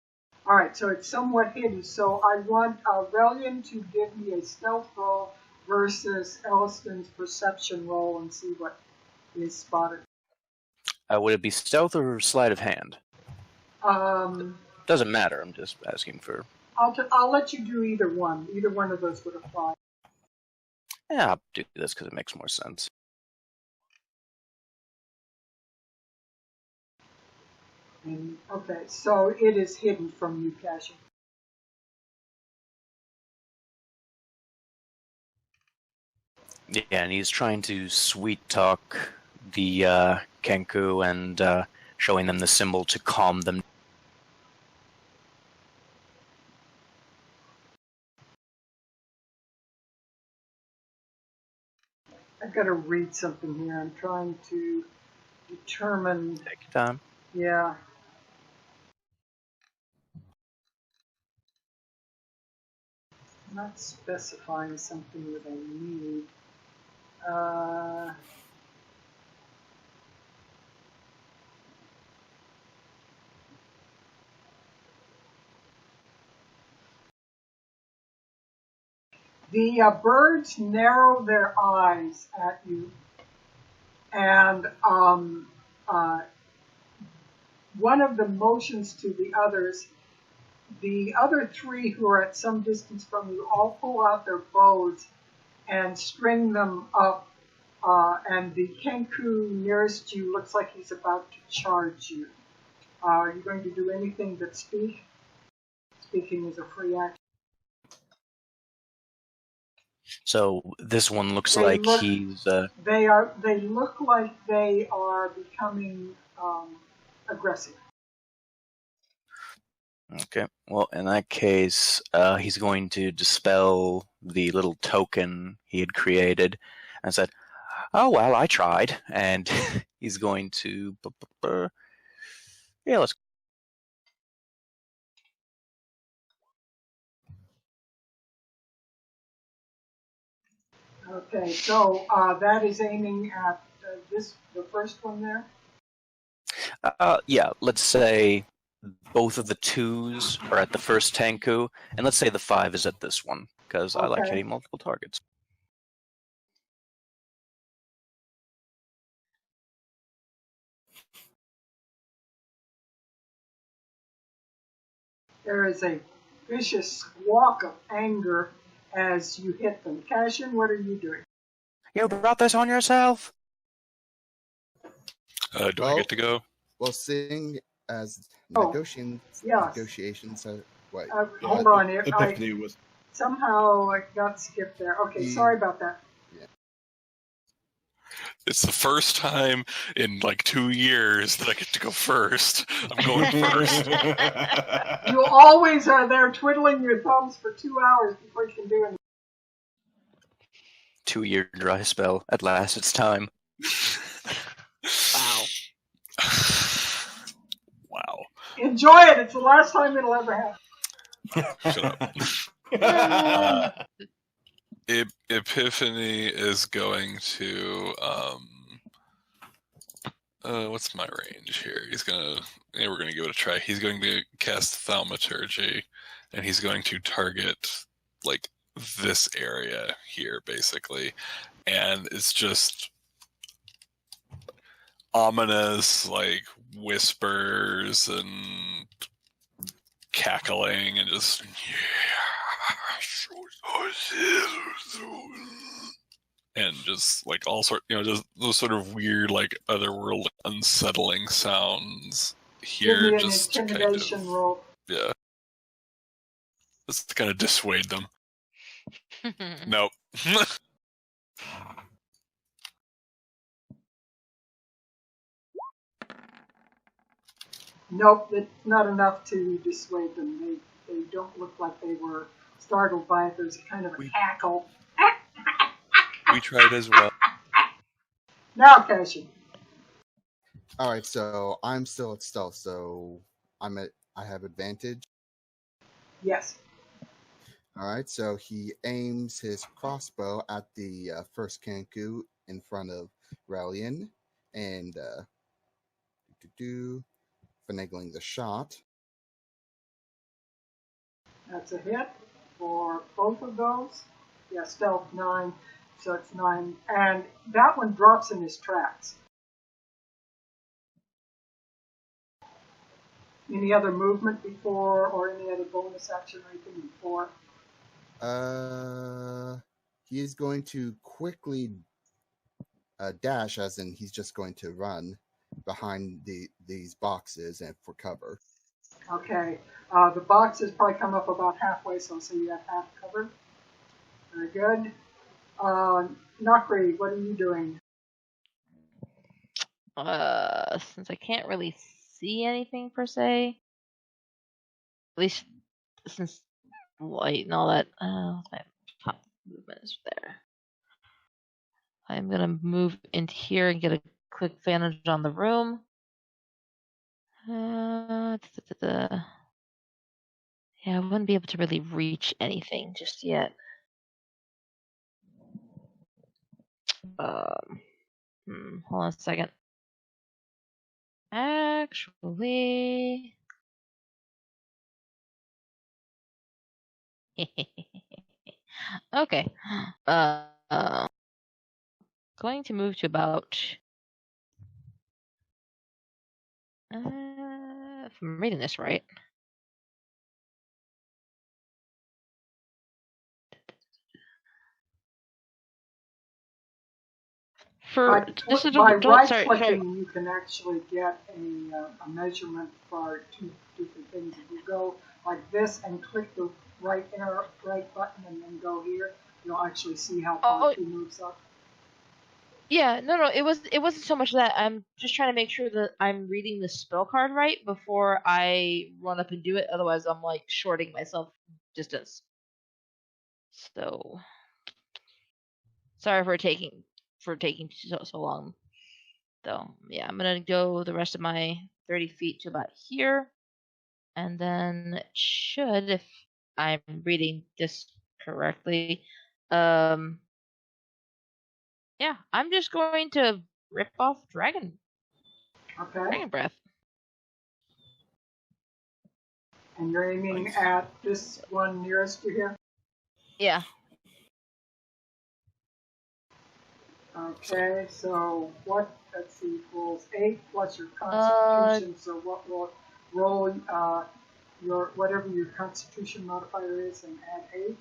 All right, so it's somewhat hidden. So I want Relian to give me a stealth roll versus Elliston's perception roll and see what is spotted. Would it be stealth or sleight of hand? Doesn't matter. I'm just asking for... I'll let you do either one. Either one of those would apply. Yeah, I'll do this because it makes more sense. Okay, so it is hidden from you, Cashin. Yeah, and he's trying to sweet talk the Kenku and showing them the symbol to calm them. I've got to read something here. I'm trying to determine... Take your time. Yeah. Not specifying something that I need. The birds narrow their eyes at you, and one of the motions to the others. The other three who are at some distance from you all pull out their bows and string them up, and the Kenku nearest you looks like he's about to charge you. Are you going to do anything but speak? Speaking is a free action. So this one looks he's... They look like they are becoming aggressive. Okay, well, in that case, he's going to dispel the little token he had created and said, "Oh, well, I tried." And he's going to... Yeah, let's... Okay, so that is aiming at the first one there? Yeah, let's say both of the 2s are at the first Tenku, and let's say the 5 is at this one, because I like hitting multiple targets. There is a vicious squawk of anger as you hit them. Cashin, what are you doing? You brought this on yourself! Do I get to go? Well, seeing as Oh, negotiations, yes. What? Hold on. Epiphany was. Somehow I got skipped there. Okay, sorry about that. It's the first time in like 2 years that I get to go first. I'm going first. You always are there twiddling your thumbs for 2 hours before you can do anything. 2-year dry spell. At last, it's time. Wow. Wow. Enjoy it. It's the last time it'll ever happen. Shut up. Epiphany is going to what's my range here? We're gonna give it a try. He's going to cast Thaumaturgy, and he's going to target like this area here, basically. And it's just ominous, like whispers and cackling and just and just like all sort, just those sort of weird, like otherworldly, unsettling sounds here. Give me an just intimidation kind of, roll. yeah, just to kind of dissuade them. Nope. Nope, it's not enough to dissuade them. They don't look like they were startled by it. There's a kind of a cackle. We tried as well. Now, Cashin. All right, so I'm still at stealth, so I have advantage. Yes. All right, so he aims his crossbow at the first Kanku in front of Relian, and finagling the shot. That's a hit for both of those. Yeah, stealth 9, so it's 9. And that one drops in his tracks. Any other movement before, or any other bonus action or anything before? He is going to quickly dash, as in he's just going to run behind these boxes and for cover. Okay. The boxes probably come up about halfway, so you have half covered. Very good. Nakri, what are you doing? Since I can't really see anything per se, at least since light and all that, my top movement is there. I'm gonna move into here and get a quick vantage on the room. Yeah, I wouldn't be able to really reach anything just yet. Hold on a second. Actually, okay. Going to move to about. If I'm reading this right. By right-clicking, you can actually get a measurement for 2 different things. If you go like this and click the right button and then go here, you'll actually see how far 2 moves up. Yeah, no, it wasn't so much that. I'm just trying to make sure that I'm reading the spell card right before I run up and do it. Otherwise, I'm like shorting myself distance. So, sorry for taking so long. Though, yeah, I'm gonna go the rest of my 30 feet to about here, and then it should, if I'm reading this correctly, yeah, I'm just going to rip off Dragon Breath. And you're aiming at this one nearest to here? Yeah. Okay, so let's see, equals 8 plus your Constitution, so what will roll whatever your Constitution modifier is and add 8?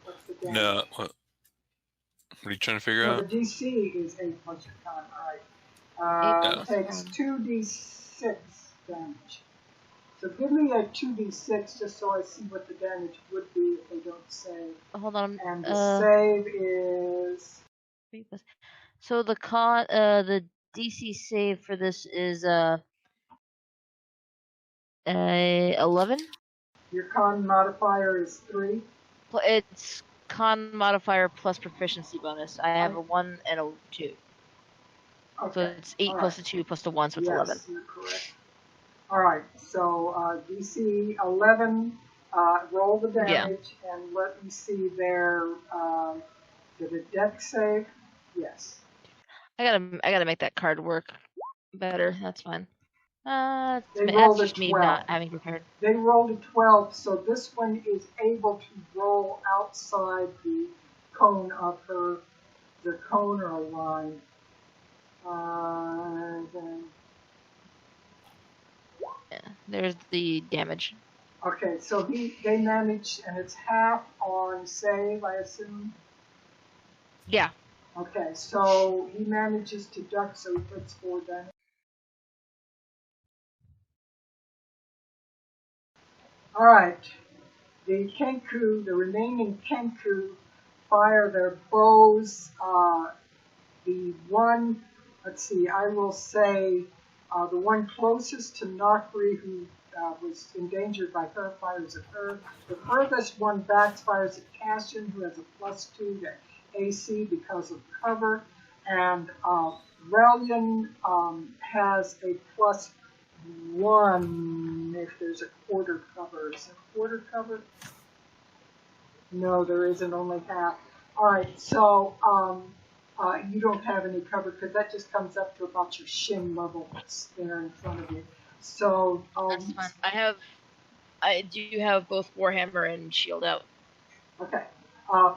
What's the damage? No, what are you trying to figure out? The DC is 8 plus your con, alright. Takes 2d6 damage. So give me a 2d6 just so I see what the damage would be if they don't save. Hold on. And the save is... So the DC save for this is 11. Your con modifier is 3. It's con modifier plus proficiency bonus. I have a 1 and a 2. Okay. So it's 8 plus a 2 plus the 1, so it's 11. Yes, you're correct. All right, so DC 11, roll the damage, and let me see their, did a dex save? Yes. I gotta make that card work better. That's fine. They That's rolled a just me 12. not having prepared. They rolled a 12, so this one is able to roll outside the cone of the cone or line. Then... Yeah, there's the damage. Okay, so they managed, and it's half on save, I assume? Yeah. Okay, so he manages to duck, so he takes 4 damage. Alright, the Kenku, the remaining Kenku, fire their bows. The one, let's see, I will say, the one closest to Nakri, who was endangered by her, fires at her. The furthest one back fires at Cassian, who has a +2 to AC because of cover. And Relian has a +1 if there's a quarter cover. Is there quarter cover? No, there isn't, only half. All right, so you don't have any cover because that just comes up to about your shin level that's there in front of you. So That's fine. I do have both Warhammer and Shield out. Okay.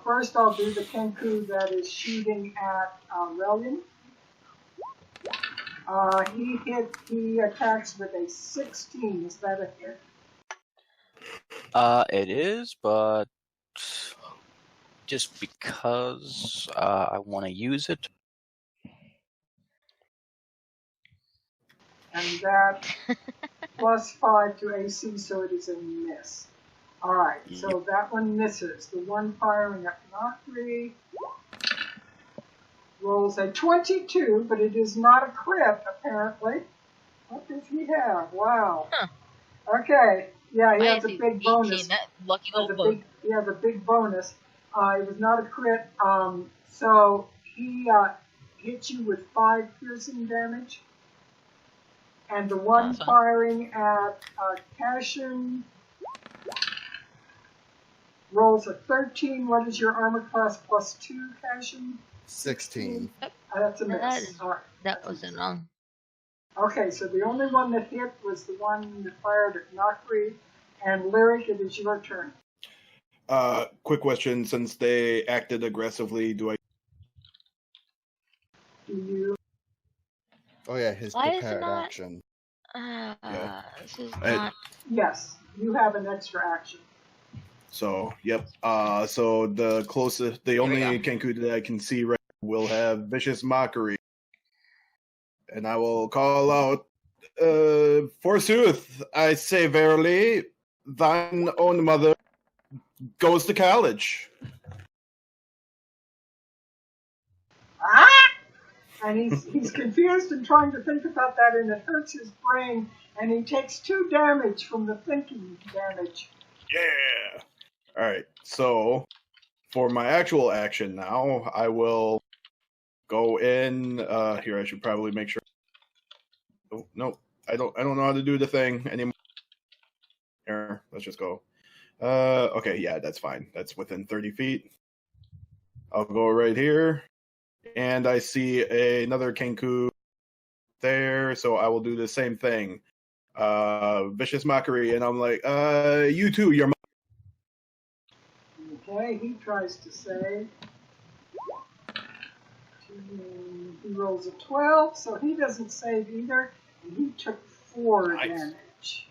First, I'll do the Kenku that is shooting at Relian. He attacks with a 16. Is that a hit? It is, but just because I want to use it. And that +5 to AC, so it is a miss. Alright, so that one misses. The one firing at Nakri rolls a 22, but it is not a crit, apparently. What does he have? Wow. Huh. Okay, yeah, he has a big 18, bonus. Lucky little bug. He has a big bonus. It was not a crit, so he hits you with 5 piercing damage. And the one firing at Cassian rolls a 13. What is your armor class +2, Cassian? 16. That's a miss. That wasn't wrong. Okay, so the only one that hit was the one that fired at Nakri. And Lyric, it is your turn. Quick question. Since they acted aggressively, do you? Oh yeah, his prepared action. This is not... Yes, you have an extra action. So, yep. So the closest, the only Kenku that I can see right now will have Vicious Mockery. And I will call out, forsooth, I say verily, thine own mother goes to college. And he's confused and trying to think about that, and it hurts his brain, and he takes 2 damage from the thinking damage. Yeah! Alright, so for my actual action now, I will go in, here I should probably make sure. Oh, no, I don't know how to do the thing anymore. Here, let's just go. Okay, yeah, that's fine. That's within 30 feet. I'll go right here. And I see another Kenku there, so I will do the same thing. Vicious Mockery, and I'm like, you too, you're Okay, he tries to save. He rolls a 12, so he doesn't save either, and he took 4 damage.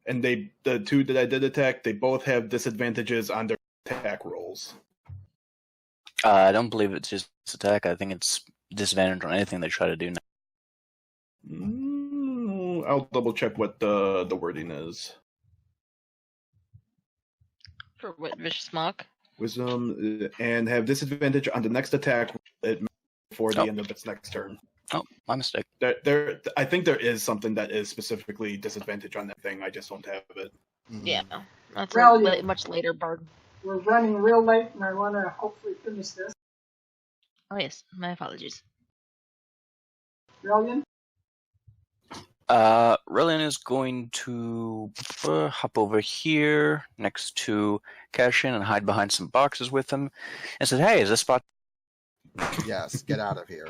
And the 2 that I did attack, they both have disadvantages on their attack rolls. I don't believe it's just attack. I think it's disadvantage on anything they try to do now. I'll double check what the wording is. For what, Vicious Mock? Wisdom and have disadvantage on the next attack before the end of its next turn. Oh, my mistake. I think there is something that is specifically disadvantage on that thing. I just don't have it. Yeah, that's Brilliant. a much later bard. We're running real late, and I want to hopefully finish this. Oh yes, my apologies. Brilliant. Rillian is going to hop over here next to Cashin and hide behind some boxes with him and says, "Hey, is this spot?" Yes, get out of here.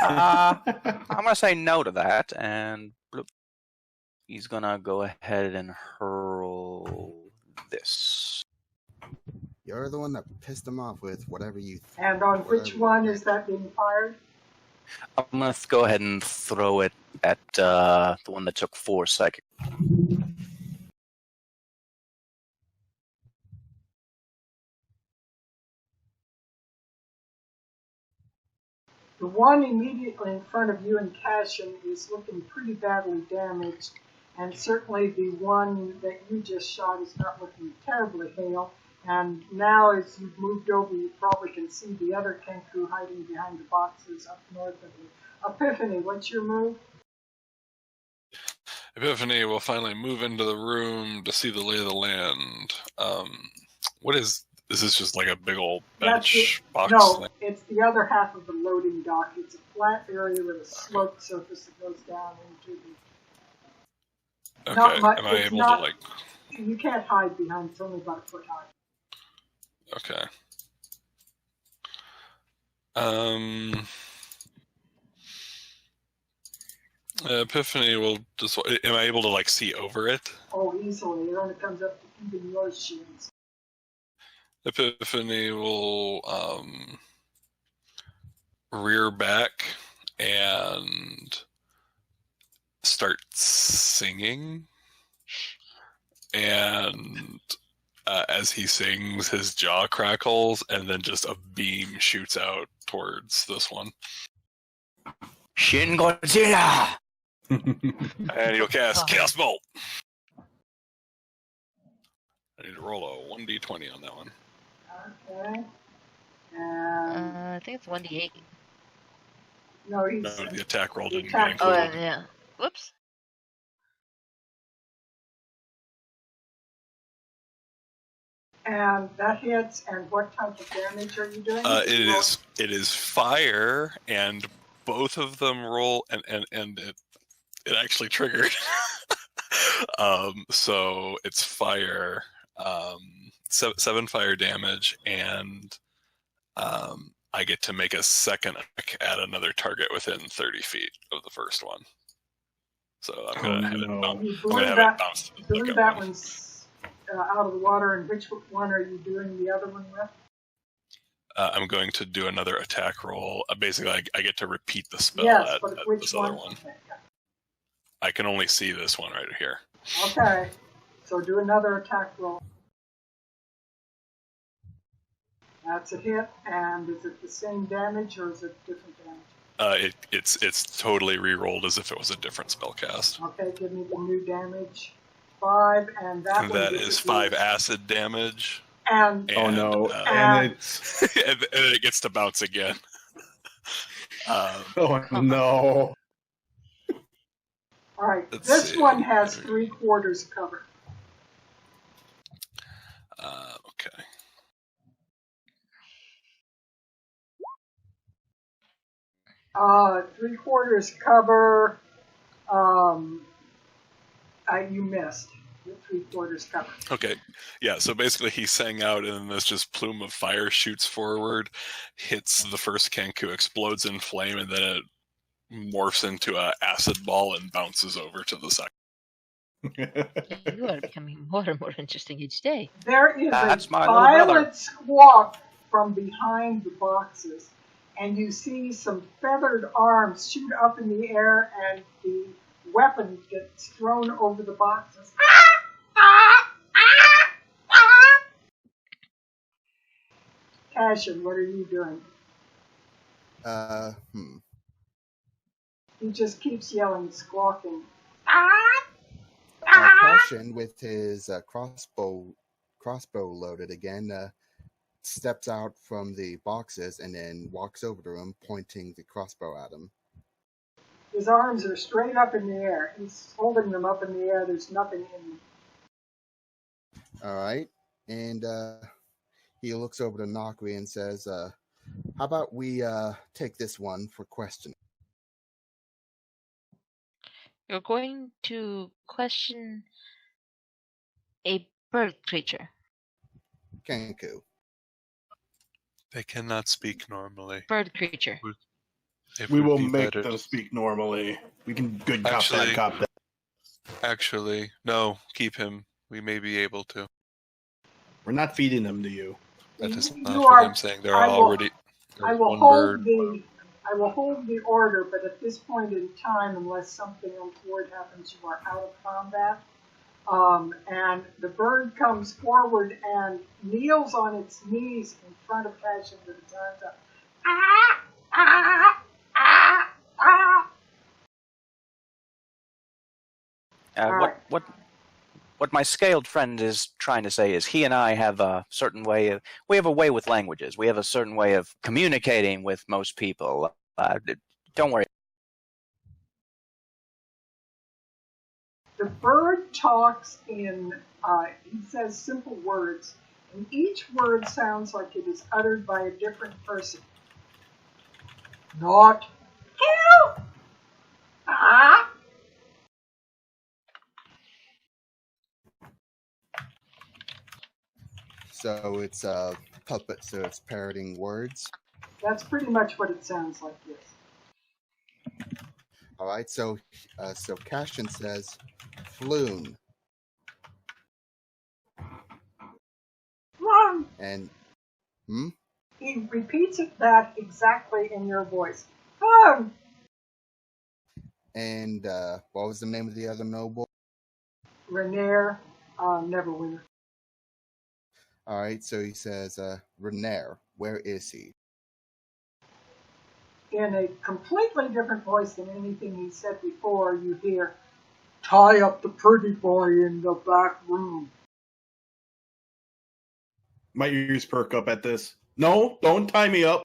I'm gonna say no to that, and bloop, he's gonna go ahead and hurl this. You're the one that pissed him off with whatever you. And on which one is that being fired? I'm gonna go ahead and throw it at the one that took 4 psychic. The one immediately in front of you and Cashin is looking pretty badly damaged, and certainly the one that you just shot is not looking terribly hale. And now as you've moved over, you probably can see the other Kenku hiding behind the boxes up north of you. Epiphany, what's your move? Epiphany will finally move into the room to see the lay of the land. What is... This is just like a big old bench box No, thing. it's the other half of the loading dock. It's a flat area with a sloped surface that goes down into the... Okay, Not much, am I it's able not- to like... You can't hide behind, it's only about a foot high. Okay. Epiphany will just... Am I able to like see over it? Oh, easily. It only comes up to even your shins. Epiphany will rear back and start singing. And as he sings, his jaw crackles, and then just a beam shoots out towards this one. Shin Godzilla! And he'll cast Chaos Bolt. I need to roll a 1d20 on that one. Okay. And I think it's 1d8. no, he's No, the attack roll the didn't attack get Oh, included. yeah. Whoops. and that hits. And what type of damage are you doing? It is fire, and both of them roll, and it actually triggered. So it's fire, 7 fire damage, and I get to make a second attack at another target within 30 feet of the first one. So I'm gonna have it bounce. You I'm blew gonna have that, it bounce to the blew second that one. one's out of the water. And which one are you doing the other one with? I'm going to do another attack roll. Basically, I get to repeat the spell Yes, at but which this one? other one. I can only see this one right here. Okay, so do another attack roll. That's a hit, and is it the same damage or is it different damage? It's totally re-rolled as if it was a different spell cast. Okay, give me the new damage. 5, and that And one that is 5 disappears. acid damage. And Oh no! and it's and then it gets to bounce again. oh no! all right, Let's this see. one has 3/4 cover. Okay. Three quarters cover. You missed. With 3/4 cover. Okay. Yeah, so basically he sang out, and then this just plume of fire shoots forward, hits the first Kenku, explodes in flame, and then it morphs into an acid ball and bounces over to the second. You are becoming more and more interesting each day. There is That's a my little brother. violent squawk from behind the boxes, and you see some feathered arms shoot up in the air, and the weapon gets thrown over the boxes. Cashin, what are you doing? Uh, He just keeps yelling, squawking. Cassian, with his crossbow loaded again, steps out from the boxes and then walks over to him, pointing the crossbow at him. His arms are straight up in the air. He's holding them up in the air. There's nothing in them. All right. And he looks over to Nakri and says, how about we take this one for questioning? You're going to question a bird creature. Kenku. They cannot speak normally. Bird creature. We will make them speak normally. We can good cop Actually- that, cop that. Actually, no, keep him. We may be able to. We're not feeding them to you. That is You not what are- I'm saying. There I are will- already I will one hold bird. I will hold the order, but at this point in time, unless something untoward happens, you are out of combat. And the bird comes forward and kneels on its knees in front of Cassian with its arms up. Ah! Ah! Ah! Ah! What my scaled friend is trying to say is he and I have a certain way of, we have a way with languages. We have a certain way of communicating with most people. Don't worry. The bird talks in, he says simple words, and each word sounds like it is uttered by a different person. Not kill! Ah! So it's a puppet, so it's parroting words. That's pretty much what it sounds like, yes. All right, so Cassian says, Floon. Run! And, He repeats that exactly in your voice. And what was the name of the other noble? Renair, Neverwinter. All right, so he says, Renair, where is he? In a completely different voice than anything he said before, you hear, tie up the pretty boy in the back room. My ears perk up at this. No, don't tie me up.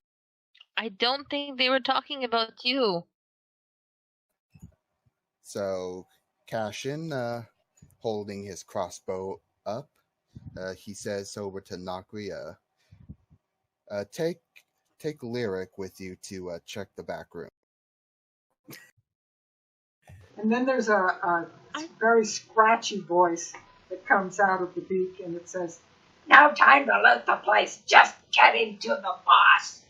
I don't think they were talking about you. So Cassian, holding his crossbow up, he says over to Nakri, take Lyric with you to check the back room. And then there's a very scratchy voice that comes out of the beak, and it says, no time to loot the place, just get into the boss.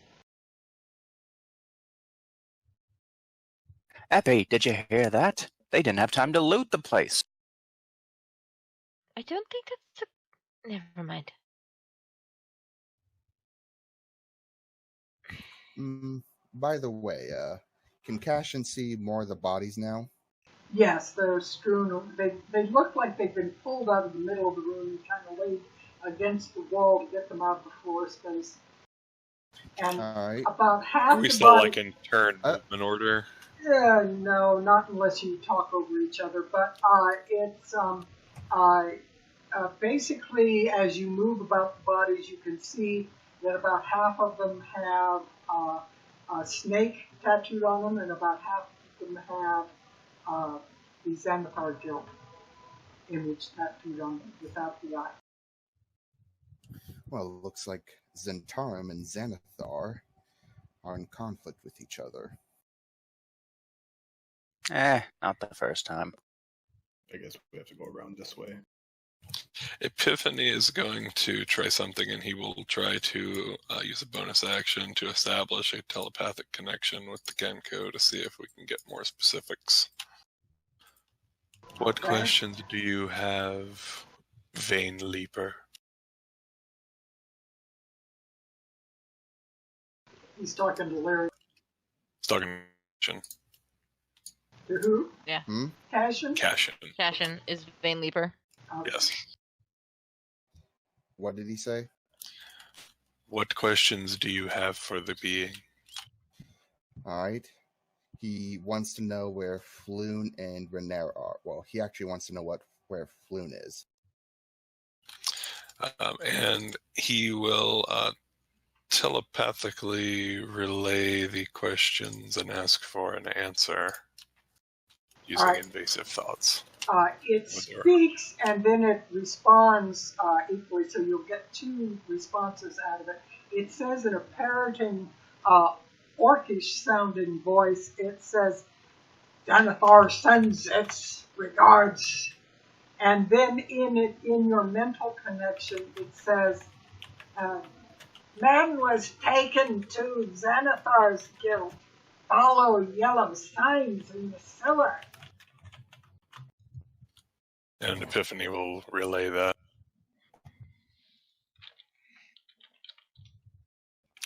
Epi, did you hear that? They didn't have time to loot the place. I don't think that's never mind. By the way, can Cassian see more of the bodies now? Yes, they're strewn. They look like they've been pulled out of the middle of the room and kind of laid against the wall to get them out of the floor space. And All right. about half Are we the still body... like in turn movement order? No, not unless you talk over each other. But it's basically, as you move about the bodies, you can see that about half of them have a snake tattooed on them, and about half of them have the Xanathar guild image tattooed on them without the eye. Well, it looks like Zentarum and Xanathar are in conflict with each other. Not the first time. I guess we have to go around this way. Epiphany is going to try something, and he will try to use a bonus action to establish a telepathic connection with the Genko to see if we can get more specifics. What questions do you have, Vein Leaper? He's talking to Larry. He's talking To who? Yeah. Cassian? Cassian is Vein Leaper. Yes. What did he say? What questions do you have for the being? All right. he wants to know where Floon and Renair are. Well, he actually wants to know where Floon is. And he will telepathically relay the questions and ask for an answer using invasive thoughts. It speaks and then it responds equally, so you'll get two responses out of it. It says in a parroting, orcish-sounding voice, it says, "Xanathar sends its regards." And then in your mental connection, it says, "Man was taken to Xanathar's guild. Follow yellow signs in the cellar." And Epiphany will relay that.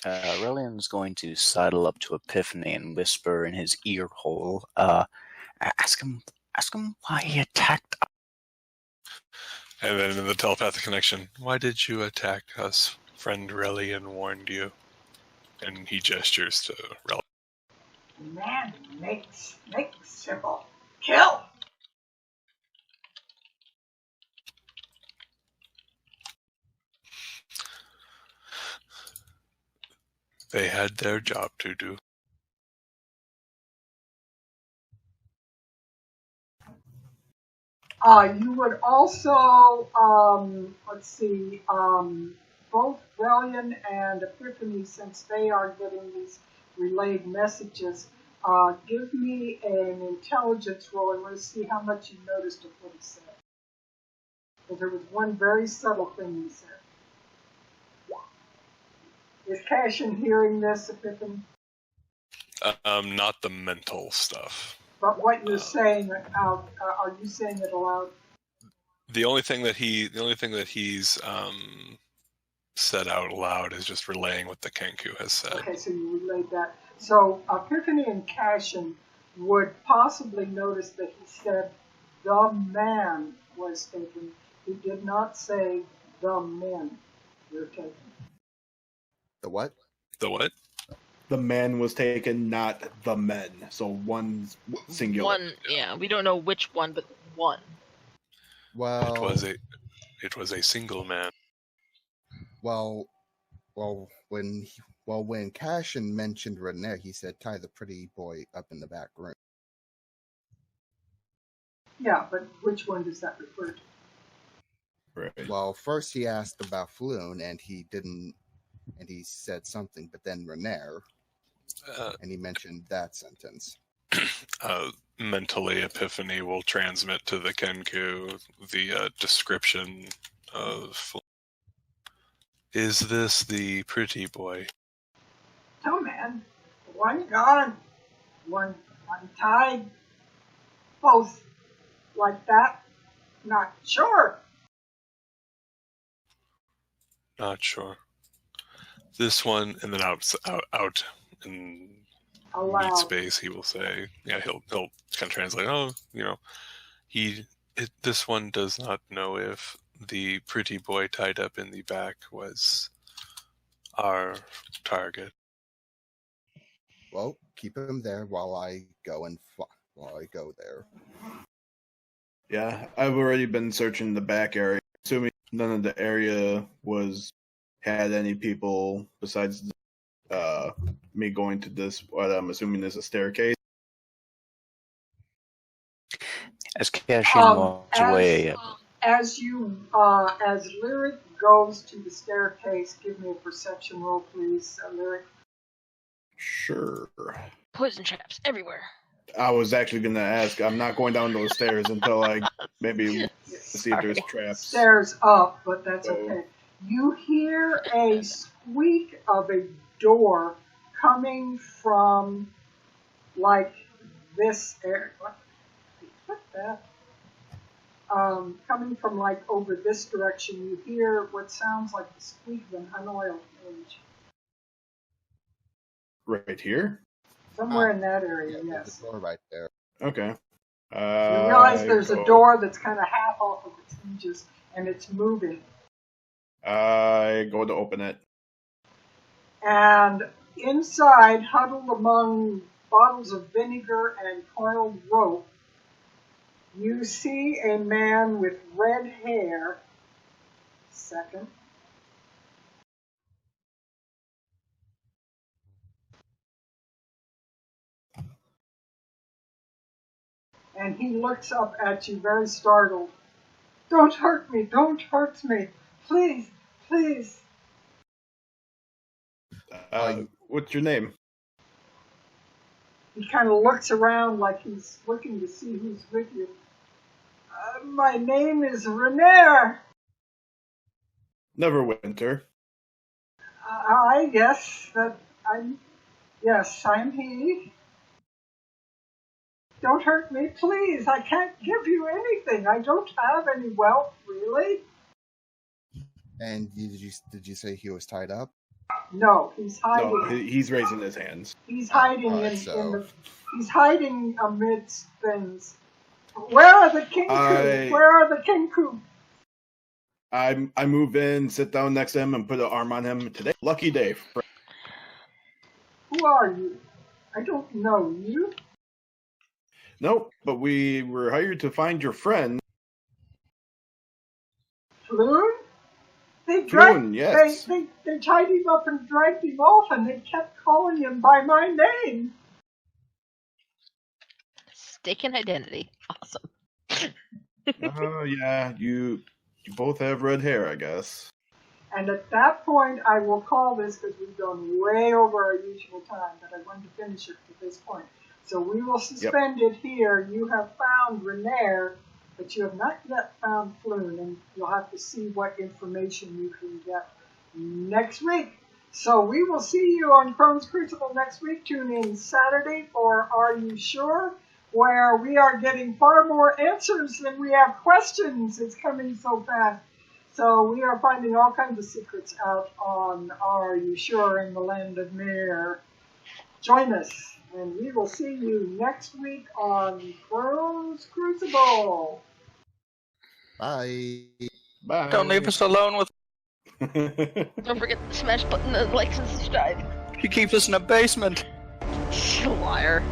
Aurelian's going to sidle up to Epiphany and whisper in his ear hole, ask him why he attacked us. And then in the telepathic connection, "Why did you attack us? Friend Relian warned you." And he gestures to Relian. "Man makes simple. Kill." They had their job to do. You would also, both Relian and Epiphany, since they are getting these relayed messages, give me an intelligence roll and let's see how much you noticed of what he said. Because there was one very subtle thing he said. Is Cashin hearing this, Epiphany? Not the mental stuff. But what you're saying out, are you saying it aloud? The only thing that he's said out loud is just relaying what the Kenku has said. Okay, so you relayed that. So Epiphany and Cashin would possibly notice that he said the man was taken. He did not say the men were taken. The what? The what? The man was taken, not the men. So one singular. One, yeah. We don't know which one, but one. Well, it was a single man. Well, when Cashin mentioned Renair, he said, "Tie the pretty boy up in the back room." Yeah, but which one does that refer to? Right. Well, first he asked about Floon, and he didn't, and he said something, but then Renair, and he mentioned that sentence. Mentally, Epiphany will transmit to the Kenku the description of. Is this the pretty boy? No, man. One gone, one untied. Both like that. Not sure. Not sure. This one, and then out in Aloud. meat space, he will say, yeah, he'll kind of translate. Oh, this one does not know if the pretty boy tied up in the back was our target. Well, keep him there while I go there. Yeah, I've already been searching the back area, assuming none of the area had any people besides me going to this. What I'm assuming is a staircase. As Cashin walks away. As Lyric goes to the staircase, give me a perception roll, please, Lyric. Sure. Poison traps everywhere. I was actually going to ask. I'm not going down those stairs until I maybe see if there's traps. Stairs up, but that's okay. You hear a squeak of a door coming from, like, this area. What's that? Coming from, like, over this direction, you hear what sounds like the squeak of an unoiled cage. Right here? Somewhere in that area, yes. There's a door right there. Okay. You realize there's a door that's kind of half off of its hinges, and it's moving. I go to open it. And inside, huddled among bottles of vinegar and coiled rope, you see a man with red hair. Second. And he looks up at you very startled. Don't hurt me, don't hurt me. Please, please. What's your name? He kind of looks around like he's looking to see who's with you. My name is Renair. Neverwinter. Yes, I'm he. Don't hurt me, please. I can't give you anything. I don't have any wealth, really. And did you say he was tied up? No, he's hiding. No, he's raising his hands. He's hiding he's hiding amidst things. Where are the kinku? Where are the kinku? I move in, sit down next to him, and put an arm on him today. Lucky day. Who are you? I don't know you. Nope, but we were hired to find your friend. Floon? Floon, yes. They tied him up and dragged him off, and they kept calling him by my name. Mistaken identity. Awesome. Oh, yeah, you both have red hair, I guess. And at that point, I will call this, because we've gone way over our usual time, but I wanted to finish it to this point. So we will suspend it here. You have found Renair, but you have not yet found Floon, and you'll have to see what information you can get next week. So we will see you on Crone's Crucible next week. Tune in Saturday for Are You Sure?, where we are getting far more answers than we have questions. It's coming so fast. So we are finding all kinds of secrets out on Are You Sure? In the Land of Mir. Join us. And we will see you next week on Crone's Crucible. Bye. Bye. Don't leave us alone with. Don't forget to smash button and like and subscribe. She keeps us in a basement. Liar.